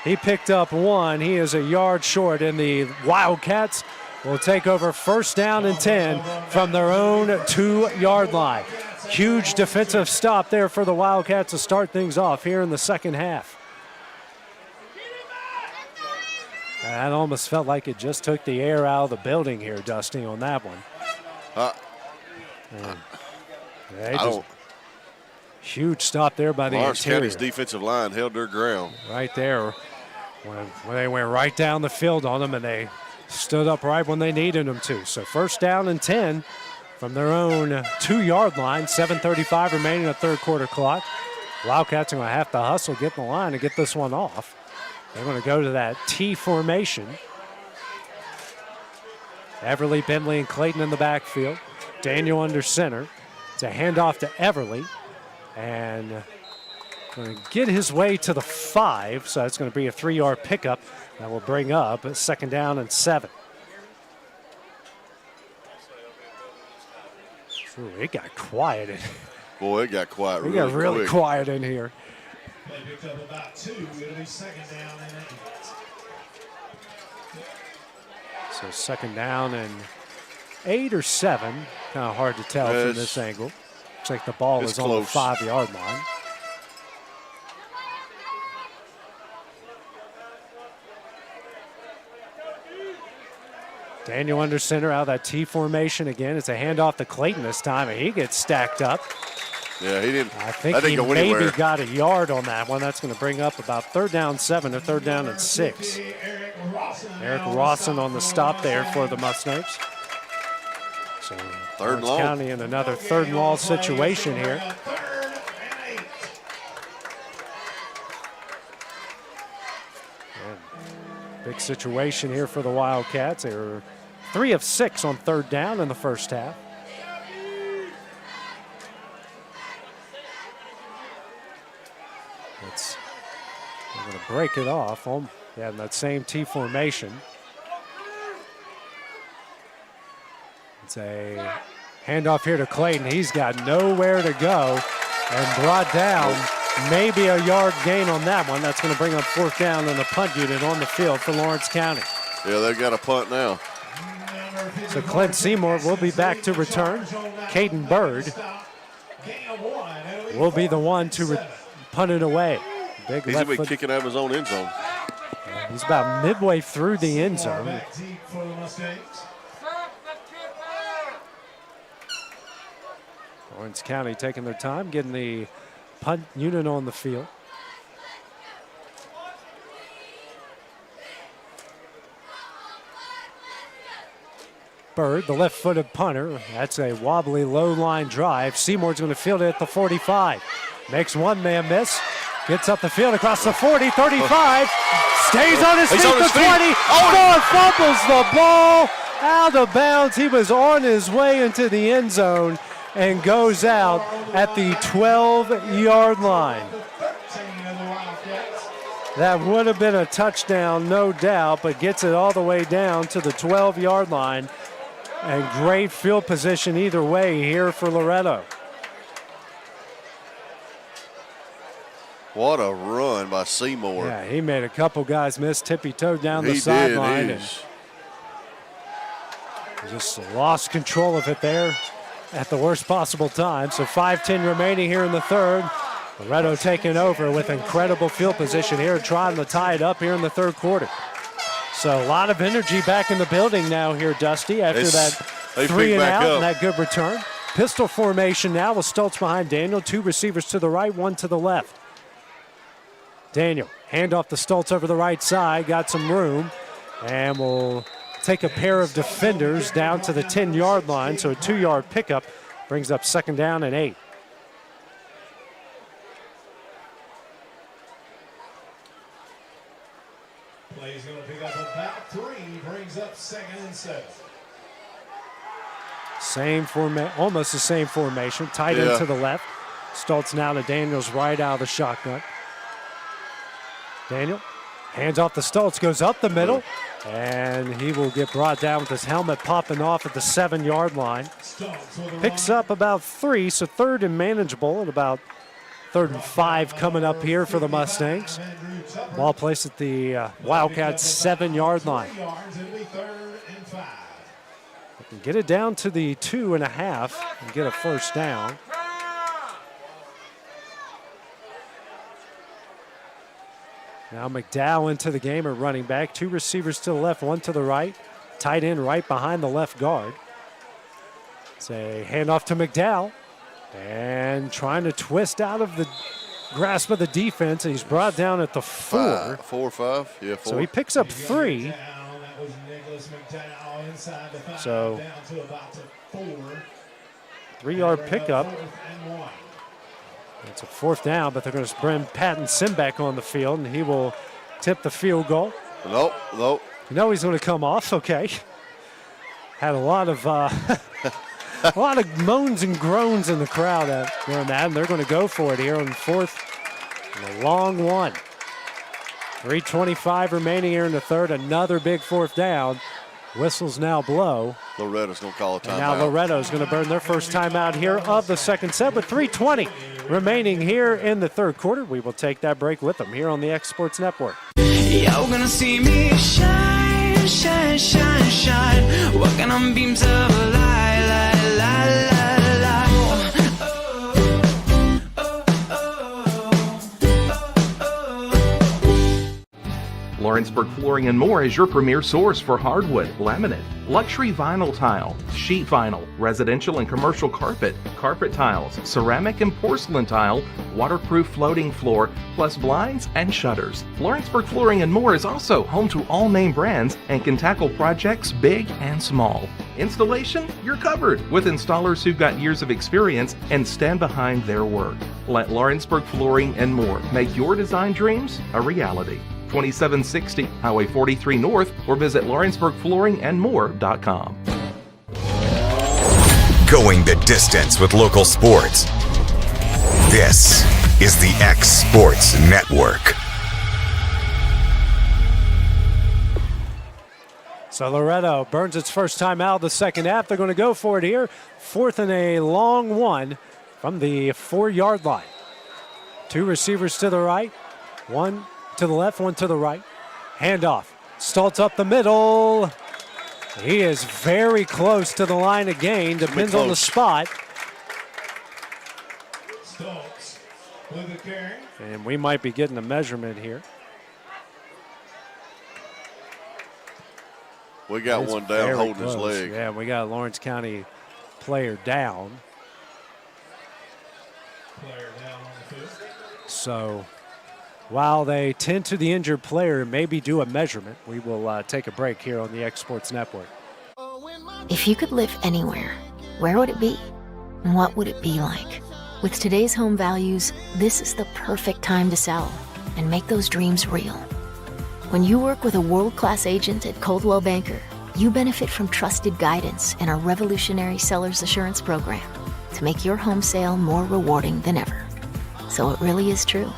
He picked up 1. He is a yard short, and the Wildcats will take over first down and 10 from their own 2-yard line. Huge defensive stop there for the Wildcats to start things off here in the second half. That almost felt like it just took the air out of the building here, Dusty, on that one. Huge stop there by the Lawrence interior. County's defensive line held their ground. Right there. When they went right down the field on them, and they stood up right when they needed them to. So first down and 10 from their own 2-yard line. 7:35 remaining in the third quarter clock. Wildcats are going to have to hustle, get in the line to get this one off. They're going to go to that T formation. Everly, Bentley, and Clayton in the backfield. Daniel under center. It's a handoff to Everly. And going to get his way to the 5, so that's going to be a 3-yard pickup. That will bring up a 2nd down and 7. Ooh, it got quiet in here. Boy, it got quiet really quick. It got really quiet in here. They picked up about 2. It'll be 2nd down and 8. So 2nd down and 8 or 7. Kind of hard to tell from this angle. Looks like the ball is on the 5-yard line. Daniel under center out of that T formation again. It's a handoff to Clayton this time, and he gets stacked up. Yeah, he didn't. I think he maybe got a yard on that one. That's going to bring up about 3rd down 7 or 3rd down and 6. Eric Rawson on the stop there for the Mustangs. So third Lawrence County in another 3rd and long situation here. Big situation here for the Wildcats. They were 3 of 6 on 3rd down in the first half. They're going to break it off in that same T formation. It's a handoff here to Clayton. He's got nowhere to go and brought down. Maybe a yard gain on that one. That's going to bring up 4th down and a punt unit on the field for Lawrence County. Yeah, they've got a punt now. So Clint Seymour will be back to return. Caden Bird will be the one to punt it away. He's going to be kicking out of his own end zone. He's about midway through the end zone. Lawrence County taking their time, getting the punt unit on the field. Bird, the left-footed punter. That's a wobbly low-line drive. Seymour's going to field it at the 45. Makes one man miss. Gets up the field across the 40, 35. Stays on his feet to 20. Fumbles the ball out of bounds. He was on his way into the end zone and goes out at the 12-yard line. That would have been a touchdown, no doubt, but gets it all the way down to the 12-yard line. And great field position either way here for Loretto. What a run by Seymour. Yeah, he made a couple guys miss, tippy-toed down the sideline. And just lost control of it there at the worst possible time. So 5:10 remaining here in the third. Loretto taking over with incredible field position here, trying to tie it up here in the third quarter. So a lot of energy back in the building now here, Dusty, after that 3 and out and that good return. Pistol formation now with Stoltz behind Daniel. 2 receivers to the right, 1 to the left. Daniel, handoff to Stoltz over the right side, got some room, and will take a pair of defenders down to the 10-yard line, so a 2-yard pickup brings up 2nd down and 8. Play's going to pick up about 3, brings up 2nd and 7. Almost the same formation. Tight end to the left. Stoltz now to Daniels right out of the shotgun. Daniel hands off to Stoltz, goes up the middle, and he will get brought down with his helmet popping off at the 7-yard line. Picks up about 3, so 3rd and manageable at about 3rd and 5 coming up here for the Mustangs. Ball placed at the Wildcats' 7-yard line. Can get it down to the 2.5 and get a 1st down. Now McDowell into the game at running back. 2 receivers to the left, 1 to the right. Tight end right behind the left guard. It's a handoff to McDowell. And trying to twist out of the grasp of the defense. And he's brought down at the 4. 4 or 5? Yeah, 4. So he picks up 3. So 3-yard pickup. It's a 4th down, but they're going to bring Patton Sim back on the field, and he will tip the field goal. Nope. You know he's going to come off. Okay. Had a lot of moans and groans in the crowd during that, and they're going to go for it here on 4th and a long one. 3:25 remaining here in the 3rd. Another big 4th down. Whistles now blow. Loretto's going to call a timeout. And now Loretto's going to burn their first timeout here of the 2nd set with 3:20 remaining here in the 3rd quarter. We will take that break with them here on the X Sports Network. Y'all gonna see me shine, shine, shine, shine, walking on beams of light, light, light, light, light. Lawrenceburg Flooring and More is your premier source for hardwood, laminate, luxury vinyl tile, sheet vinyl, residential and commercial carpet, carpet tiles, ceramic and porcelain tile, waterproof floating floor, plus blinds and shutters. Lawrenceburg Flooring and More is also home to all name brands and can tackle projects big and small. Installation? You're covered with installers who've got years of experience and stand behind their work. Let Lawrenceburg Flooring and More make your design dreams a reality. 2760 Highway 43 North, or visit LawrenceburgFlooringandMore.com. Going the distance with local sports. This is the X Sports Network. So Loretto burns its first time out of the 2nd half. They're going to go for it here. 4th and a long one from the 4-yard line. 2 receivers to the right, 1 to the left, 1 to the right. Handoff. Stoltz up the middle. He is very close to the line of gain. Depends on the spot. Stoltz with the carry. And we might be getting a measurement here. We got It's one down holding close. his leg. Yeah, we got a Lawrence County player down. Player down on the field. So while they tend to the injured player and maybe do a measurement, we will take a break here on the X Sports Network. If you could live anywhere, where would it be? And what would it be like? With today's home values, this is the perfect time to sell and make those dreams real. When you work with a world-class agent at Coldwell Banker, you benefit from trusted guidance and our revolutionary seller's assurance program to make your home sale more rewarding than ever. So it really is true.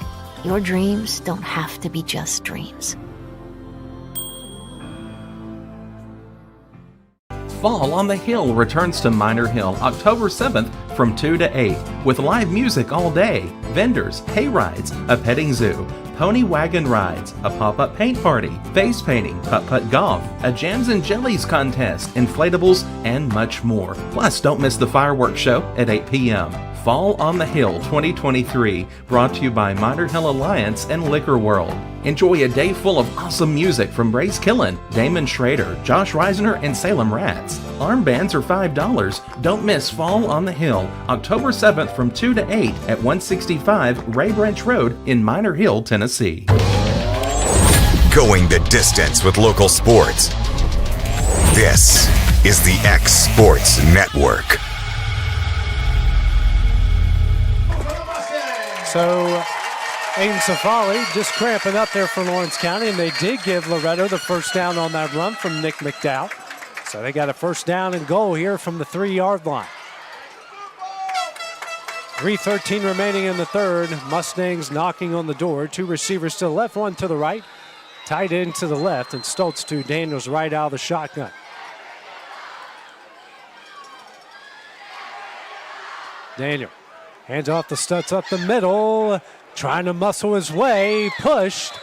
Your dreams don't have to be just dreams. Fall on the Hill returns to Minor Hill October 7th from 2 to 8 with live music all day, vendors, hay rides, a petting zoo, pony wagon rides, a pop-up paint party, face painting, putt-putt golf, a jams and jellies contest, inflatables, and much more. Plus, don't miss the fireworks show at 8 p.m. Fall on the Hill 2023, brought to you by Minor Hill Alliance and Liquor World. Enjoy a day full of awesome music from Brace Killen, Damon Schrader, Josh Reisner, and Salem Rats. Armbands are $5. Don't miss Fall on the Hill, October 7th from 2 to 8 at 165 Ray Branch Road in Minor Hill, Tennessee. Going the distance with local sports. This is the X Sports Network. So Aiden Safali just cramping up there for Lawrence County, and they did give Loretto the first down on that run from Nick McDowell. So they got a first down and goal here from the 3-yard line. 3:13 remaining in the third. Mustangs knocking on the door. 2 receivers to the left, 1 to the right. Tight end to the left, and Stoltz to Daniels right out of the shotgun. Daniel hands off the Stutz up the middle, trying to muscle his way, pushed,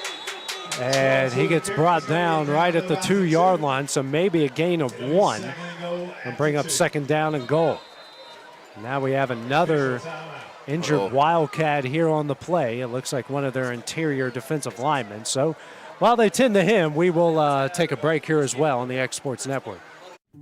and he gets brought down right at the 2-yard line, so maybe a gain of 1 and bring up second down and goal. Now we have another injured Wildcat here on the play. It looks like one of their interior defensive linemen. So while they tend to him, we will take a break here as well on the X Sports Network.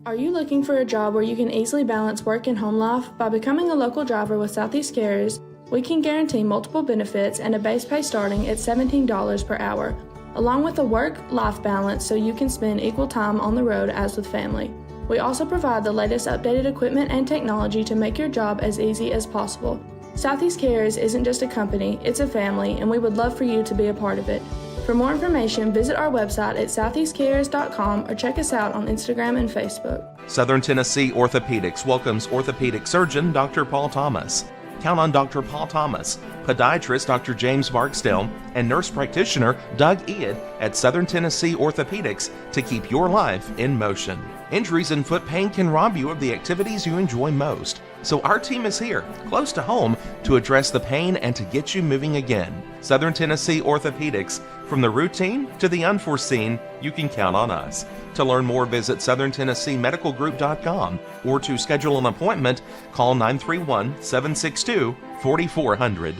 Are you looking for a job where you can easily balance work and home life? By becoming a local driver with Southeast Carriers, we can guarantee multiple benefits and a base pay starting at $17 per hour, along with a work-life balance so you can spend equal time on the road as with family. We also provide the latest updated equipment and technology to make your job as easy as possible. Southeast Carriers isn't just a company, it's a family, and we would love for you to be a part of it. For more information, visit our website at southeastcarriers.com or check us out on Instagram and Facebook. Southern Tennessee Orthopedics welcomes orthopedic surgeon Dr. Paul Thomas. Count on Dr. Paul Thomas, podiatrist Dr. James Barksdale, and nurse practitioner Doug Iad at Southern Tennessee Orthopedics to keep your life in motion. Injuries and foot pain can rob you of the activities you enjoy most. So our team is here, close to home, to address the pain and to get you moving again. Southern Tennessee Orthopedics. From the routine to the unforeseen, you can count on us. To learn more, visit southerntennesseemedicalgroup.com or to schedule an appointment, call 931-762-4400.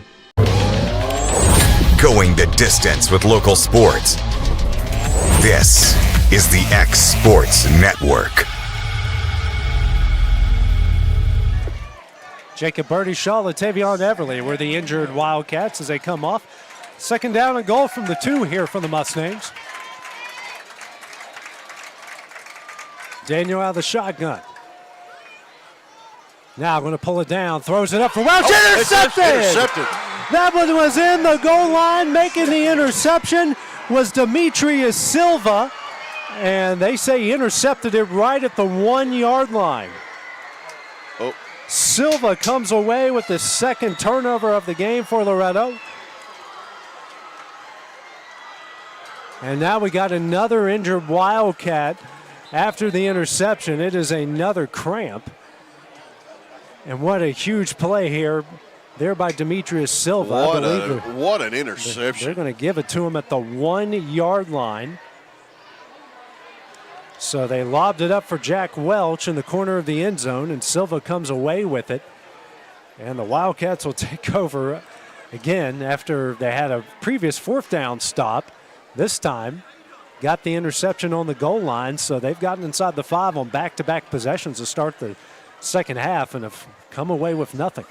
Going the distance with local sports. This is the X Sports Network. Jacob Birdie-Shaw, Latavion Everly were the injured Wildcats as they come off. Second down and goal from the 2 here for the Mustangs. Daniel out of the shotgun. Now going to pull it down, throws it up for Welch. Intercepted! That one was in the goal line. Making the interception was Demetrius Silva, and they say he intercepted it right at the 1-yard line. Silva comes away with the second turnover of the game for Loretto. And now we got another injured Wildcat after the interception. It is another cramp. And what a huge play here there by Demetrius Silva. What an interception. They're going to give it to him at the 1-yard line. So they lobbed it up for Jack Welch in the corner of the end zone, and Silva comes away with it. And the Wildcats will take over again after they had a previous 4th down stop. This time, got the interception on the goal line, so they've gotten inside the 5 on back-to-back possessions to start the second half and have come away with nothing.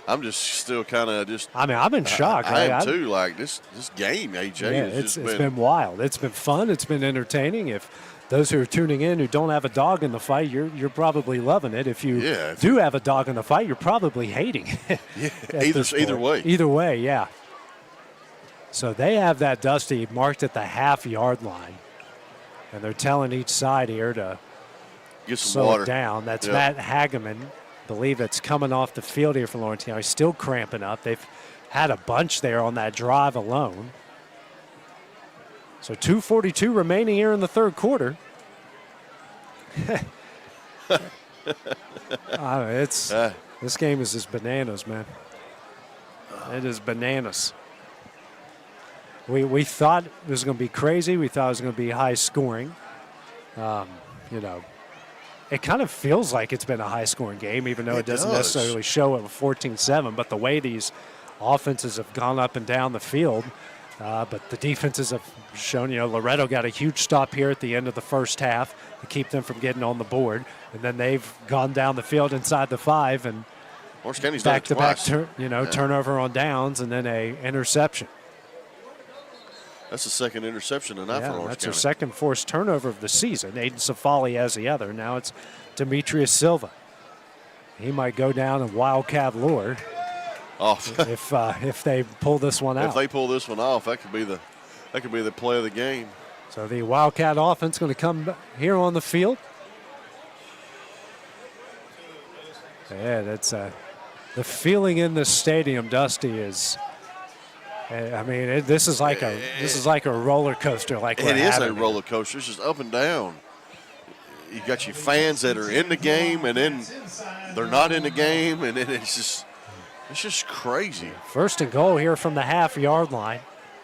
I'm just still kind of just. I mean, I'm in shock. I am too. Like this game, AJ. Yeah, it's been wild. It's been fun. It's been entertaining. If those who are tuning in who don't have a dog in the fight, you're probably loving it. If you do have a dog in the fight, you're probably hating it. Either way. Either way, yeah. So they have that Dusty marked at the half-yard line, and they're telling each side here to get some slow water it down. That's Matt Hageman. Believe it's coming off the field here for Lawrence County. He's still cramping up. They've had a bunch there on that drive alone. So 2:42 remaining here in the third quarter. This game is just bananas, man. It is bananas. We thought it was going to be crazy. We thought it was going to be high scoring. It kind of feels like it's been a high-scoring game, even though it doesn't necessarily show it with 14-7. But the way these offenses have gone up and down the field, but the defenses have shown, Loretto got a huge stop here at the end of the first half to keep them from getting on the board. And then they've gone down the field inside the 5 and back-to-back turnover on downs and then a interception. That's the second interception tonight for Lawrence That's County. her second forced turnover of the season. Aiden Safali has the other. Now it's Demetrius Silva. He might go down in Wildcat lore if they pull this one out. If they pull this one off, that could be the play of the game. So the Wildcat offense going to come here on the field. Yeah, that's the feeling in the stadium, Dusty, is. I mean, this is like a roller coaster. Like it is a roller coaster. It's just up and down. You got your fans that are in the game, and then they're not in the game, and then it's just crazy. First and goal here from the half-yard line.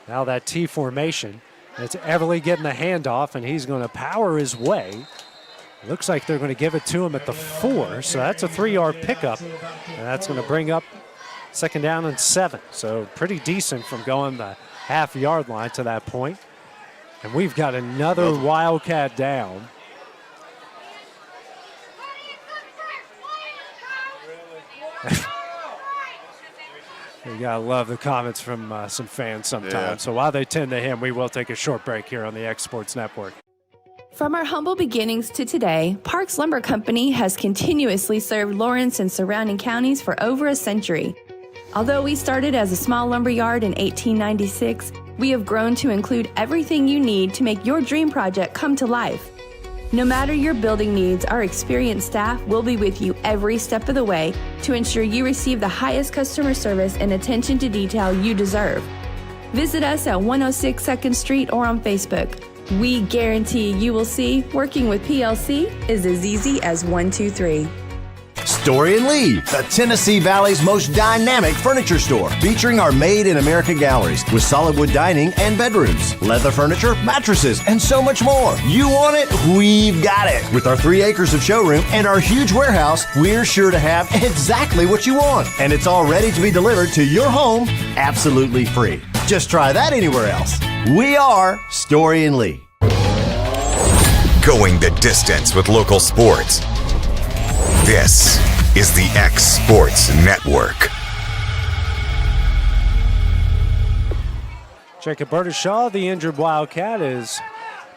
Now that T formation. It's Everly getting the handoff, and he's going to power his way. Looks like they're going to give it to him at the 4, so that's a 3-yard pickup, and that's going to bring up second down and 7. So pretty decent from going the half-yard line to that point. And we've got another Wildcat down. You gotta love the comments from some fans sometimes. Yeah. So while they tend to him, we will take a short break here on the X Sports Network. From our humble beginnings to today, Parks Lumber Company has continuously served Lawrence and surrounding counties for over a century. Although we started as a small lumber yard in 1896, we have grown to include everything you need to make your dream project come to life. No matter your building needs, our experienced staff will be with you every step of the way to ensure you receive the highest customer service and attention to detail you deserve. Visit us at 106 2nd Street or on Facebook. We guarantee you will see working with PLC is as easy as 1, 2, 3. Story and Lee, the Tennessee Valley's most dynamic furniture store, featuring our Made in America galleries with solid wood dining and bedrooms, leather furniture, mattresses, and so much more. You want it? We've got it. With our 3 acres of showroom and our huge warehouse, we're sure to have exactly what you want. And it's all ready to be delivered to your home absolutely free. Just try that anywhere else. We are Story and Lee. Going the distance with local sports. This is the X Sports Network. Jacob Bertishaw, the injured Wildcat, has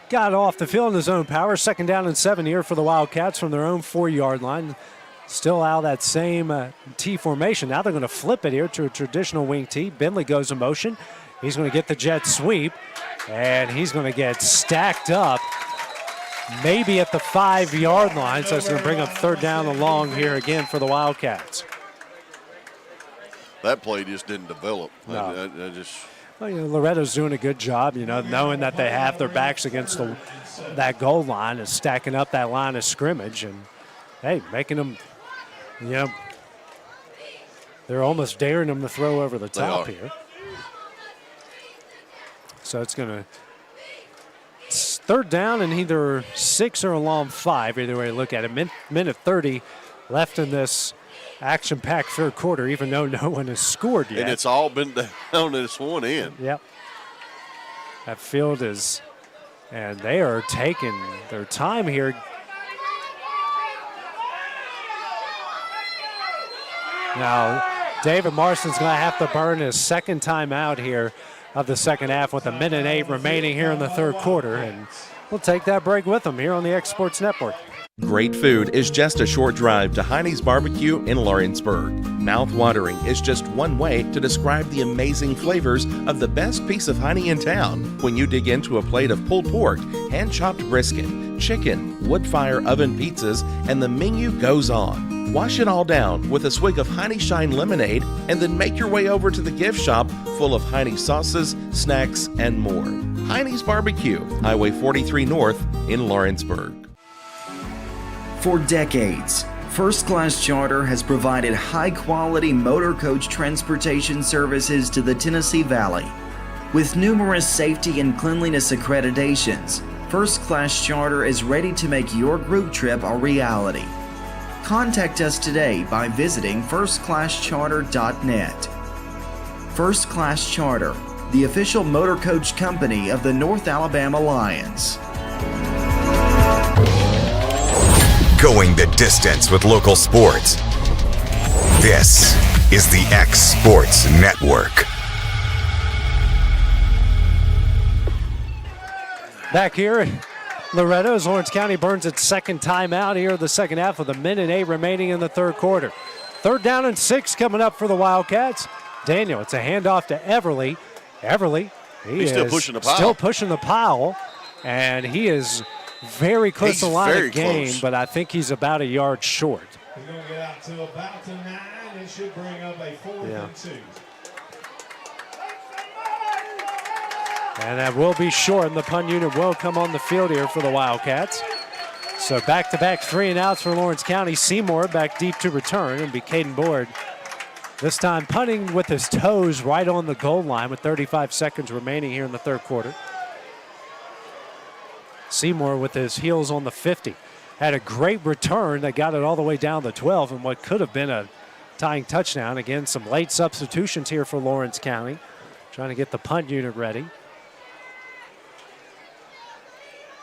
got off the field in his own power. Second down and 7 here for the Wildcats from their own 4-yard line. Still out that same T formation. Now they're going to flip it here to a traditional wing T. Bentley goes in motion. He's going to get the jet sweep, and he's going to get stacked up maybe at the 5-yard line. So it's going to bring up third down and long here again for the Wildcats. That play just didn't develop. No. I just... Well, Loretto's doing a good job, knowing that they have their backs against that goal line and stacking up that line of scrimmage. And, hey, making them, they're almost daring them to throw over the top here. So it's going to third down and either 6 or a long 5, either way you look at it. Minute 30 left in this action-packed third quarter, even though no one has scored yet. And it's all been down to this one end. Yep. That field is, and they are taking their time here. Now, David Marston's going to have to burn his second timeout here of the second half with 1:08 remaining here in the third quarter. And we'll take that break with them here on the X Sports Network. Great food is just a short drive to Heine's Barbecue in Lawrenceburg. Mouth-watering is just one way to describe the amazing flavors of the best piece of Heine in town. When you dig into a plate of pulled pork, hand-chopped brisket, chicken, wood-fire oven pizzas, and the menu goes on. Wash it all down with a swig of Heine Shine lemonade, and then make your way over to the gift shop full of Heine sauces, snacks, and more. Heine's Barbecue, Highway 43 North in Lawrenceburg. For decades, First Class Charter has provided high-quality motor coach transportation services to the Tennessee Valley. With numerous safety and cleanliness accreditations, First Class Charter is ready to make your group trip a reality. Contact us today by visiting firstclasscharter.net. First Class Charter, the official motor coach company of the North Alabama Lions. Going the distance with local sports. This is the X Sports Network. back here at Loretto as Lawrence County burns its second timeout here in the second half with 1:08 remaining in the third quarter. 3rd down and 6 coming up for the Wildcats. Daniel, it's a handoff to Everly. Everly, he's still pushing the pile. Still pushing the pile, and he is very close to the line of game, close. but I think he's about a yard short. We're going to get out to about to 9. It should bring up a 4th and 2. And that will be short, and the punt unit will come on the field here for the Wildcats. So back-to-back 3 and outs for Lawrence County. Seymour back deep to return, and be Caden Board. This time punting with his toes right on the goal line with 35 seconds remaining here in the third quarter. Seymour with his heels on the 50. Had a great return that got it all the way down the 12 and what could have been a tying touchdown. Again, some late substitutions here for Lawrence County. Trying to get the punt unit ready.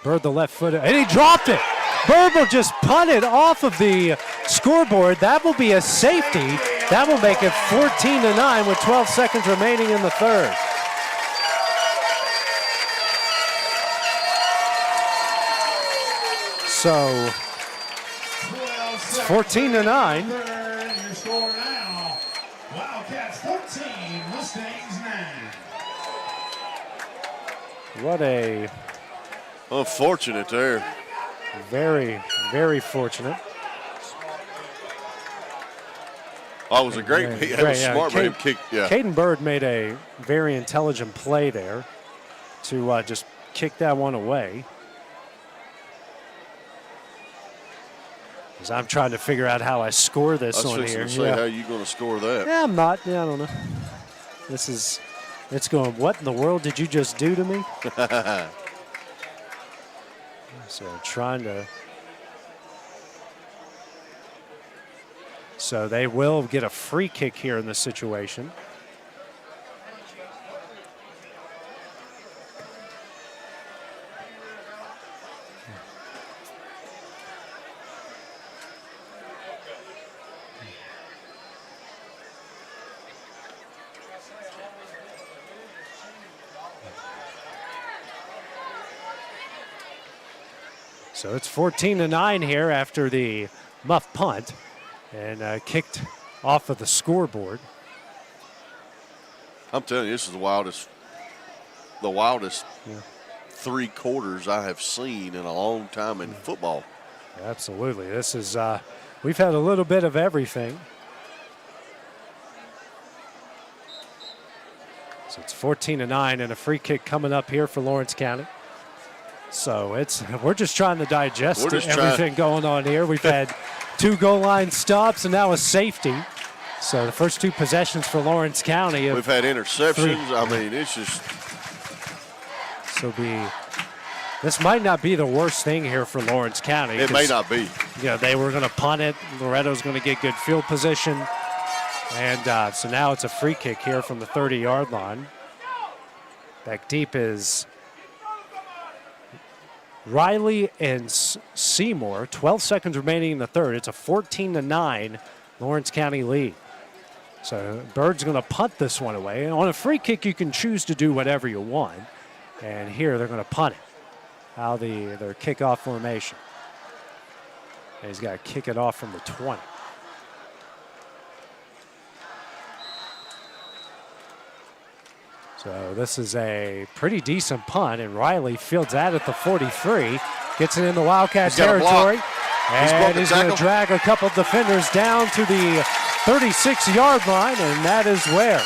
Bird the left foot, and he dropped it. Bird will just punt it off of the scoreboard. That will be a safety. That will make it 14-9 with 12 seconds remaining in the third. So it's 14-9. Your score now, Wildcats 14, Mustangs 9. What a unfortunate there. Very, very fortunate. Oh, it was a great, it was smart by him kick. Yeah. Caden Bird made a very intelligent play there to just kick that one away. As I'm trying to figure out how I score this on here. How you going to score that? Yeah, I'm not. Yeah, I don't know. It's going, what in the world did you just do to me? So trying to. So they will get a free kick here in this situation. So it's 14-9 here after the muff punt and kicked off of the scoreboard. I'm telling you, this is the wildest 3 quarters I have seen in a long time in football. Absolutely. This is, we've had a little bit of everything. So it's 14-9 and a free kick coming up here for Lawrence County. So we're just trying to digest everything going on here. We've had 2 goal line stops and now a safety. So the first 2 possessions for Lawrence County. We've had interceptions. 3. I mean, it's just. So this might not be the worst thing here for Lawrence County. It may not be. Yeah, they were going to punt it. Loretto's going to get good field position. And so now it's a free kick here from the 30-yard line. Back deep is Riley and Seymour. 12 seconds remaining in the third. It's a 14-9 Lawrence County lead. So Bird's going to punt this one away. And on a free kick, you can choose to do whatever you want. And here they're going to punt it out of their kickoff formation. And he's got to kick it off from the 20. So this is a pretty decent punt, and Riley fields that at the 43, gets it in the Wildcat territory, and he's going to drag a couple defenders down to the 36-yard line, and that is where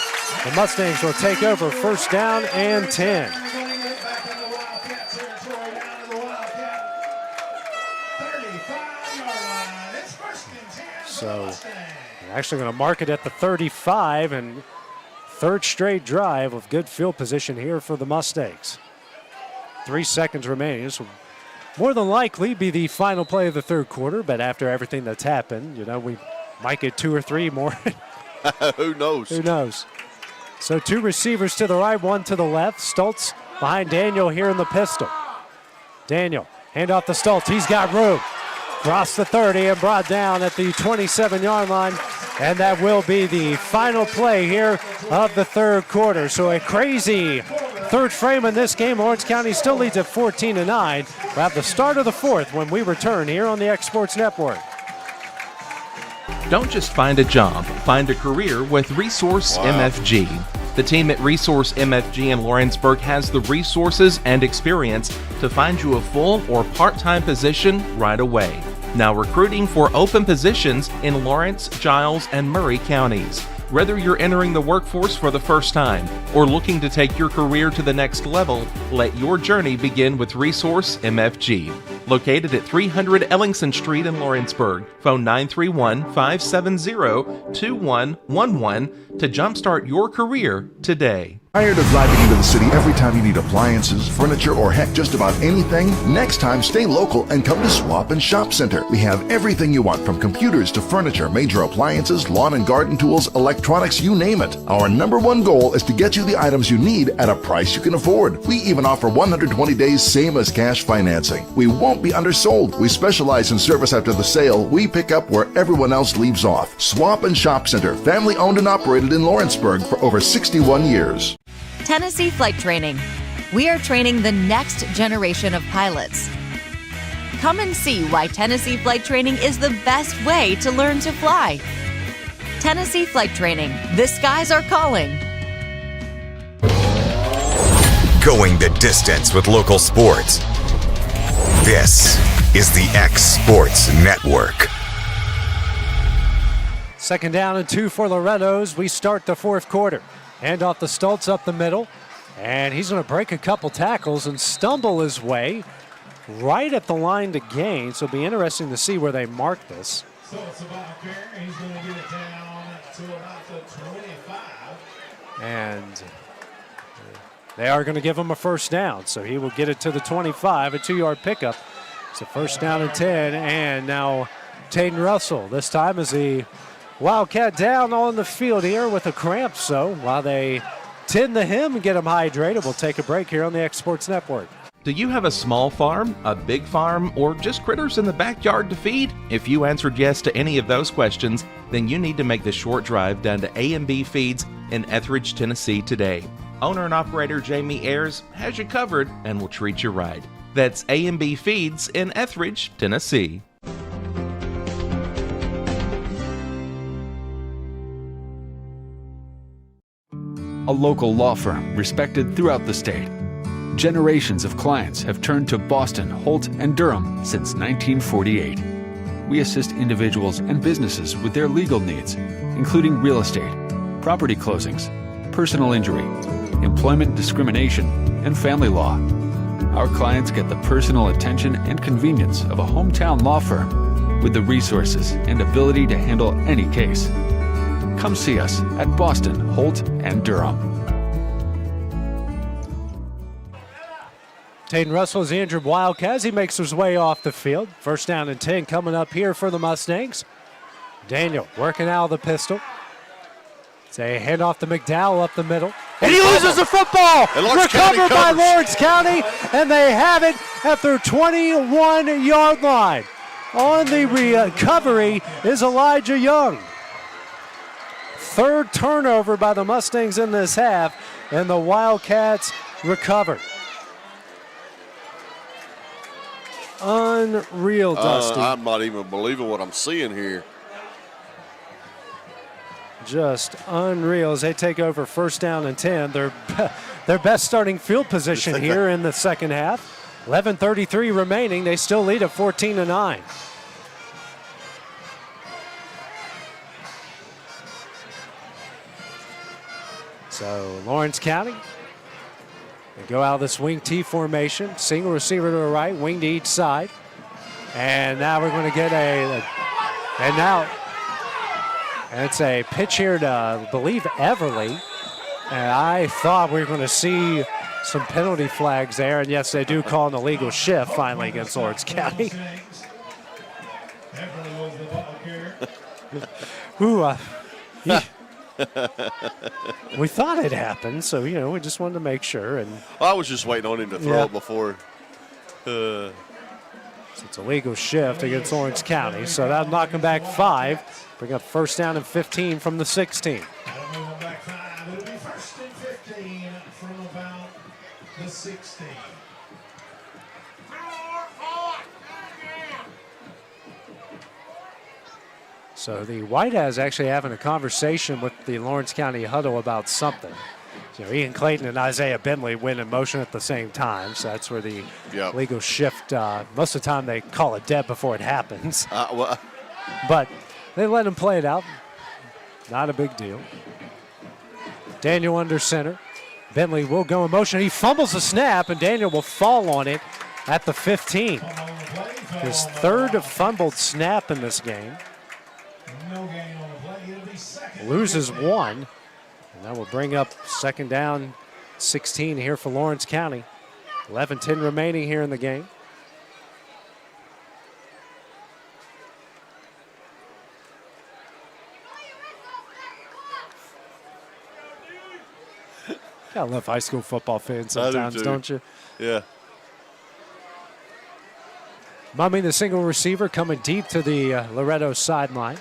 the Mustangs will take over first down and 10. So they're actually going to mark it at the 35, and third straight drive of good field position here for the Mustangs. 3 seconds remaining. This will more than likely be the final play of the third quarter, but after everything that's happened, we might get 2 or 3 more. Who knows? Who knows? So 2 receivers to the right, 1 to the left. Stoltz behind Daniel here in the pistol. Daniel, hand off to Stoltz. He's got room. Cross the 30 and brought down at the 27-yard line. And that will be the final play here of the third quarter. So a crazy third frame in this game. Lawrence County still leads at 14-9. We'll have the start of the fourth when we return here on the X Sports Network. Don't just find a job, find a career with Resource MFG. The team at Resource MFG in Lawrenceburg has the resources and experience to find you a full or part-time position right away. Now recruiting for open positions in Lawrence, Giles, and Murray counties. Whether you're entering the workforce for the first time or looking to take your career to the next level, let your journey begin with Resource MFG. Located at 300 Ellingson Street in Lawrenceburg. Phone 931-570-2111 to jumpstart your career today. Tired of driving into the city every time you need appliances, furniture, or heck, just about anything? Next time, stay local and come to Swap and Shop Center. We have everything you want, from computers to furniture, major appliances, lawn and garden tools, electronics, you name it. Our #1 goal is to get you the items you need at a price you can afford. We even offer 120 days same as cash financing. We won't be undersold. We specialize in service after the sale. We pick up where everyone else leaves off. Swap and Shop Center, family owned and operated in Lawrenceburg for over 61 years. Tennessee Flight Training. We are training the next generation of pilots. Come and see why Tennessee Flight Training is the best way to learn to fly. Tennessee Flight Training. The skies are calling. Going the distance with local sports. This is the X Sports Network. Second down and 2 for Loretto's. We start the fourth quarter. Hand off to Stoltz up the middle, and he's going to break a couple tackles and stumble his way right at the line to gain. So it'll be interesting to see where they mark this. Stoltz about there. He's going to get it down to about the 25. And they are going to give him a first down, so he will get it to the 25, a 2-yard pickup. It's a first down and 10, and now Taden Russell. This time is the Wildcat down on the field here with a cramp, so while they tend to him and get him hydrated, we'll take a break here on the X Sports Network. Do you have a small farm, a big farm, or just critters in the backyard to feed? If you answered yes to any of those questions, then you need to make the short drive down to A&B Feeds in Etheridge, Tennessee today. Owner and operator Jamie Ayers has you covered and will treat you right. That's A&B Feeds in Etheridge, Tennessee. A local law firm respected throughout the state. Generations of clients have turned to Boston, Holt, and Durham since 1948. We assist individuals and businesses with their legal needs, including real estate, property closings, personal injury, employment discrimination, and family law. Our clients get the personal attention and convenience of a hometown law firm with the resources and ability to handle any case. Come see us at Boston, Holt, and Durham. Taden Russell is the injured Wildcat. He makes his way off the field. First down and 10 coming up here for the Mustangs. Daniel working out of the pistol. It's a handoff to McDowell up the middle. And he loses the football! Recovered by Lawrence County, and they have it at their 21-yard line. On the recovery is Elijah Young. Third turnover by the Mustangs in this half, and the Wildcats recovered. Unreal, Dusty. I'm not even believing what I'm seeing here. Just unreal as they take over first down and 10. Their best starting field position here in the second half. 11:33 remaining. They still lead at 14-9. So Lawrence County, they go out of this wing T formation. Single receiver to the right, wing to each side. And now we're going to get and it's a pitch here to, I believe, Everly. And I thought we were going to see some penalty flags there. And yes, they do call an illegal shift finally against Lawrence County. We thought it happened, so, we just wanted to make sure. And I was just waiting on him to throw it before. So it's a legal shift against Lawrence County. So that'll knock them back 5. Bring up first down and 15 from the 16. the 16. So the Whiteheads actually having a conversation with the Lawrence County huddle about something. You know, Ian Clayton and Isaiah Bentley went in motion at the same time, so that's where the legal shift, most of the time they call it dead before it happens. But they let him play it out. Not a big deal. Daniel under center. Bentley will go in motion. He fumbles the snap, and Daniel will fall on it at the 15. His third fumbled snap in this game. Loses one, and that will bring up second down 16 here for Lawrence County. 11-10 remaining here in the game. I love high school football fans sometimes, don't you? Yeah. Mumming the single receiver coming deep to the Loretto sideline.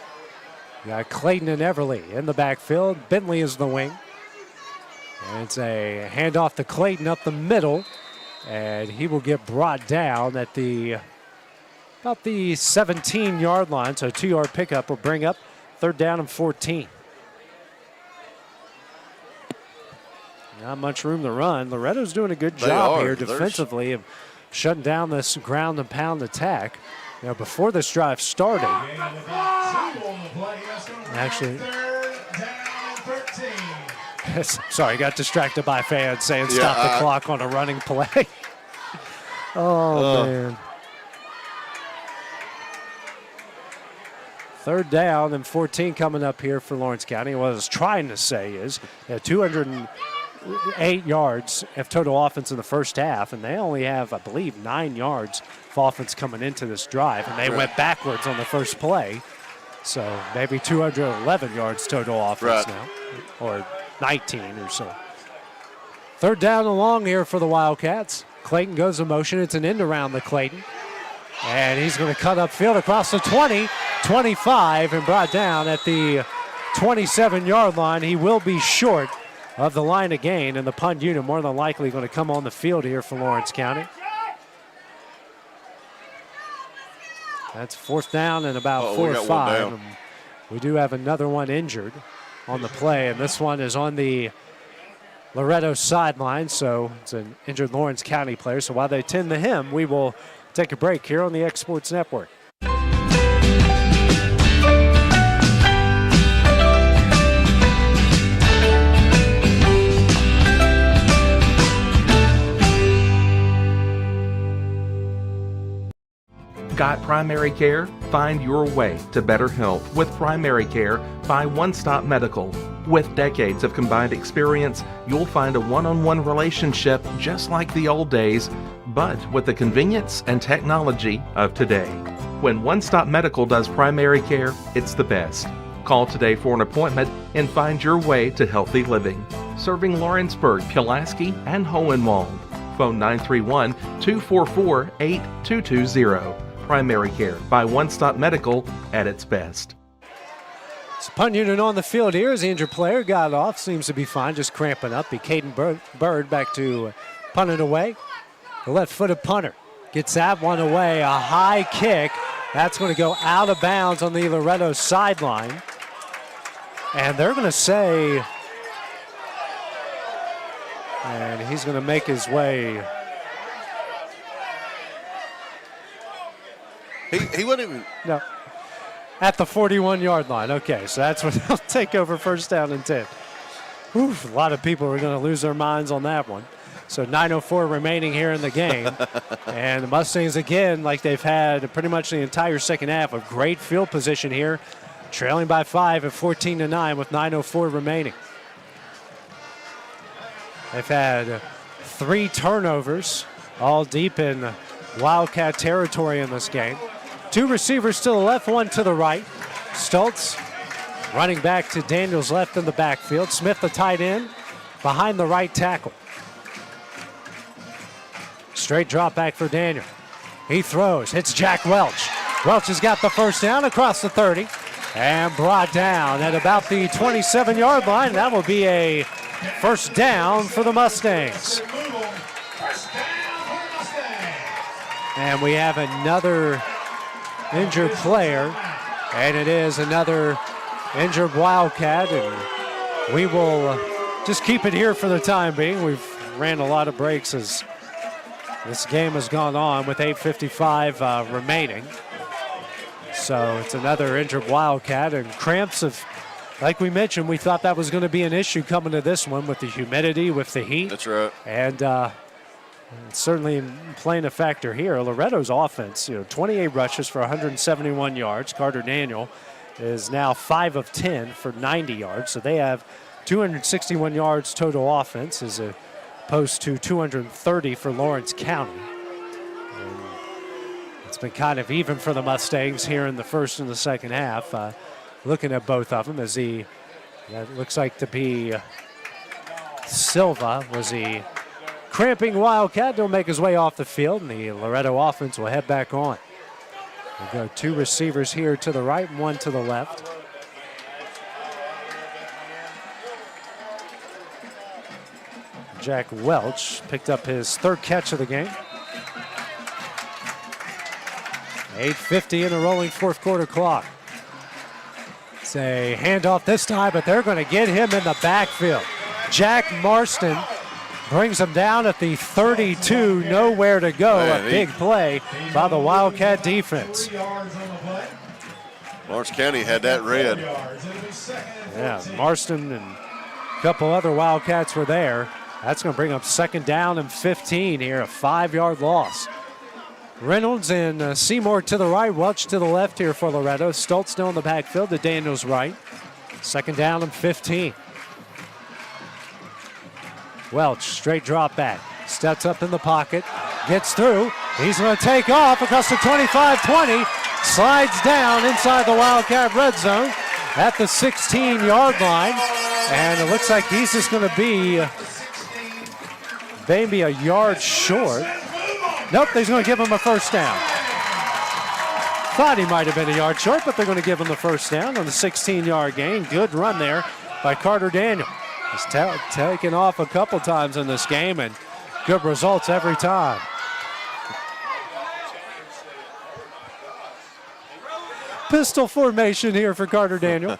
You got Clayton and Everly in the backfield. Bentley is the wing. And it's a handoff to Clayton up the middle. And he will get brought down at about the 17-yard line. So a 2-yard pickup will bring up third down and 14. Not much room to run. Loretto's doing a good job here defensively of shutting down this ground and pound attack. You know, before this drive started, actually, sorry, got distracted by fans saying stop the clock on a running play. Man. Third down and 14 coming up here for Lawrence County. What I was trying to say is 208 yards of total offense in the first half, and they only have, I believe, 9 yards of offense coming into this drive, and they went backwards on the first play. So maybe 211 yards total offense now, or 19 or so. Third down and long here for the Wildcats. Clayton goes in motion. It's an end around the Clayton. And he's going to cut upfield across the 20, 25, and brought down at the 27-yard line. He will be short of the line of gain, and the punt unit more than likely going to come on the field here for Lawrence County. That's fourth down and about 4 or 5. We do have another one injured on the play, and this one is on the Loretto sideline, so it's an injured Lawrence County player. So while they tend to him, we will take a break here on the X Sports Network. Got primary care? Find your way to better health with primary care by One Stop Medical. With decades of combined experience, you'll find a one-on-one relationship just like the old days, but with the convenience and technology of today. When One Stop Medical does primary care, it's the best. Call today for an appointment and find your way to healthy living. Serving Lawrenceburg, Pulaski, and Hohenwald. Phone 931-244-8220. Primary care by One Stop Medical at its best. So punt unit on the field here as the injured player got off. Seems to be fine, just cramping up. Be Caden Bird back to punt it away. The left-footed punter gets that one away. A high kick. That's going to go out of bounds on the Loretto sideline. And they're going to say, and he's going to make his way. He wouldn't even. No. At the 41-yard line. Okay, so that's when they'll take over first down and 10. Oof, a lot of people are going to lose their minds on that one. So 9:04 remaining here in the game. And the Mustangs, again, like they've had pretty much the entire second half, a great field position here, trailing by 5 at 14-9 with 9:04 remaining. They've had 3 turnovers, all deep in Wildcat territory in this game. 2 receivers to the left, 1 to the right. Stoltz running back to Daniels left in the backfield. Smith, the tight end, behind the right tackle. Straight drop back for Daniel. He throws, hits Jack Welch. Welch has got the first down across the 30 and brought down at about the 27-yard line. That will be a first down for the Mustangs. And we have another injured player, and it is another injured Wildcat, and we will just keep it here for the time being. We've ran a lot of breaks as this game has gone on with 8:55 remaining. So it's another injured Wildcat, and cramps have, like we mentioned, we thought that was going to be an issue coming to this one with the humidity, with the heat. That's right. And it's certainly playing a factor here. Loretto's offense, 28 rushes for 171 yards. Carter Daniel is now 5 of 10 for 90 yards. So they have 261 yards total offense as opposed to 230 for Lawrence County. And it's been kind of even for the Mustangs here in the first and the second half. Looking at both of them as that looks like to be Silva was the cramping Wildcat. He'll make his way off the field, and the Loretto offense will head back on. We've got 2 receivers here to the right and 1 to the left. Jack Welch picked up his 3rd catch of the game. 8:50 in the rolling 4th quarter clock. It's a handoff this time, but they're going to get him in the backfield. Jack Marston brings him down at the 32, nowhere to go. A big play by the Wildcat defense. Lawrence County had that red. Yeah, Marston and a couple other Wildcats were there. That's going to bring up 2nd down and 15 here, a 5-yard loss. Reynolds and Seymour to the right, Welch to the left here for Loretto. Stoltz still in the backfield to Daniels right. 2nd down and 15. Welch, straight drop back, steps up in the pocket, gets through. He's going to take off across the 25-20, slides down inside the Wildcat red zone at the 16-yard line. And it looks like he's just going to be maybe a yard short. Nope, they're going to give him a 1st down. Thought he might have been a yard short, but they're going to give him the 1st down on the 16-yard gain. Good run there by Carter Daniel. He's taken off a couple times in this game, and good results every time. Pistol formation here for Carter Daniel.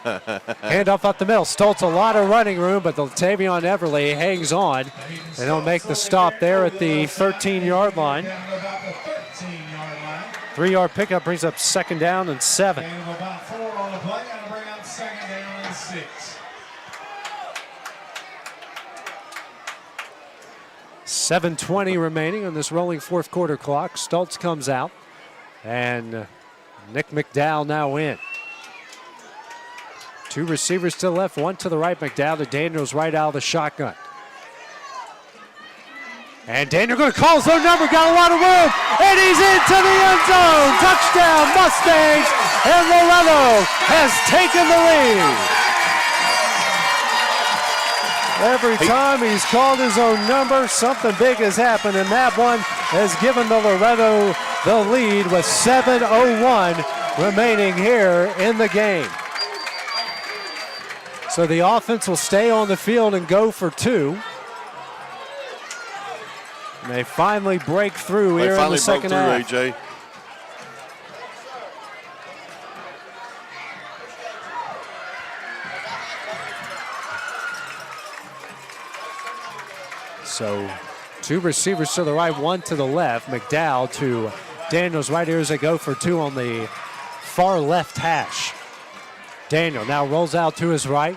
Hand off up the middle. Stoltz a lot of running room, but Tavion Everly hangs on, and he'll make the stop there at the 13-yard line. 3-yard pickup brings up 2nd down and 7. 7:20 remaining on this rolling 4th quarter clock. Stoltz comes out, and Nick McDowell now in. 2 receivers to the left, 1 to the right. McDowell to Daniels right out of the shotgun. And Daniel going to call his own number, got a lot of room, and he's into the end zone. Touchdown Mustangs, and Loretto has taken the lead. Every time he's called his own number, something big has happened, and that one has given the Loretto the lead with 7:01 remaining here in the game. So the offense will stay on the field and go for 2. And they finally break through here in the second half. AJ. So 2 receivers to the right, 1 to the left. McDowell to Daniels right here as they go for 2 on the far left hash. Daniel now rolls out to his right,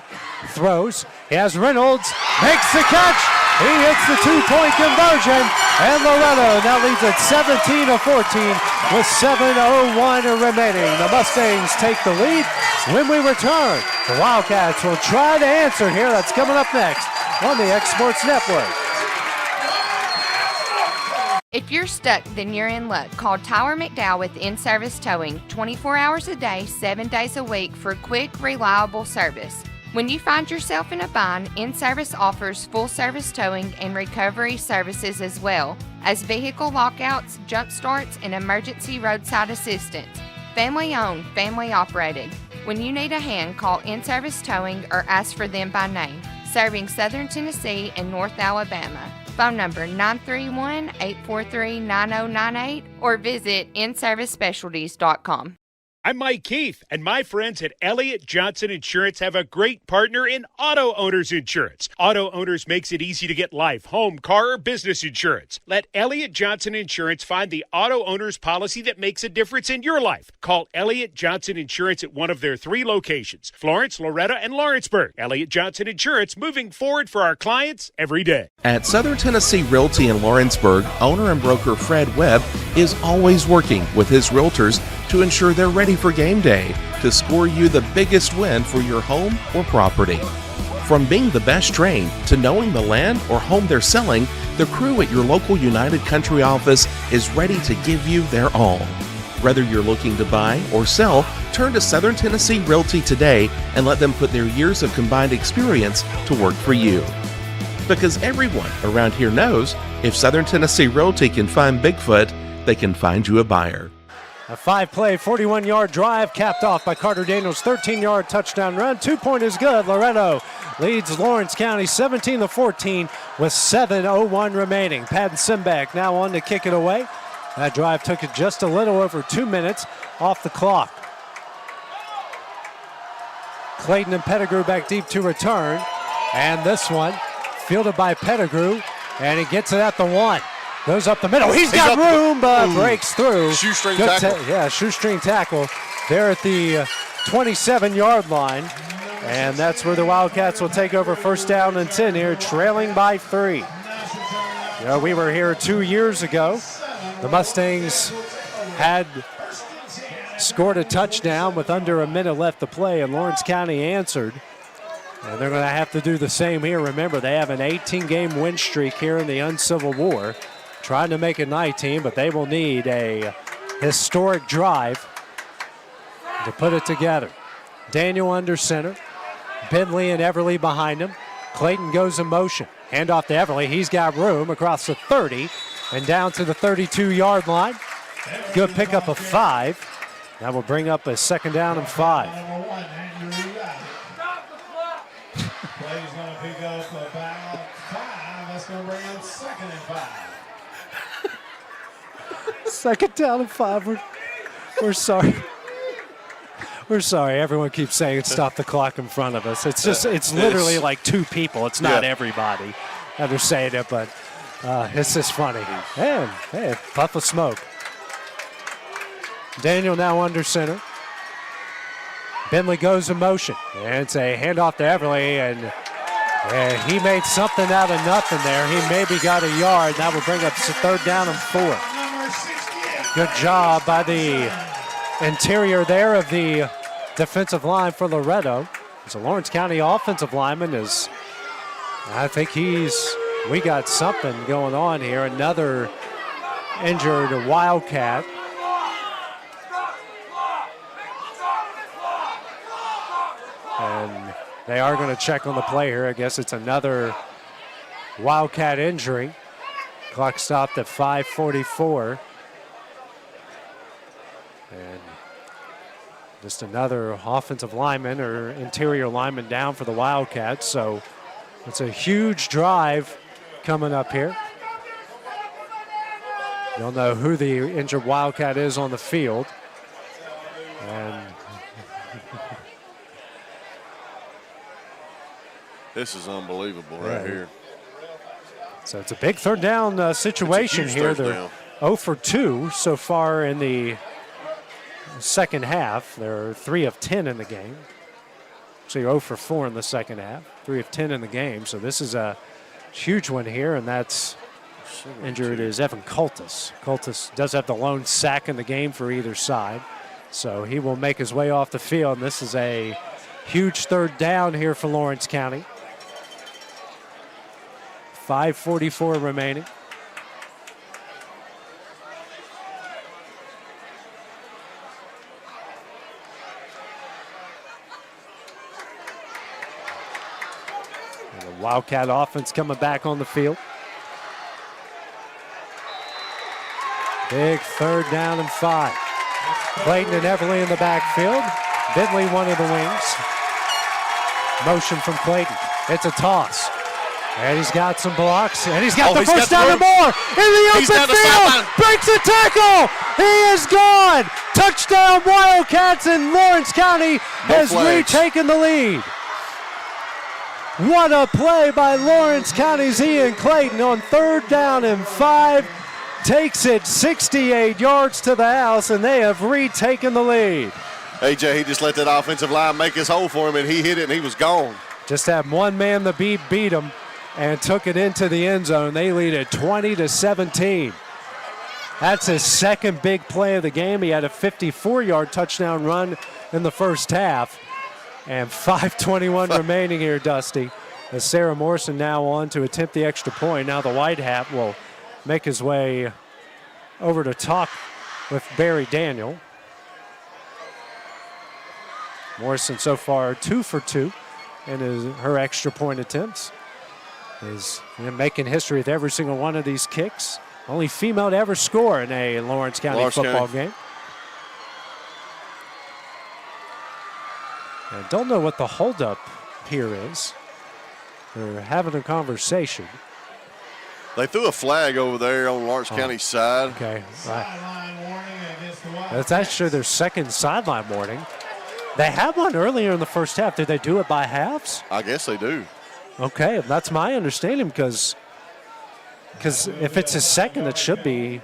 throws. He has Reynolds, makes the catch. He hits the 2-point conversion, and Loretto now leads at 17-14 with 7:01 remaining. The Mustangs take the lead. When we return, the Wildcats will try to answer here. That's coming up next on the X Sports Network. If you're stuck, then you're in luck. Call Tyler McDowell with In-Service Towing 24 hours a day, 7 days a week for quick, reliable service. When you find yourself in a bind, In-Service offers full-service towing and recovery services as well as vehicle lockouts, jump starts, and emergency roadside assistance. Family-owned, family-operated. When you need a hand, call In-Service Towing or ask for them by name. Serving Southern Tennessee and North Alabama. phone number 931-843-9098 or visit inservicespecialties.com. I'm Mike Keith, and my friends at Elliott Johnson Insurance have a great partner in Auto Owners Insurance. Auto Owners makes it easy to get life, home, car, or business insurance. Let Elliott Johnson Insurance find the Auto Owners policy that makes a difference in your life. Call Elliott Johnson Insurance at one of their 3 locations, Florence, Loretto, and Lawrenceburg. Elliott Johnson Insurance, moving forward for our clients every day. At Southern Tennessee Realty in Lawrenceburg, owner and broker Fred Webb is always working with his realtors to ensure they're ready for game day to score you the biggest win for your home or property. From being the best trained to knowing the land or home they're selling, the crew at your local United Country office is ready to give you their all. Whether you're looking to buy or sell, turn to Southern Tennessee Realty today and let them put their years of combined experience to work for you. Because everyone around here knows if Southern Tennessee Realty can find Bigfoot, they can find you a buyer. A 5-play, 41-yard drive capped off by Carter Daniels' 13-yard touchdown run. 2-point is good. Loretto leads Lawrence County 17-14 with 7:01 remaining. Patton Simback now on to kick it away. That drive took it just a little over 2 minutes off the clock. Clayton and Pettigrew back deep to return. And this one fielded by Pettigrew, and he gets it at the 1. Goes up the middle. He's got room, but breaks through. Shoestring tackle. Shoestring tackle there at the 27-yard line. And that's where the Wildcats will take over first down and 10 here, trailing by 3. We were here 2 years ago. The Mustangs had scored a touchdown with under a minute left to play, and Lawrence County answered. And they're going to have to do the same here. Remember, they have an 18-game win streak here in the Uncivil War. Trying to make it 19, but they will need a historic drive to put it together. Daniel under center. Bentley and Everly behind him. Clayton goes in motion. Hand off to Everly. He's got room across the 30 and down to the 32-yard line. Good pickup of 5. That will bring up a second down and 5. Play's going to pick up about 5. That's going to bring up second and 5. Second down and 5. We're sorry. We're sorry. Everyone keeps saying stop the clock in front of us. It's just, it's literally like 2 people. It's not everybody that are saying it, but it's just funny. Hey, puff of smoke. Daniel now under center. Bentley goes in motion. And it's a handoff to Everly, and he made something out of nothing there. He maybe got a yard. That will bring up third down and 4. Good job by the interior there of the defensive line for Loretto. As a Lawrence County offensive lineman is, I think we got something going on here. Another injured Wildcat. And they are going to check on the play here. I guess it's another Wildcat injury. Clock stopped at 5:44. And just another offensive lineman or interior lineman down for the Wildcats. So it's a huge drive coming up here. You'll know who the injured Wildcat is on the field. And this is unbelievable right here. So it's a big third down situation here. They're 0 for 2 so far in the second half. They're 3 of 10 in the game. So you're 0 for 4 in the second half. 3 of 10 in the game. So this is a huge one here, and that's injured is Evan Cultus. Cultus does have the lone sack in the game for either side. So he will make his way off the field. And this is a huge third down here for Lawrence County. 5:44 remaining. And the Wildcat offense coming back on the field. Big third down and 5. Clayton and Everly in the backfield. Bentley one of the wings. Motion from Clayton. It's a toss. And he's got some blocks, and he's got the he's first got down the and more in the He's open down the field. sideline. Breaks a tackle. He is gone. Touchdown Wildcats, and Lawrence County has flags. retaken the lead. What a play by Lawrence County's Ian Clayton on 3rd down and 5. Takes it 68 yards to the house, and they have retaken the lead. AJ, he just let that offensive line make his hole for him, and he hit it, and he was gone. Just had one man to beat him and took it into the end zone. They lead it 20-17. That's his second big play of the game. He had a 54-yard touchdown run in the first half. And 5:21 remaining here, Dusty. As Sarah Morrison now on to attempt the extra point. Now the white hat will make his way over to talk with Barry Daniel. Morrison so far 2 for 2 in her extra point attempts. Is making history with every single one of these kicks. Only female to ever score in a Lawrence County football game. I don't know what the holdup here is. They're having a conversation. They threw a flag over there on Lawrence County's side. Okay, right. That's actually their second sideline warning. They had one earlier in the first half. Did they do it by halves? I guess they do. Okay, that's my understanding because if it's a second, it should be.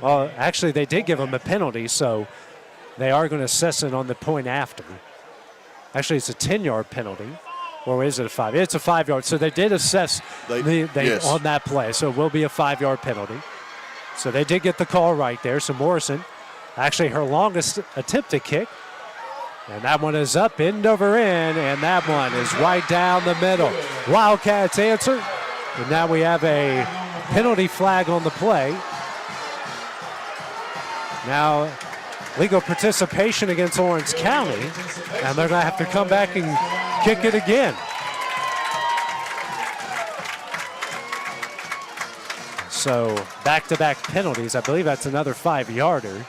Well, actually, they did give them a penalty, so they are going to assess it on the point after. Actually, it's a 10-yard penalty. Or is it a 5? It's a 5-yard. So they did assess yes. on that play. So it will be a 5-yard penalty. So they did get the call right there. So Morrison, actually her longest attempted kick. And that one is up, end over end, and that one is right down the middle. Wildcats answer. And now we have a penalty flag on the play. Now, legal participation against Lawrence County, and they're going to have to come back and kick it again. So back-to-back penalties. I believe that's another 5-yarder.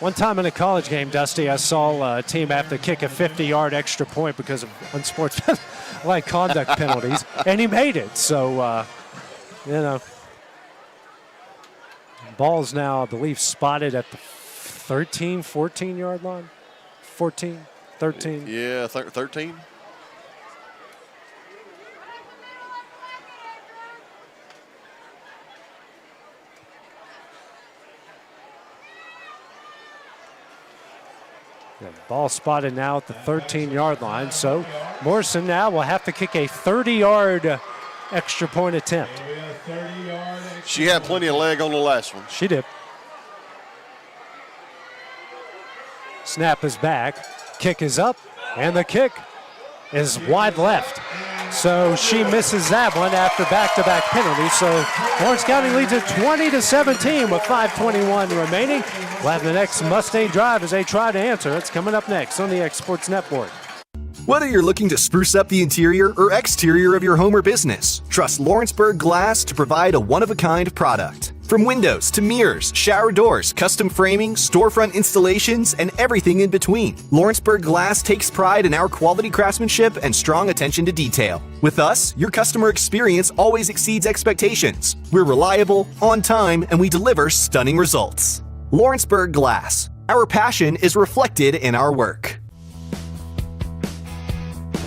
One time in a college game, Dusty, I saw a team have to kick a 50-yard extra point because of unsportsmanlike conduct penalties, and he made it. So, ball's now, I believe, spotted at the 13, 14-yard line. 14, 13. Yeah, 13. The ball spotted now at the 13-yard line. So Morrison now will have to kick a 30-yard extra point attempt. She had plenty of leg on the last one. She did. Snap is back. Kick is up. And the kick is wide left. So she misses that one after back-to-back penalties. So Lawrence County leads it 20-17 with 5:21 remaining. We'll have the next Mustang Drive as they try to answer. That's coming up next on the X Sports Network. Whether you're looking to spruce up the interior or exterior of your home or business, trust Lawrenceburg Glass to provide a one-of-a-kind product. From windows to mirrors, shower doors, custom framing, storefront installations, and everything in between, Lawrenceburg Glass takes pride in our quality craftsmanship and strong attention to detail. With us, your customer experience always exceeds expectations. We're reliable, on time, and we deliver stunning results. Lawrenceburg Glass. Our passion is reflected in our work.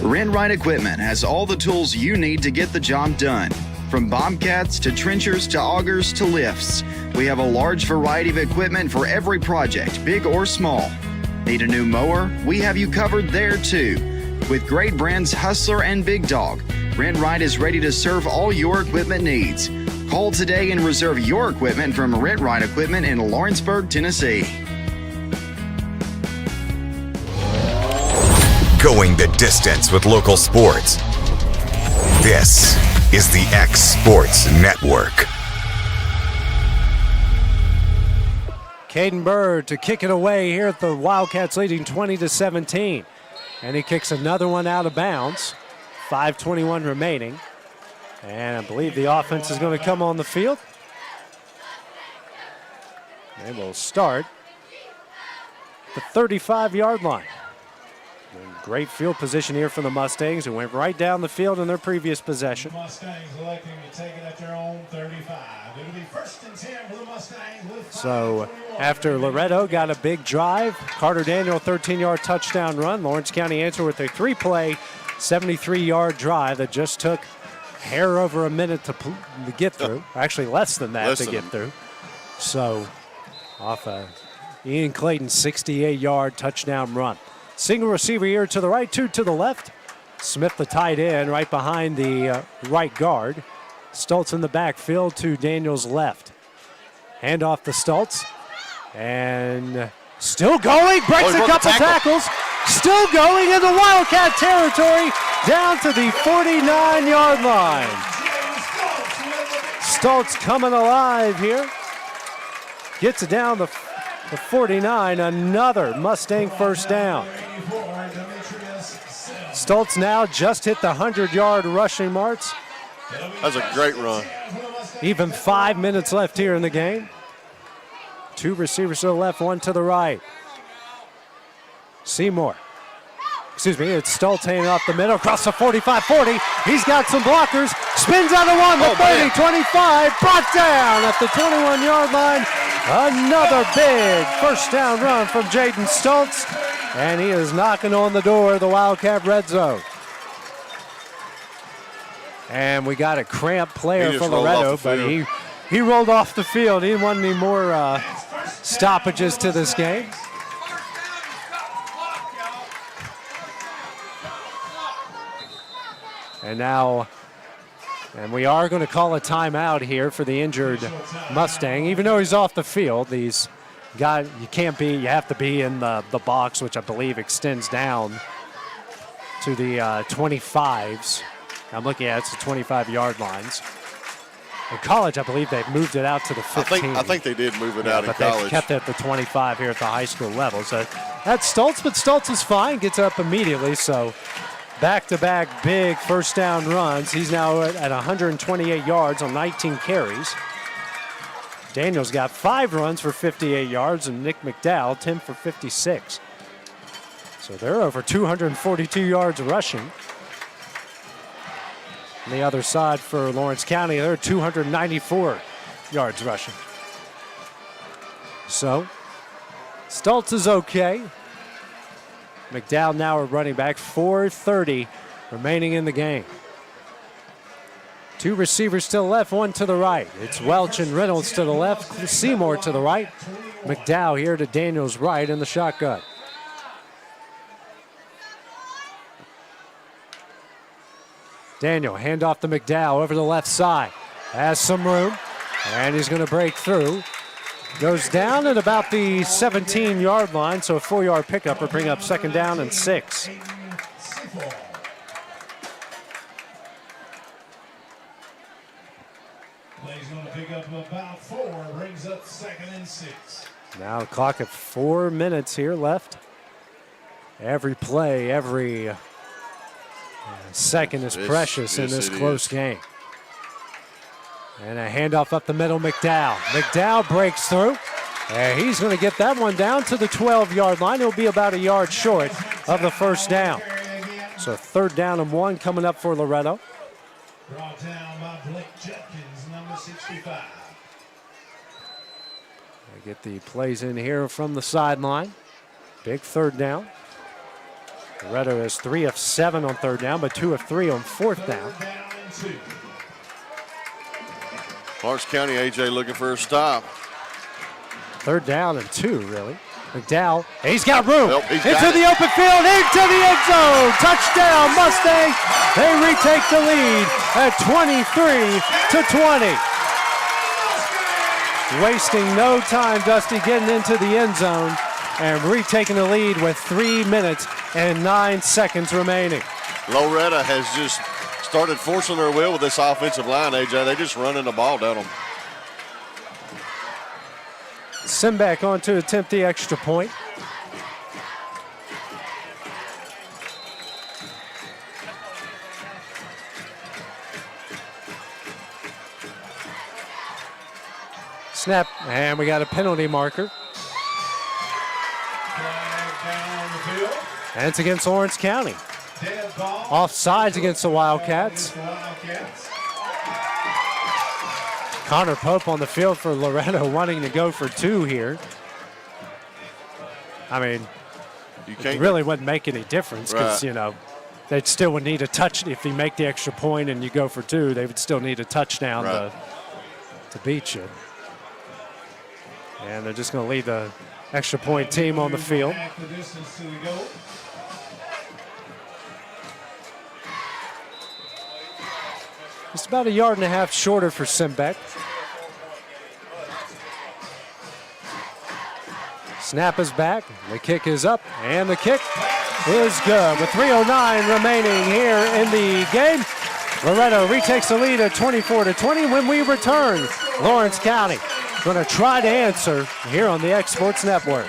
Rent Right Equipment has all the tools you need to get the job done. From bobcats to trenchers to augers to lifts, we have a large variety of equipment for every project, big or small. Need a new mower? We have you covered there too. With great brands Hustler and Big Dog, Rent Right is ready to serve all your equipment needs. Call today and reserve your equipment from Rent Right Equipment in Lawrenceburg, Tennessee. Going the distance with local sports. This is the X Sports Network. Caden Bird to kick it away here at the Wildcats leading 20-17. And he kicks another one out of bounds. 5:21 remaining. And I believe the offense is going to come on the field. They will start the 35-yard line. And Great field position here for the Mustangs, who went right down the field in their previous possession. Mustangs electing to take it at their own 35. It'll be 1st and 10 for the Mustangs with So after Loretto got a big drive, Carter Daniel 13-yard touchdown run. Lawrence County answered with a 3-play, 73-yard drive that just took hair over a minute to get through. Actually, less than that to get through. So off a Ian Clayton 68-yard touchdown run. Single receiver here to the right, 2 to the left. Smith, the tight end, right behind the right guard. Stoltz in the backfield to Daniel's left. Hand off to Stoltz. And still going, breaks a couple tackles. Still going into Wildcat territory, down to the 49-yard line. Stoltz coming alive here. Gets it down the 49, another Mustang first down. Stoltz now just hit the 100-yard rushing marks. That's a great run. Even 5 minutes left here in the game. 2 receivers to the left, 1 to the right. Seymour. Excuse me, it's Stoltz handing off the middle, across the 45-40. He's got some blockers, spins out of 1, the 30, 25, brought down at the 21-yard line. Another big first down run from Jaden Stoltz, and he is knocking on the door of the Wildcat red zone. And we got a cramped player for Loretto, but he rolled off the field. He didn't want any more stoppages to this game. And now, we are going to call a timeout here for the injured Mustang. Even though he's off the field, you have to be in the box, which I believe extends down to the 25s. I'm looking at it's the 25-yard lines. In college, I believe they've moved it out to the 15. I think they did move it out in but college. They've kept it at the 25 here at the high school level. So that's Stoltz, but Stoltz is fine, gets up immediately. So back-to-back big first down runs. He's now at 128 yards on 19 carries. Daniel's got 5 runs for 58 yards, and Nick McDowell 10 for 56. So they're over 242 yards rushing. On the other side for Lawrence County, they're 294 yards rushing. So Stoltz is okay. McDowell now a running back, 4:30 remaining in the game. 2 receivers to the left, 1 to the right. It's Welch and Reynolds to the left, Seymour to the right. McDowell here to Daniel's right in the shotgun. Daniel, hand off to McDowell over the left side. Has some room, and he's going to break through. Goes down at about the 17-yard line, so a 4-yard pickup will bring up 2nd down and 6. Play's going to pick up about 4, brings up 2nd and 6. Now the clock at 4 minutes here left. Every play, every second is precious in this close game. And a handoff up the middle, McDowell. McDowell breaks through, and he's going to get that one down to the 12-yard line. He'll be about a yard short of the first down. So 3rd down and 1 coming up for Loretto. Brought down by Blake Judkins, number 65. They get the plays in here from the sideline. Big 3rd down. Loretto is 3 of 7 on 3rd down, but 2 of 3 on 4th down. Lawrence County, AJ looking for a stop. 3rd down and 2, really. McDowell, he's got room. Into the open field, into the end zone. Touchdown, Mustang. They retake the lead at 23-20. Wasting no time, Dusty, getting into the end zone and retaking the lead with 3 minutes and 9 seconds remaining. Loretto has just started forcing their will with this offensive line, AJ. They're just running the ball down them. Send back on to attempt the extra point. Snap, and we got a penalty marker. Flag down on the field. And it's against Lawrence County. Offsides against the Wildcats. Connor Pope on the field for Loretto wanting to go for 2 here. I mean, it really wouldn't make any difference because, you know, they still would need a touch. If you make the extra point and you go for 2, they would still need a touchdown to beat you. And they're just going to leave the extra point team on the field. It's about 1.5 yards shorter for Simbeck. Snap is back, the kick is up, and the kick is good. With 3:09 remaining here in the game, Loretto retakes the lead at 24-20. When we return, Lawrence County going to try to answer here on the X Sports Network.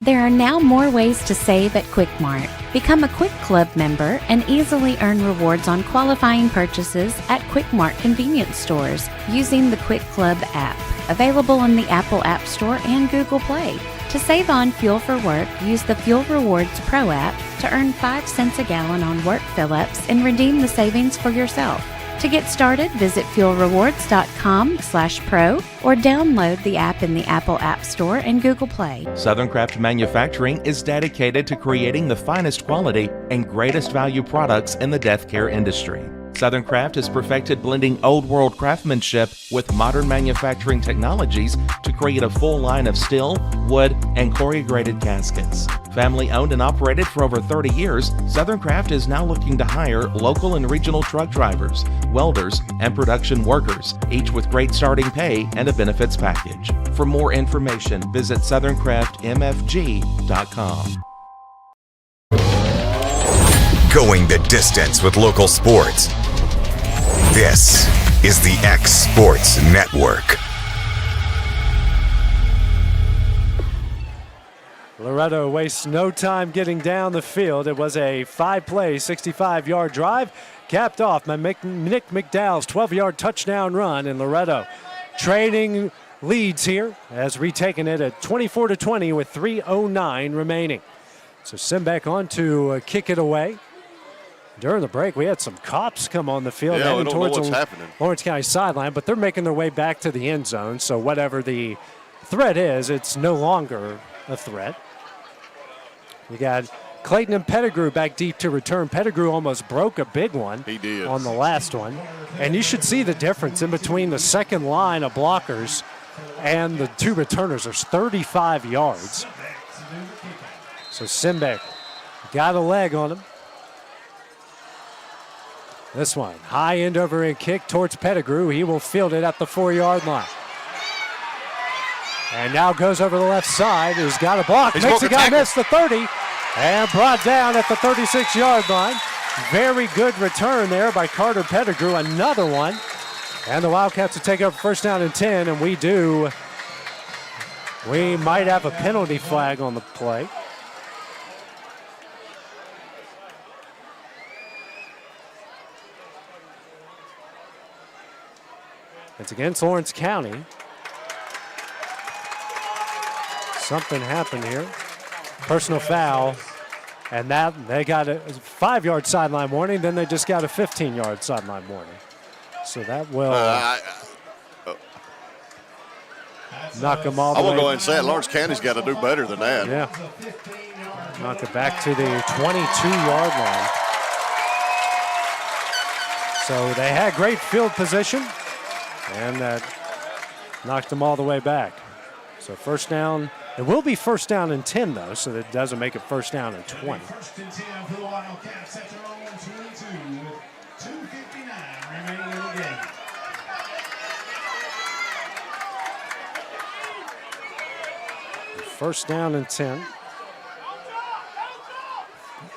There are now more ways to save at Quick Mart. Become a Quick Club member and easily earn rewards on qualifying purchases at Quick Mart convenience stores using the Quick Club app, available on the Apple App Store and Google Play. To save on fuel for work, use the Fuel Rewards Pro app to earn 5 cents a gallon on work fill-ups and redeem the savings for yourself. To get started, visit fuelrewards.com/pro or download the app in the Apple App Store and Google Play. Southern Craft Manufacturing is dedicated to creating the finest quality and greatest value products in the death care industry. Southern Craft has perfected blending old world craftsmanship with modern manufacturing technologies to create a full line of steel, wood, and corrugated caskets. Family owned and operated for over 30 years, Southern Craft is now looking to hire local and regional truck drivers, welders, and production workers, each with great starting pay and a benefits package. For more information, visit southerncraftmfg.com. Going the distance with local sports. This is the X Sports Network. Loretto wastes no time getting down the field. It was a 5-play, 65-yard drive, capped off by Nick McDowell's 12-yard touchdown run, and Loretto trading leads here as retaking it at 24-20 with 3:09 remaining. So Simbeck on to kick it away. During the break, we had some cops come on the field heading towards the Lawrence County sideline, but they're making their way back to the end zone. So whatever the threat is, it's no longer a threat. We got Clayton and Pettigrew back deep to return. Pettigrew almost broke a big one. He did. On the last one. And you should see the difference in between the second line of blockers and the 2 returners. There's 35 yards. So Simbeck got a leg on him. This one, high end over end kick towards Pettigrew. He will field it at the 4-yard line. And now goes over the left side. He's got a block. Makes a guy miss the 30. And brought down at the 36-yard line. Very good return there by Carter Pettigrew. Another one. And the Wildcats will take up first down and 10. And we might have a penalty flag on the play. It's against Lawrence County. Something happened here. Personal foul. And that they got a 5-yard sideline warning. Then they just got a 15-yard sideline warning. So that will knock them all the way. I will go ahead and say it. Lawrence County's got to do better than that. Yeah. Knock it back to the 22-yard line. So they had great field position. And that knocked them all the way back. So first down. It will be first down and 10, though, so that doesn't make it first down and 20. First and 10 for the Wildcats at their own 22 with 2:59 remaining in the game. First down and 10.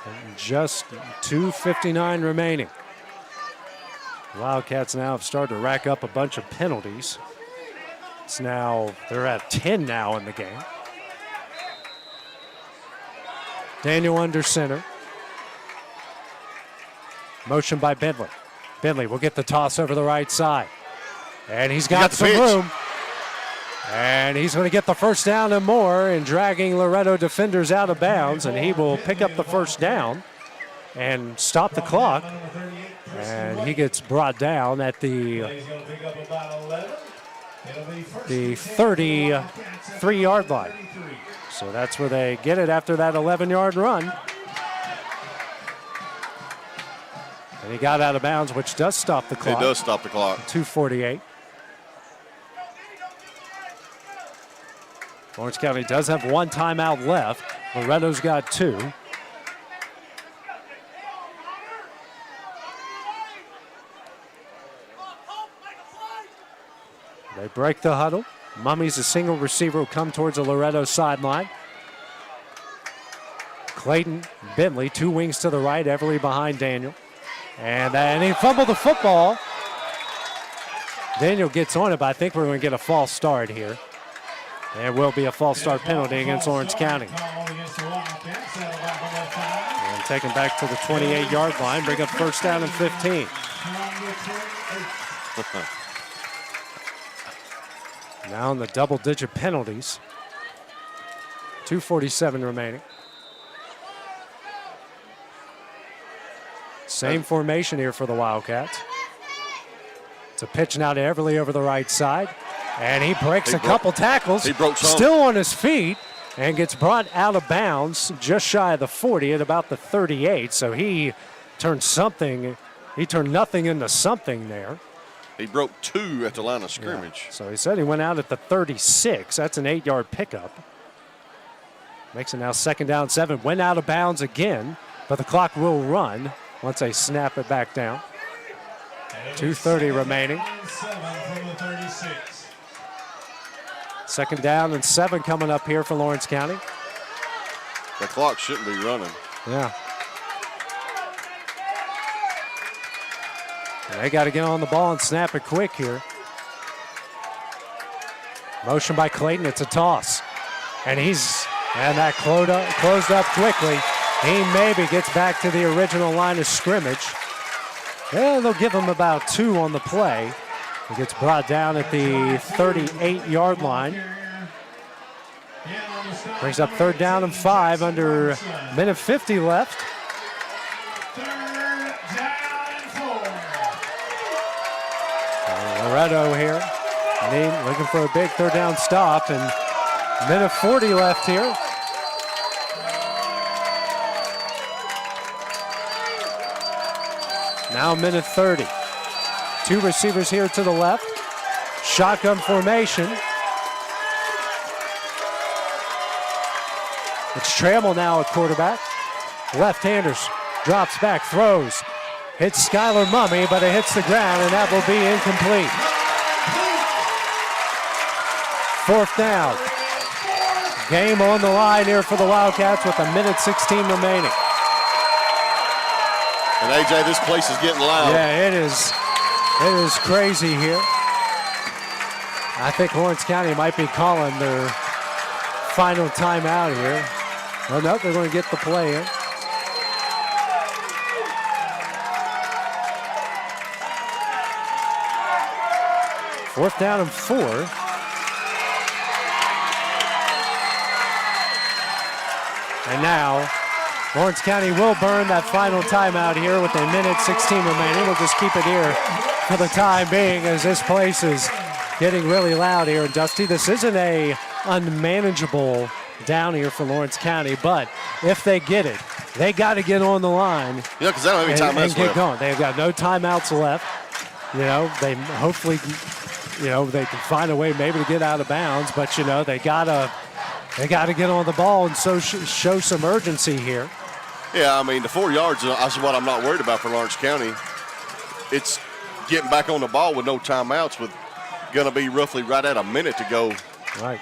And just 2:59 remaining. Wildcats now have started to rack up a bunch of penalties. It's now, they're at 10 now in the game. Daniel under center. Motion by Bentley. Bentley will get the toss over the right side. And he's got some room. And he's going to get the first down and more, and dragging Loretto defenders out of bounds, and he will pick up the first down and stop the clock. And he gets brought down at the 33-yard line. So that's where they get it after that 11-yard run. And he got out of bounds, which does stop the clock. It does stop the clock. 2:48. Lawrence County does have one timeout left. Loretto's got two. They break the huddle. Mummy's a single receiver will come towards the Loretto sideline. Clayton Bentley, two wings to the right, Everly behind Daniel. And he fumbled the football. Daniel gets on it, but I think we're going to get a false start here. There will be a false start penalty against Lawrence County. And taken back to the 28-yard line, bring up first down and 15. Now in the double-digit penalties. 2:47 remaining. Same formation here for the Wildcats. It's a pitch now to Everly over the right side. And he breaks a couple tackles. He broke some. Still on his feet and gets brought out of bounds just shy of the 40 at about the 38. So he turned nothing into something there. He broke two at the line of scrimmage. Yeah. So he said he went out at the 36. That's an 8-yard pickup. Makes it now second down 7. Went out of bounds again, but the clock will run once they snap it back down. 2:30 remaining. Second down and 7 coming up here for Lawrence County. The clock shouldn't be running. Yeah. And they got to get on the ball and snap it quick here. Motion by Clayton, it's a toss. And that closed up quickly. He maybe gets back to the original line of scrimmage. Yeah, they'll give him about 2 on the play. He gets brought down at the 38-yard line. Brings up third down and 5 under minute 50 left. Loretto here, looking for a big third down stop, and minute 40 left here. Now minute 30. 2 receivers here to the left. Shotgun formation. It's Trammell now at quarterback. Left-handers, drops back, throws. Hits Skylar Mummy, but it hits the ground, and that will be incomplete. 4th down. Game on the line here for the Wildcats with 1:16 remaining. And AJ, this place is getting loud. Yeah, it is. It is crazy here. I think Lawrence County might be calling their final timeout here. Oh, no, they're going to get the play in. Fourth down and 4. And now Lawrence County will burn that final timeout here with 1:16 remaining. We'll just keep it here for the time being as this place is getting really loud here. And Dusty, this isn't a unmanageable down here for Lawrence County, but if they get it, they got to get on the line. Yeah, because they don't have any timeouts and get left. going. They've got no timeouts left. You know, they hopefully, they can find a way maybe to get out of bounds, but they gotta get on the ball and so show some urgency here. Yeah, I mean, the 4 yards is what I'm not worried about for Lawrence County. It's getting back on the ball with no timeouts with going to be roughly right at a minute to go. Right.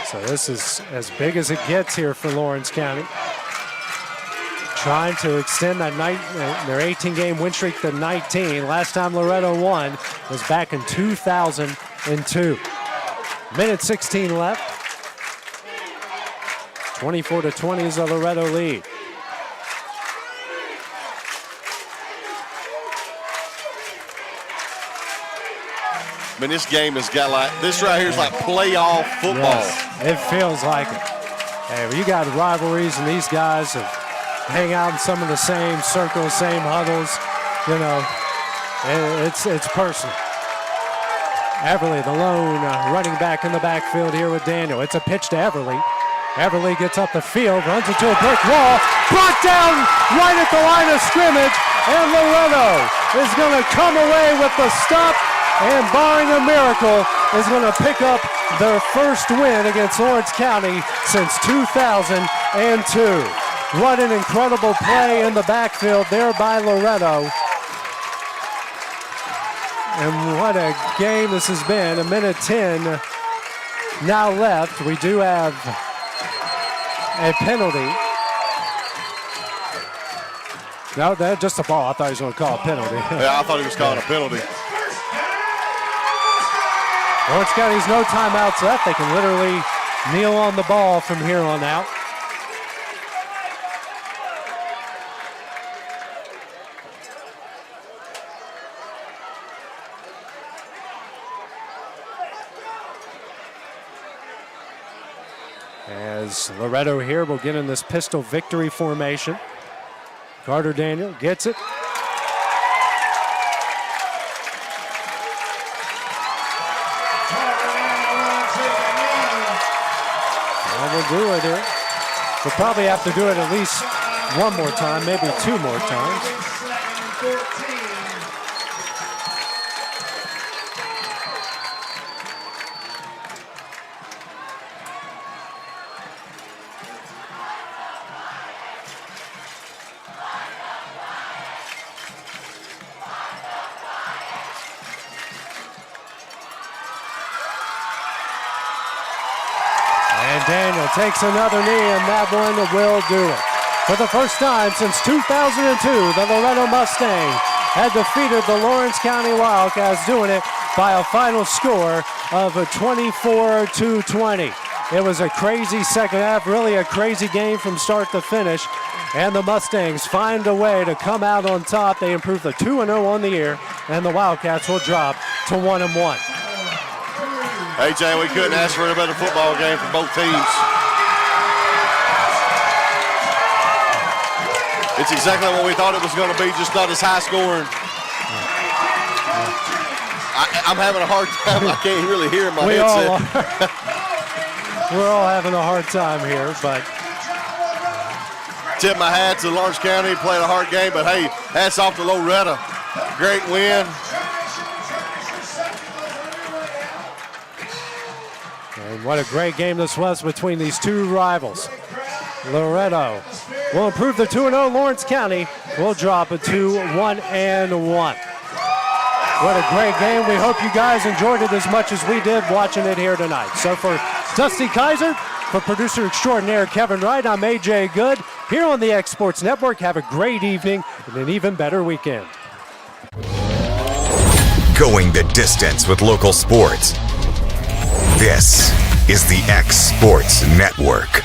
So this is as big as it gets here for Lawrence County. Trying to extend that their 18-game win streak to 19. Last time Loretto won was back in 2002. 1:16 left. 24-20 is the Loretto lead. I mean, this game has got this right here is like playoff football. Yes, it feels like it. Hey, well, you got rivalries, and these guys have hang out in some of the same circles, same huddles. You know, it's personal. Everly, the lone running back in the backfield here with Daniel. It's a pitch to Everly. Everly gets up the field, runs into a brick wall, brought down right at the line of scrimmage, and Loretto is going to come away with the stop, and barring a miracle, is going to pick up their first win against Lawrence County since 2002. What an incredible play in the backfield there by Loretto. And what a game this has been. 1:10 now left. We do have a penalty. No, that's just a ball. I thought he was going to call a penalty. Yeah, I thought he was calling a penalty. Lawrence County's no timeouts left. They can literally kneel on the ball from here on out. As Loretto here will get in this pistol victory formation. Carter Daniel gets it. And we'll do it here. We'll probably have to do it at least one more time, maybe two more times. Daniel takes another knee, and that one will do it. For the first time since 2002, the Loretto Mustangs had defeated the Lawrence County Wildcats, doing it by a final score of 24-20. It was a crazy second half, really a crazy game from start to finish, and the Mustangs find a way to come out on top. They improve to 2-0 on the year, and the Wildcats will drop to 1-1. Hey, Jay, we couldn't ask for a better football game for both teams. It's exactly what we thought it was going to be, just not as high scoring. I'm having a hard time. I can't really hear my headset. We're all having a hard time here, but. Tip my hat to Lawrence County, played a hard game, but hey, hats off to Loretto. Great win. And what a great game this was between these two rivals. Loretto will improve to 2-0. Lawrence County will drop it to 1-1. What a great game. We hope you guys enjoyed it as much as we did watching it here tonight. So for Dusty Kaiser, for producer extraordinaire Kevin Wright, I'm AJ Good here on the X Sports Network. Have a great evening and an even better weekend. Going the distance with local sports. This is the X Sports Network.